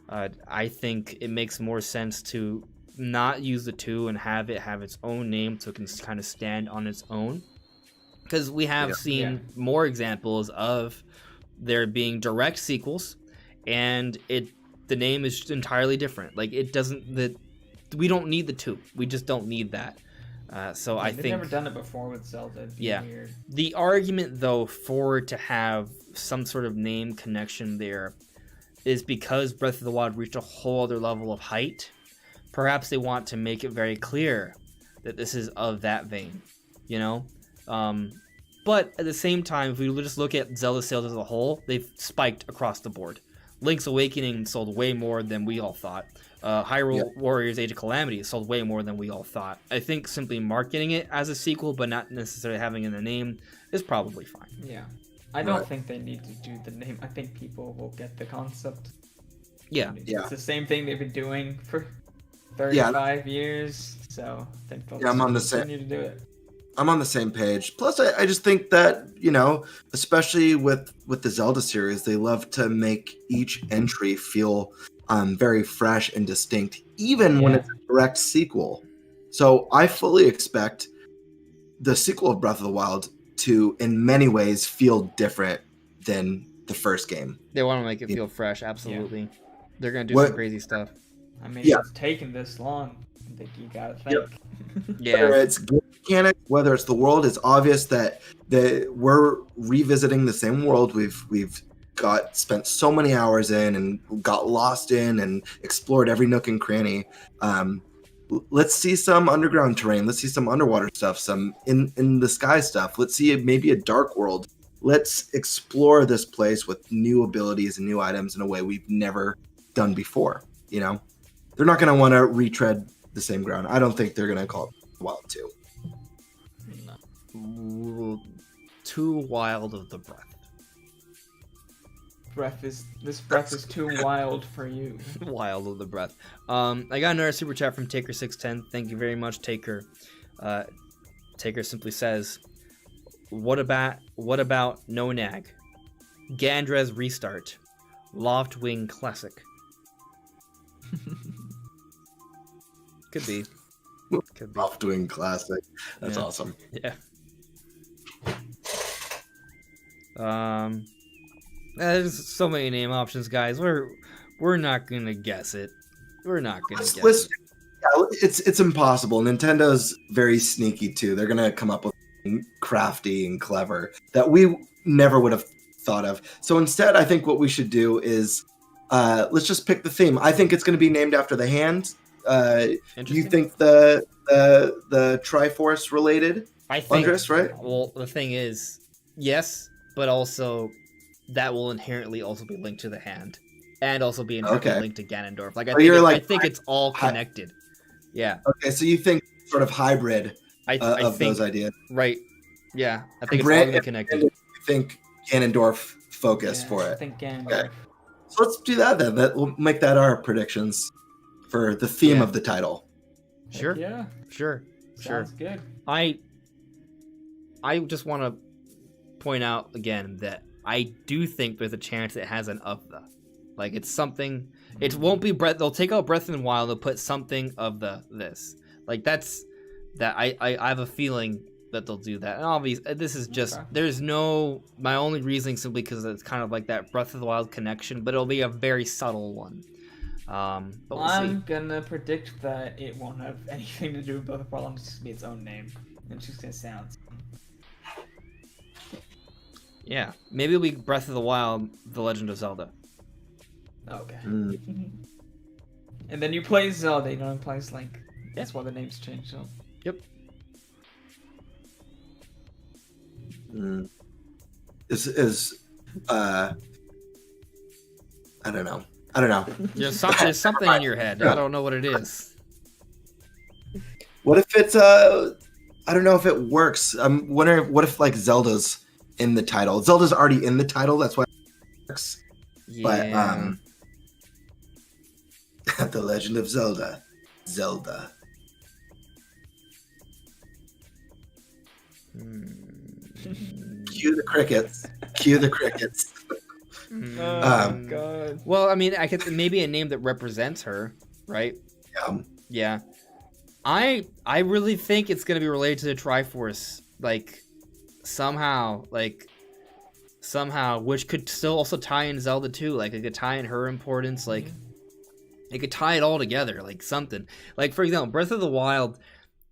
I think it makes more sense to not use the 2 and have it have its own name so it can kind of stand on its own. Because we have seen more examples of there being direct sequels and the name is entirely different. Like we don't need the two. We just don't need that. So I They've think never done it before with Zelda. It'd be weird. The argument though for it to have some sort of name connection there is because Breath of the Wild reached a whole other level of height. Perhaps they want to make it very clear that this is of that vein, you know? But at the same time, if we just look at Zelda sales as a whole, they've spiked across the board. Link's Awakening sold way more than we all thought. Hyrule Warriors Age of Calamity sold way more than we all thought. I think simply marketing it as a sequel, but not necessarily having it in the name, is probably fine. Yeah. I don't think they need to do the name. I think people will get the concept. Yeah. It's the same thing they've been doing for 35 years, so I think they'll continue to do it. I'm on the same page. Plus, I just think that, you know, especially with the Zelda series, they love to make each entry feel very fresh and distinct, even when it's a direct sequel. So I fully expect the sequel of Breath of the Wild to, in many ways, feel different than the first game. They want to make it feel fresh, absolutely. Yeah. They're going to do some crazy stuff. I mean, it's taken this long. I think you got to think. Whether it's game mechanics, whether it's the world, it's obvious that we're revisiting the same world we've spent so many hours in and got lost in and explored every nook and cranny. Let's see some underground terrain. Let's see some underwater stuff, some in the sky stuff. Let's see maybe a dark world. Let's explore this place with new abilities and new items in a way we've never done before. You know, they're not going to want to retread the same ground. I don't think they're going to call it Wild 2. No. Too wild of the breath. This breath is too wild for you. Wild of the breath. I got another super chat from Taker610. Thank you very much, Taker. Taker simply says, What about No Nag? Gandres Restart. Loftwing Classic. Could be. Loftwing Classic. That's awesome. Yeah. There's so many name options, guys. We're not gonna guess it. We're not gonna guess it. Yeah, it's impossible. Nintendo's very sneaky too. They're gonna come up with something crafty and clever that we never would have thought of. So instead, I think what we should do is let's just pick the theme. I think it's gonna be named after the hand. Do you think the Triforce related? I think, Andres, right? Well, the thing is, yes, but also that will inherently also be linked to the hand, and also be inherently linked to Ganondorf. I think it's all connected. Yeah. Okay, so you think sort of hybrid of those ideas, right? Yeah, I think it's all gonna be connected. You think Ganondorf focus for it? I think Ganondorf. Okay. So let's do that then. We'll make that our predictions for the theme of the title. Sure. Yeah. Sure. Sounds good. I just want to point out again that I do think there's a chance it has an of the. Like, it's something. It won't be Breath. They'll take out Breath of the Wild. They'll put something of this. Like, that's that. I have a feeling that they'll do that. And obviously, this is just there's no. My only reasoning simply because it's kind of like that Breath of the Wild connection, but it'll be a very subtle one. But I'm gonna predict that it won't have anything to do with Breath of the Wild. It's just gonna be its own name. It's just gonna sound. Yeah, maybe it'll be Breath of the Wild: The Legend of Zelda. Okay. And then you play Zelda, you don't play Link. That's why the name's changed. So. Yep. Is I don't know. There's something in your head. I don't know what it is. What if it's I don't know if it works. I'm wondering what if like Zelda's in the title. Zelda's already in the title. That's why it works. Yeah. But The Legend of Zelda. Cue the crickets. God. Well, I mean, I could maybe a name that represents her, right? Yeah. I really think it's gonna be related to the Triforce, like somehow, like somehow, which could still also tie in Zelda 2. Like, it could tie in her importance. Like, it could tie it all together, like something. Like, for example, Breath of the Wild,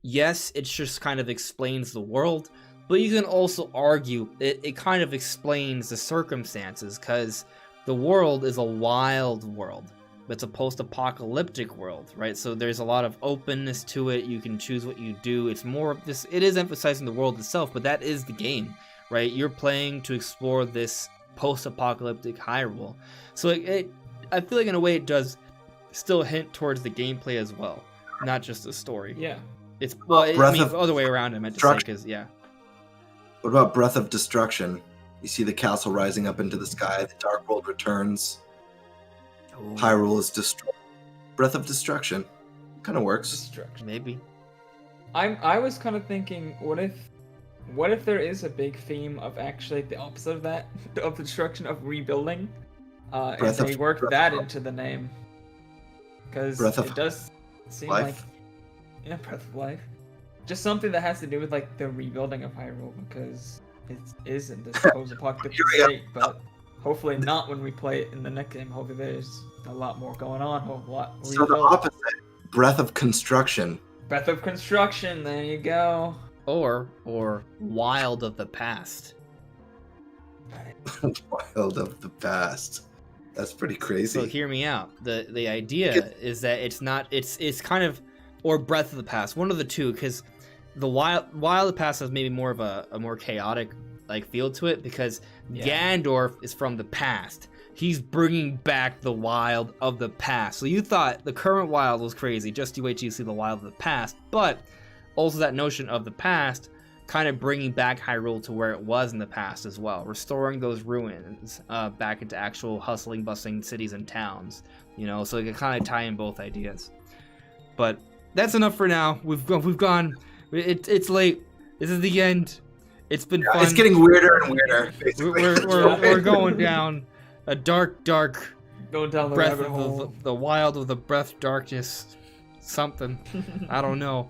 yes, it just kind of explains the world, but you can also argue it kind of explains the circumstances, because the world is a wild world. It's a post-apocalyptic world, right? So there's a lot of openness to it. You can choose what you do. It's more of this. It is emphasizing the world itself, but that is the game, right? You're playing to explore this post-apocalyptic Hyrule. So I feel like in a way it does still hint towards the gameplay as well, not just the story. Yeah. It's the other way around. I meant to say, because What about Breath of Destruction? You see the castle rising up into the sky. The Dark World returns. Ooh. Hyrule is destroyed. Breath of Destruction kind of works. Destruction. Maybe. I was kind of thinking, what if there is a big theme of actually the opposite of that, of destruction, of rebuilding, and they work that into the name, because it does seem like Breath of Life, just something that has to do with like the rebuilding of Hyrule, because it isn't this post-apocalyptic state, but hopefully not when we play it in the next game. Hopefully there's a lot more going on. A lot. So the opposite, Breath of Construction. Breath of Construction. There you go. Or Wild of the Past. Wild of the Past. That's pretty crazy. So hear me out. The idea is that it's kind of, or Breath of the Past, one of the two, because the Wild of the Past has maybe more of a more chaotic like feel to it, because Ganondorf is from the past. He's bringing back the Wild of the Past. So you thought the current Wild was crazy, just you wait till you see the Wild of the Past, but also that notion of the past kind of bringing back Hyrule to where it was in the past as well, restoring those ruins back into actual hustling, bustling cities and towns, so it can kind of tie in both ideas. But that's enough for now. We've gone. It's late. This is the end. It's been fun. It's getting weirder and weirder. We're going down a dark going down the breath rabbit hole. of the wild of the breath darkness, something. I don't know.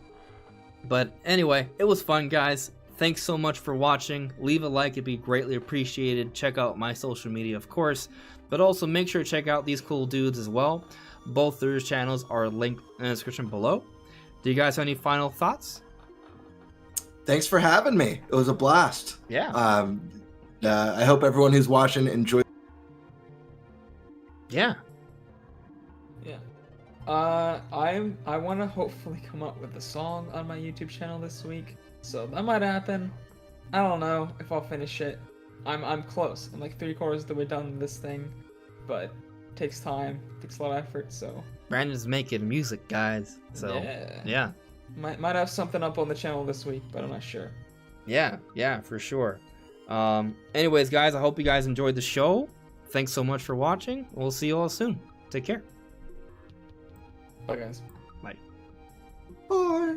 But anyway, it was fun, guys. Thanks so much for watching. Leave a like, it'd be greatly appreciated. Check out my social media, of course, but also make sure to check out these cool dudes as well. Both their channels are linked in the description below. Do you guys have any final thoughts? Thanks for having me. It was a blast. Yeah. I hope everyone who's watching enjoyed. Yeah. Yeah. I want to hopefully come up with a song on my YouTube channel this week, so that might happen. I don't know if I'll finish it. I'm close. I'm like 3/4 of the way done with this thing, but it takes time, takes a lot of effort. So Brandon's making music, guys. So yeah. Might have something up on the channel this week, but I'm not sure. Yeah, for sure. Anyways, guys, I hope you guys enjoyed the show. Thanks so much for watching. We'll see you all soon. Take care. Bye, guys. Bye. Bye.